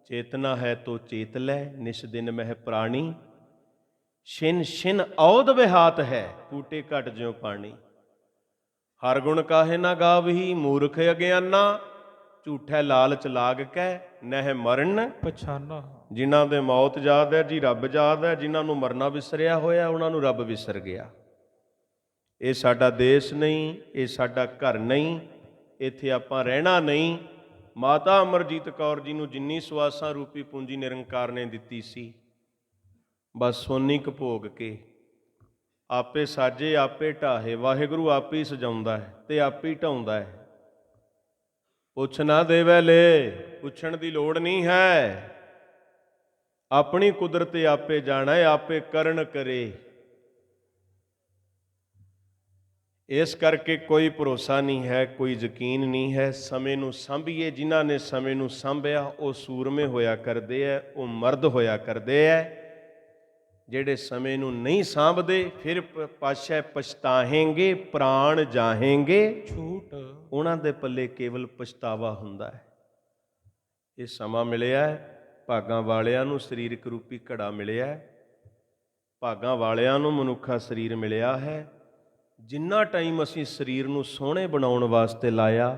ਚੇਤਨਾ ਹੈ ਤੋ ਚੇਤ ਲੈ, ਨਿਸ ਦਿਨ ਮਹਿ ਪ੍ਰਾਣੀ, ਛਿਨ ਛਿਨ ਔਦ ਵਿਹਾਤ ਹੈ, ਕੂਟੇ ਘਟ ਜਿਉ ਪਾਣੀ। ਹਰ ਗੁਣ ਕਾਹੇ ਨਾ ਗਾਵਹੀ, ਮੂਰਖ ਅਗਿਆਨਾ, ਝੂਠੈ ਲਾਲਚ ਲਾਗ ਕੈ ਨਹਿ ਮਰਨ ਪਛਾਨਾ। ਜਿਨ੍ਹਾਂ ਦੇ ਮੌਤ ਯਾਦ ਹੈ ਜੀ ਰੱਬ ਯਾਦ ਹੈ, ਜਿਨ੍ਹਾਂ ਨੂੰ ਮਰਨਾ ਵਿਸਰਿਆ ਹੋਇਆ ਉਹਨਾਂ ਨੂੰ ਰੱਬ ਵਿਸਰ ਗਿਆ। ਇਹ ਸਾਡਾ ਦੇਸ਼ ਨਹੀਂ, ਇਹ ਸਾਡਾ ਘਰ ਨਹੀਂ, ਇੱਥੇ ਆਪਾਂ ਰਹਿਣਾ ਨਹੀਂ। ਮਾਤਾ ਅਮਰਜੀਤ ਕੌਰ ਜੀ ਨੂੰ ਜਿੰਨੀ ਸੁਆਸਾਂ ਰੂਪੀ ਪੂੰਜੀ ਨਿਰੰਕਾਰ ਨੇ ਦਿੱਤੀ ਸੀ, ਬਸ ਸੋਨੀ ਕੁ ਭੋਗ ਕੇ ਆਪੇ ਸਾਜੇ ਆਪੇ ਢਾਹੇ, ਵਾਹਿਗੁਰੂ ਆਪੇ ਹੀ ਸਜਾਉਂਦਾ ਹੈ ਤੇ ਆਪੇ ਹੀ ਢਾਉਂਦਾ ਹੈ। ਪੁੱਛ ਨਾ ਦੇਵੈ ਲੈ, ਪੁੱਛਣ ਦੀ ਲੋੜ ਨਹੀਂ ਹੈ, ਆਪਣੀ ਕੁਦਰਤ ਆਪੇ ਜਾਣਾ ਹੈ, ਆਪੇ ਕਰਨ ਕਰੇ। ਇਸ ਕਰਕੇ ਕੋਈ ਭਰੋਸਾ ਨਹੀਂ ਹੈ, ਕੋਈ ਯਕੀਨ ਨਹੀਂ ਹੈ। ਸਮੇਂ ਨੂੰ ਸਾਂਭੀਏ, ਜਿਨ੍ਹਾਂ ਨੇ ਸਮੇਂ ਨੂੰ ਸਾਂਭਿਆ ਉਹ ਸੂਰਮੇ ਹੋਇਆ ਕਰਦੇ ਹੈ, ਉਹ ਮਰਦ ਹੋਇਆ ਕਰਦੇ ਹੈ। ਜਿਹੜੇ ਸਮੇਂ ਨੂੰ ਨਹੀਂ ਸਾਂਭਦੇ ਫਿਰ ਪਾਸ਼ਾ ਪਛਤਾਹੇਂਗੇ, ਪ੍ਰਾਣ ਜਾਹੇਂਗੇ ਝੂਠ। ਉਹਨਾਂ ਦੇ ਪੱਲੇ ਕੇਵਲ ਪਛਤਾਵਾ ਹੁੰਦਾ ਹੈ। ਇਹ ਸਮਾਂ ਮਿਲਿਆ ਹੈ, ਭਾਗਾਂ ਵਾਲਿਆਂ ਨੂੰ ਸਰੀਰਕ ਰੂਪੀ ਘੜਾ ਮਿਲਿਆ ਹੈ, ਭਾਗਾਂ ਵਾਲਿਆਂ ਨੂੰ ਮਨੁੱਖਾ ਸਰੀਰ ਮਿਲਿਆ ਹੈ। ਜਿੰਨਾ ਟਾਈਮ ਅਸੀਂ ਸਰੀਰ ਨੂੰ ਸੋਹਣੇ ਬਣਾਉਣ ਵਾਸਤੇ ਲਾਇਆ,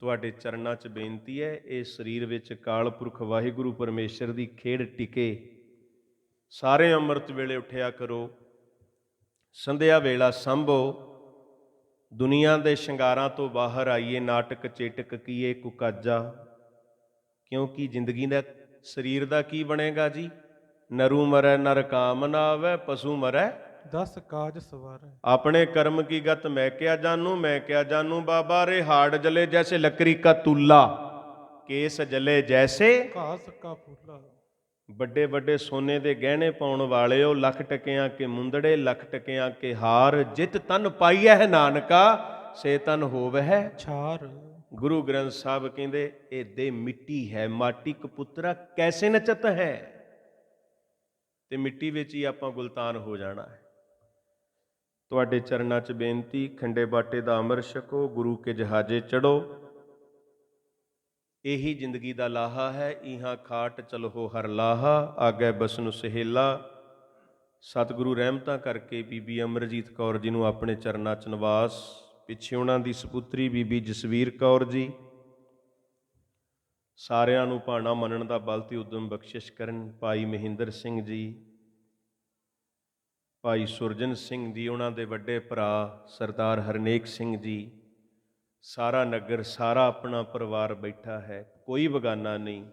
ਤੁਹਾਡੇ ਚਰਨਾਂ 'ਚ ਬੇਨਤੀ ਹੈ, ਇਹ ਸਰੀਰ ਵਿੱਚ ਅਕਾਲ ਪੁਰਖ ਵਾਹਿਗੁਰੂ ਪਰਮੇਸ਼ਰ ਦੀ ਖੇਡ ਟਿਕੇ। ਸਾਰੇ ਅੰਮ੍ਰਿਤ ਵੇਲੇ ਉੱਠਿਆ ਕਰੋ, ਸੰਧਿਆ ਵੇਲਾ ਸੰਭੋ, ਦੁਨੀਆ ਦੇ ਸ਼ਿੰਗਾਰਾਂ ਤੋਂ ਬਾਹਰ ਆਈਏ, ਨਾਟਕ ਚੇਟਕ ਕੀਏ ਕੁਕਾਜਾ। ਕਿਉਂਕਿ ਜ਼ਿੰਦਗੀ ਦਾ ਸਰੀਰ ਦਾ ਕੀ ਬਣੇਗਾ ਜੀ? ਨਰੂ ਮਰੈ ਨਰ ਕਾਮ ਨਾ ਆਵੈ, ਪਸ਼ੂ ਮਰੈ 10 ਕਾਜ ਸਵਾਰੈ। ਆਪਣੇ ਕਰਮ ਕੀ ਗਤ ਮੈਂ ਕਿਆ ਜਾਨੂ, ਮੈਂ ਕਿਆ ਜਾਨੂ ਬਾਬਾ ਰੇ। ਹਾੜ ਜਲੇ ਜੈਸੇ लकड़ी का तूला, केस जले जैसे ਘਾਸ ਕਾ ਫੂਲਾ। ਵੱਡੇ ਵੱਡੇ ਸੋਨੇ ਦੇ ਗਹਿਣੇ ਪਾਉਣ ਵਾਲਿਓ, ਲੱਖ ਟਕਿਆਂ ਕੇ ਮੁੰਦੜੇ, ਲੱਖ ਟਕਿਆਂ ਕੇ ਹਾਰ, ਜਿਤ ਤਨ ਪਾਈਐ ਹੈ ਨਾਨਕਾ, ਸੇ ਤਨ ਹੋਵਹਿ ਛਾਰ। ਗੁਰੂ ਗ੍ਰੰਥ ਸਾਹਿਬ ਕਹਿੰਦੇ ਇਹ ਦੇ ਮਿੱਟੀ ਹੈ, ਮਾਟੀ ਕਪੁੱਤਰਾ ਕੈਸੇ ਨਚਤ ਹੈ। ਤੇ ਮਿੱਟੀ ਵਿੱਚ ਹੀ ਆਪਾਂ ਗੁਲਤਾਨ ਹੋ ਜਾਣਾ ਹੈ। ਤੁਹਾਡੇ ਚਰਨਾਂ 'ਚ ਬੇਨਤੀ, ਖੰਡੇ ਬਾਟੇ ਦਾ ਅੰਮ੍ਰਿਤ ਛਕੋ, ਗੁਰੂ ਕੇ ਜਹਾਜ਼ੇ ਚੜੋ। ਇਹੀ ਜ਼ਿੰਦਗੀ ਦਾ ਲਾਹਾ ਹੈ। ਇਹਾਂ ਖਾਟ ਚਲੋ ਹਰ ਲਾਹਾ, ਆਗੇ ਬਸਨੁ ਸਹੇਲਾ। ਸਤਿਗੁਰੂ ਰਹਿਮਤਾਂ ਕਰਕੇ ਬੀਬੀ ਅਮਰਜੀਤ ਕੌਰ ਜੀ ਨੂੰ ਆਪਣੇ ਚਰਨਾਂ 'ਚ ਨਿਵਾਸ। ਪਿੱਛੇ ਉਹਨਾਂ ਦੀ ਸਪੁੱਤਰੀ ਬੀਬੀ ਜਸਵੀਰ ਕੌਰ ਜੀ। ਸਾਰਿਆਂ ਨੂੰ ਭਾਣਾ ਮੰਨਣ ਦਾ ਬਲ ਤੇ ਉਦਮ ਬਖਸ਼ਿਸ਼ ਕਰਨ। ਭਾਈ ਮਹਿੰਦਰ ਸਿੰਘ ਜੀ, ਭਾਈ ਸੁਰਜਨ ਸਿੰਘ ਜੀ, ਉਹਨਾਂ ਦੇ ਵੱਡੇ ਭਰਾ ਸਰਦਾਰ ਹਰਨੇਕ ਸਿੰਘ ਜੀ, ਸਾਰਾ ਨਗਰ, ਸਾਰਾ ਆਪਣਾ ਪਰਿਵਾਰ ਬੈਠਾ ਹੈ, ਕੋਈ ਬਗਾਨਾ ਨਹੀਂ।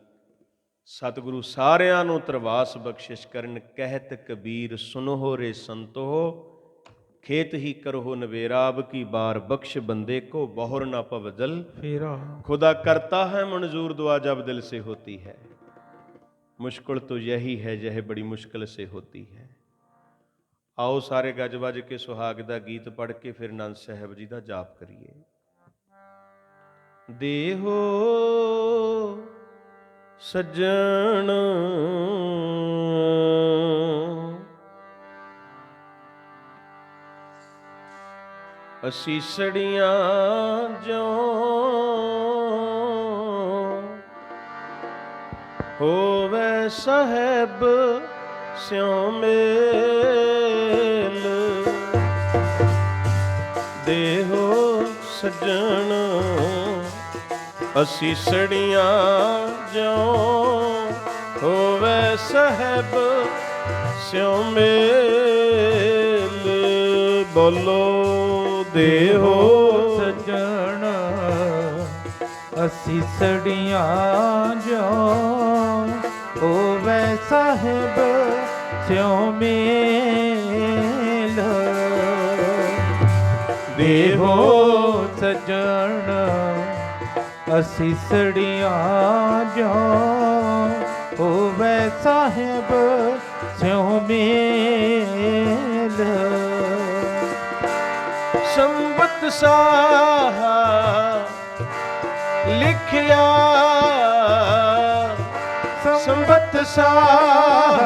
ਸਤਿਗੁਰੂ ਸਾਰਿਆਂ ਨੂੰ ਤਰਵਾਸ ਬਖਸ਼ਿਸ਼ ਕਰਨ। ਕਹਿਤ ਕਬੀਰ ਸੁਨੋ ਰੇ ਸੰਤੋ, खेत ही करो नवेरा, अब की बार बख्श बंदे को बहुर ना पवजल फेरा। खुदा करता है मंजूर दुआ जब दिल से होती है। मुश्किल तो यही है यह बड़ी मुश्किल से होती है। आओ सारे गज वज के सुहाग दा गीत पढ़ के फिर नंद साहब जी दा जाप करिए। देहो सज्जन ਅਸੀਸੜੀਆਂ ਜਿਉਂ ਹੋਵੇ ਸਾਹਿਬ ਸਿਉ ਮੇਲ ਦੇਹੋ ਸੱਜਣ ਅਸੀਂ ਸੜੀਆਂ ਜਿਉ ਹੋਵੇ ਸਾਹਿਬ ਸਿਉ ਮੇਲ ਬੋਲੋ ਦੇਹੋ ਸੱਜਣ ਅਸੀਂ ਸੜੀਆਂ ਜੋ ਹੋਵੇ ਸਾਹਿਬ ਸਿਉ ਮੇਲ ਦੇਹੋ ਸੱਜਣ ਅਸੀਂ ਸੜੀਆਂ ਜੋ ਹੋਵੇ ਸਾਹਿਬ ਸਿਉ ਮੇਲ ਸੰਬਤ ਸਾਹ ਲਿਖਿਆ ਸੰਬਤ ਸਾਹ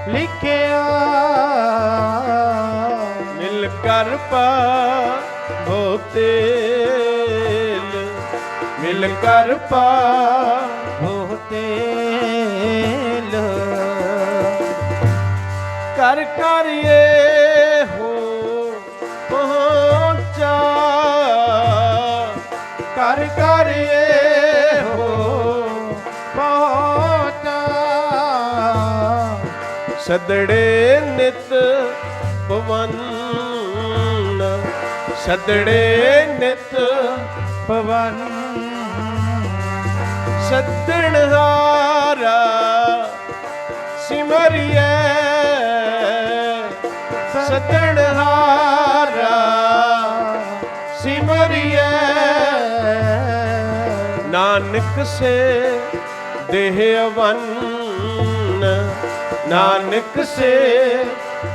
ਲਿਖਿਆ ਮਿਲ ਕਰ ਪਾਵੋ ਤੇਲ ਮਿਲ ਕਰ ਪਾਵੋ ਤੇਲ ਕਰ ਕਰਿਏ ਹੋ ਪਹੁੰਚਾ ਕਰ ਕਰਿਏ ਹੋ ਪਹੁੰਚਾ ਸਦੜੇ ਨਿਤ ਪਵਨ ਸਦੜੇ ਨਿਤ ਪਵਨ ਸੱਦਣ ਹਾਰਾ ਸਿਮਰਿਐ ਸੱਦਣ ਹਾਰਾ ਸਿਮਰਿਐ ਨਾਨਕ ਸੇ ਦੇਹ ਅਵਨ ਨਾਨਕ ਸੇ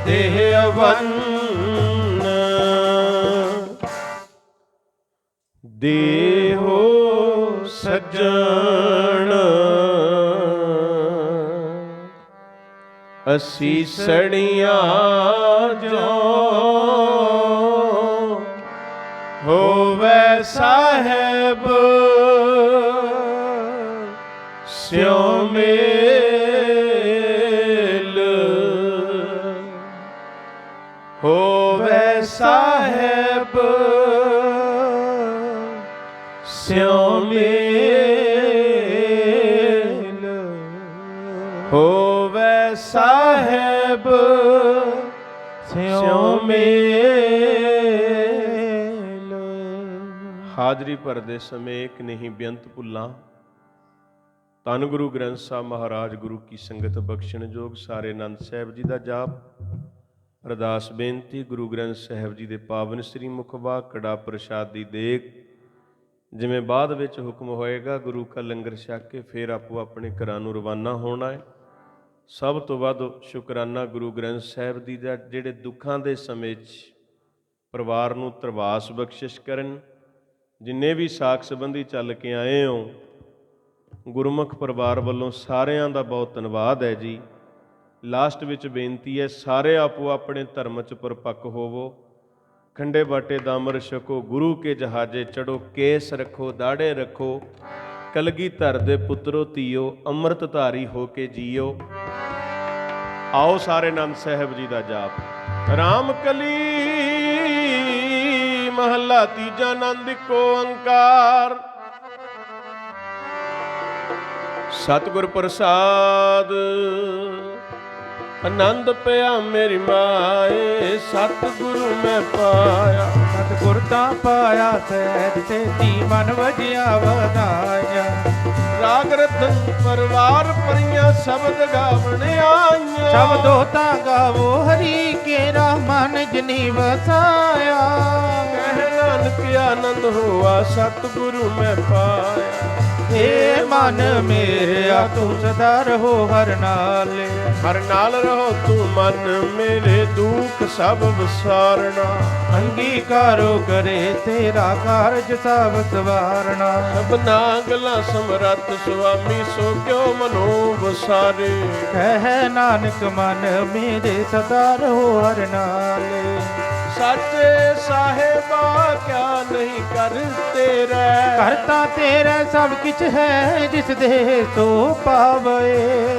ਦੇਹ ਅਵਨ ਦੇਹੋ ਸੱਜਣ ਅਸੀਂ ਸੜੀਆਂ ਜੋ ਹੋਵੇ ਸਾਹਿਬ ਸਿਉ ਮੇਲ ਹੋਵੇ ਸਾਹਿਬ ਸਿਉ ਮੇਲ ਹੋਵੇ ਸਾਹਿਬ ਸਿਉ ਮੇਲ। ਹਾਜ਼ਰੀ ਭਰਦੇ ਸਮੇਂ ਇੱਕ ਨਹੀਂ ਬੇਅੰਤ ਭੁੱਲਾਂ ਧੰਨ ਗੁਰੂ ਗ੍ਰੰਥ ਸਾਹਿਬ ਮਹਾਰਾਜ ਗੁਰੂ ਕੀ ਸੰਗਤ ਬਖਸ਼ਣ ਜੋਗ ਸਾਰੇ ਆਨੰਦ ਸਾਹਿਬ ਜੀ ਦਾ ਜਾਪ। ਅਰਦਾਸ ਬੇਨਤੀ ਗੁਰੂ ਗ੍ਰੰਥ ਸਾਹਿਬ ਜੀ ਦੇ ਪਾਵਨ ਸ੍ਰੀ ਮੁਖਵਾ ਕੜਾ ਪ੍ਰਸ਼ਾਦ ਦੀ ਦੇਗ ਜਿਵੇਂ ਬਾਅਦ ਵਿੱਚ ਹੁਕਮ ਹੋਏਗਾ ਗੁਰੂ ਕਾ ਲੰਗਰ ਛਕ ਕੇ ਫਿਰ ਆਪੋ ਆਪਣੇ ਘਰਾਂ ਨੂੰ ਰਵਾਨਾ ਹੋਣਾ ਹੈ। ਸਭ ਤੋਂ ਵੱਧ ਸ਼ੁਕਰਾਨਾ ਗੁਰੂ ਗ੍ਰੰਥ ਸਾਹਿਬ ਜੀ ਦਾ ਜਿਹੜੇ ਦੁੱਖਾਂ ਦੇ ਸਮੇਂ 'ਚ ਪਰਿਵਾਰ ਨੂੰ ਧਰਵਾਸ ਬਖਸ਼ਿਸ਼ ਕਰਨ। ਜਿੰਨੇ ਵੀ ਸਾਕ ਸੰਬੰਧੀ ਚੱਲ ਕੇ ਆਏ ਹੋ ਗੁਰਮੁਖ ਪਰਿਵਾਰ ਵੱਲੋਂ ਸਾਰਿਆਂ ਦਾ ਬਹੁਤ ਧੰਨਵਾਦ ਹੈ ਜੀ। ਲਾਸਟ ਵਿੱਚ ਬੇਨਤੀ ਹੈ ਸਾਰੇ ਆਪੋ ਆਪਣੇ ਧਰਮ 'ਚ ਪਰਪੱਕ ਹੋਵੋ। ਖੰਡੇ ਬਾਟੇ ਦਾਮਰ ਛਕੋ ਗੁਰੂ ਕੇ ਜਹਾਜੇ ਚੜੋ ਕੇਸ ਰੱਖੋ ਦਾੜੇ ਰੱਖੋ ਕਲਗੀਧਰ ਦੇ ਪੁੱਤਰੋ ਧੀਓ ਅੰਮ੍ਰਿਤ ਧਾਰੀ ਹੋ ਕੇ ਜੀਓ। ਆਓ ਸਾਰੇ ਆਨੰਦ ਸਾਹਿਬ ਜੀ ਦਾ ਜਾਪ। ਰਾਮ ਕਲੀ ਮਹੱਲਾ ਤੀਜਾ ਆਨੰਦ ਇੱਕੋ ਓੰਕਾਰ ਸਤਿਗੁਰ ਪ੍ਰਸਾਦ ਆਨੰਦ ਪਿਆ ਮੇਰੀ ਮਾਏ ਸਤਿਗੁਰੂ ਮੈਂ ਪਾਇਆ ਸਤਿਗੁਰ ਤਾਂ ਪਾਇਆ ਸਹਿਜ ਤੇਤੀ ਮਨ ਵਜਿਆ ਵਧਾਇਆ ਰਾਗ ਰਤਨ ਪਰਵਾਰ ਪਰੀਆਂ ਸ਼ਬਦ ਗਾਵਣ ਆਈਆਂ ਸ਼ਬਦੋ ਤਾਂ ਗਾਵੋ ਹਰੀ ਕੇਰਾ ਮਨ ਜਨੀ ਵਸਾਇਆ ਕਹਿ ਨਾਨਕ ਆਨੰਦ ਹੋਆ ਸਤਿਗੁਰੂ ਮੈਂ ਪਾਇਆ ਏ ਮਨ ਮੇਰਿਆ ਤੂੰ ਸਦਾ ਰਹੋ ਹਰ ਨਾਲੇ ਹਰ ਨਾਲ ਰਹੋ ਤੂੰ ਮਨ ਮੇਰੇ ਦੁੱਖ ਸਭ ਵਿਸਾਰਨਾ ਅੰਗੀਕਾਰੋ ਕਰੇ ਤੇਰਾ ਕਾਰਜ ਸਭ ਸਵਾਰਨਾ ਸਭਨਾ ਗਲਾ ਸਮਰੱਥ ਸੁਆਮੀ ਸੋ ਕਿਉ ਮਨੋ ਵਸਾਰੇ ਕਹਿ ਨਾਨਕ ਮਨ ਮੇਰੇ ਸਦਾ ਰਹੋ ਹਰ ਨਾਲੇ ਸਾਚੇ ਸਾਹਿਬਾ ਕਿਆ ਨਹੀਂ ਕਰ ਤੇਰਾ ਕਰਤਾ ਤੇਰਾ ਸਭ ਕਿਛ ਹੈ ਜਿਸ ਦੇ ਸੋ ਪਾਵੇ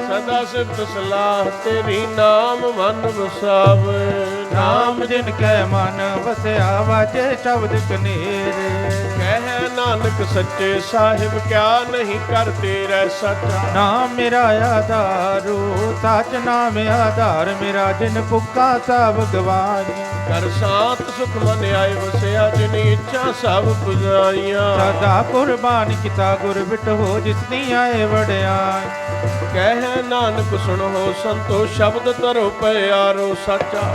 ਸਦਾ ਸਿਫਤ ਸਲਾਹ ਤੇਰੀ ਨਾਮ ਮਨ ਵਸਾਵੇ ਨਾਮ ਜਿਨ ਕੈ ਮਨ ਵਸਿਆ ਵਾਜੇ ਸ਼ਬਦ ਕਨੇਰੇ ਕਹਿ ਨਾਨਕ ਸੱਚੇ ਸਾਹਿਬ ਕਿਆ ਨਹੀਂ ਕਰ ਤੇਰਾ ਸੱਚਾ ਨਾਮ ਮੇਰਾ ਆਧਾਰੂ ਸੱਚ ਨਾਮ ਆਧਾਰ ਮੇਰਾ ਜਿਨ ਭੁੱਖਾ ਸਭ ਗਵਾਈ ਕਰ ਸਾਤ ਸੁਖ ਮਨ ਆਏ ਵਸਿਆ ਜਿਨ ਇੱਛਾ ਸਭ ਪੁਜਾਈਆਂ ਸਦਾ ਕੁਰਬਾਨ ਕੀਤਾ ਗੁਰ ਬਿਟੋ ਜਿਸ ਦੀ ਆਏ ਵਡਿਆਈ ਕਹਿ ਨਾਨਕ ਸੁਣੋ ਸੰਤੋ ਸ਼ਬਦ ਧਰੋ ਪਿਆਰੋ ਸੱਚਾ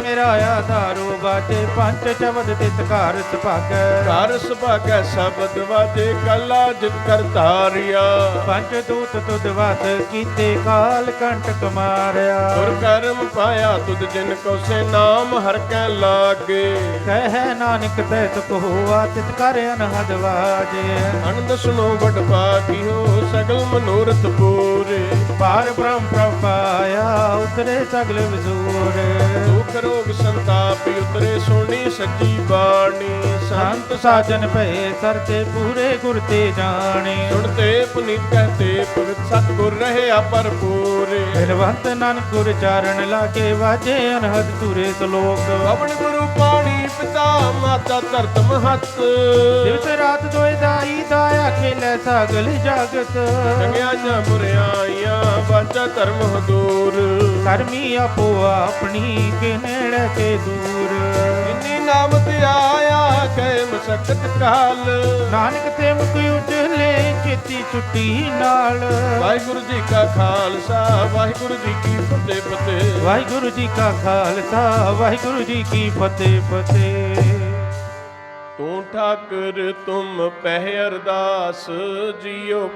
ਮੇਰਾ ਆਧਾਰੂ ਬਾਜੇ ਪੰਜ ਸ਼ਬਦ ਤਿਸ ਘਰ ਸੁਭਾਗੈ ਘਰ ਸੁਭਾਗੈ ਸ਼ਬਦ ਵਾਜੇ ਕਲਾ ਜਿਤ ਕਰ ਧਾਰਿਆ ਪੰਜ ਦੂਤ ਤੁਧ ਵਸ ਕੀਤੇ ਕਾਲ ਕੰਟਕ ਮਾਰਿਆ ਗੁਰ ਕਰਮ ਪਾਇਆ ਤੁਧ ਜਿਨ ਕੋ ਸੇ ਨਾਮ ਹਰ ਕੈ ਲਾਗੇ ਕਹਿ ਨਾਨਕ ਤੈ ਸੁਖ ਹੋਆ ਤਿਤ ਕਰ ਅਨਹਦ ਵਾਜੇ ਅਨੰਦ ਸੁਣੋ ਵਡ ਭਾਗਿਓ ਸਗਲ ਮਨੋਰਥ ਪੂਰੇ ਪਾਰ ਬ੍ਰਹਮ ਪ੍ਰਭ ਪਾਇਆ ਉਤਰੇ ਸਗਲ ਵਿਸੂਰ ਦੁਖ ਰੋਗ ਸੰਤਾਪ ਉਤਰੇ ਸੁਣੀ ਸੱਚੀ ਬਾਣੀ ਸੰਤ ਸਾਜਨ ਭਏ ਸਰਤੇ ਪੂਰੇ ਗੁਰ ਤੇ ਜਾਣੇ ਸੁਣਤੇ ਪੁਨੀਤ ਕਹਤੇ ਪਵਿੱਤ ਸਤਿਗੁਰ ਰਹੇ ਭਰਪੂਰੇ ਬਿਲਵੰਤ ਨਾਨਕ ਗੁਰ ਚਾਰਨ ਲਾਗੇ ਵਾਜੇ ਅਨਹਦ ਤੁਰੇ ਸਲੋਕ ਪਵਨ ਗੁਰੂ ਪਾਣੀ ਪਿਤਾ ਮਾਤਾ ਧਰਤ ਮਹਤ ਦਿਵਸ ਰਾਤ ਦੋਇ ਦਾਈ ਦਾਇਆ ਖੇਲੇ ਸਗਲ ਜਗਤ ਚੰਗਿਆਈਆਂ ਬੁਰਿਆਈਆਂ ਬਾਚਾ ਧਰਮ ਹਦੂਰ ਕਰਮੀ ਆਪੋ ਆਪਣੀ ਕੇ ਨੇੜੇ ਕੇ ਦੂਰ ਇੰਨੀ ਨਾਮ ਤੇ ਆਇਆ ਗਏ ਮਸਕਤ ਕਾਲ ਨਾਨਕ ਤੇ ਮੁਖ ਉਜਲੇ ਚੇਤੀ ਛੁੱਟੀ ਨਾਲ ਵਾਹਿਗੁਰੂ ਜੀ ਕਾ ਖਾਲਸਾ ਵਾਹਿਗੁਰੂ ਜੀ ਕੀ ਫਤਿਹ ਫਤਿਹ ਵਾਹਿਗੁਰੂ ਜੀ ਕਾ ਖਾਲਸਾ ਵਾਹਿਗੁਰੂ ਜੀ ਕੀ ਫਤਿਹ ਫਤਿਹ ਤੂੰ ਠਾਕਰ ਤੁਮ ਪਹਿ ਅਰਦਾਸ ਜੀਓ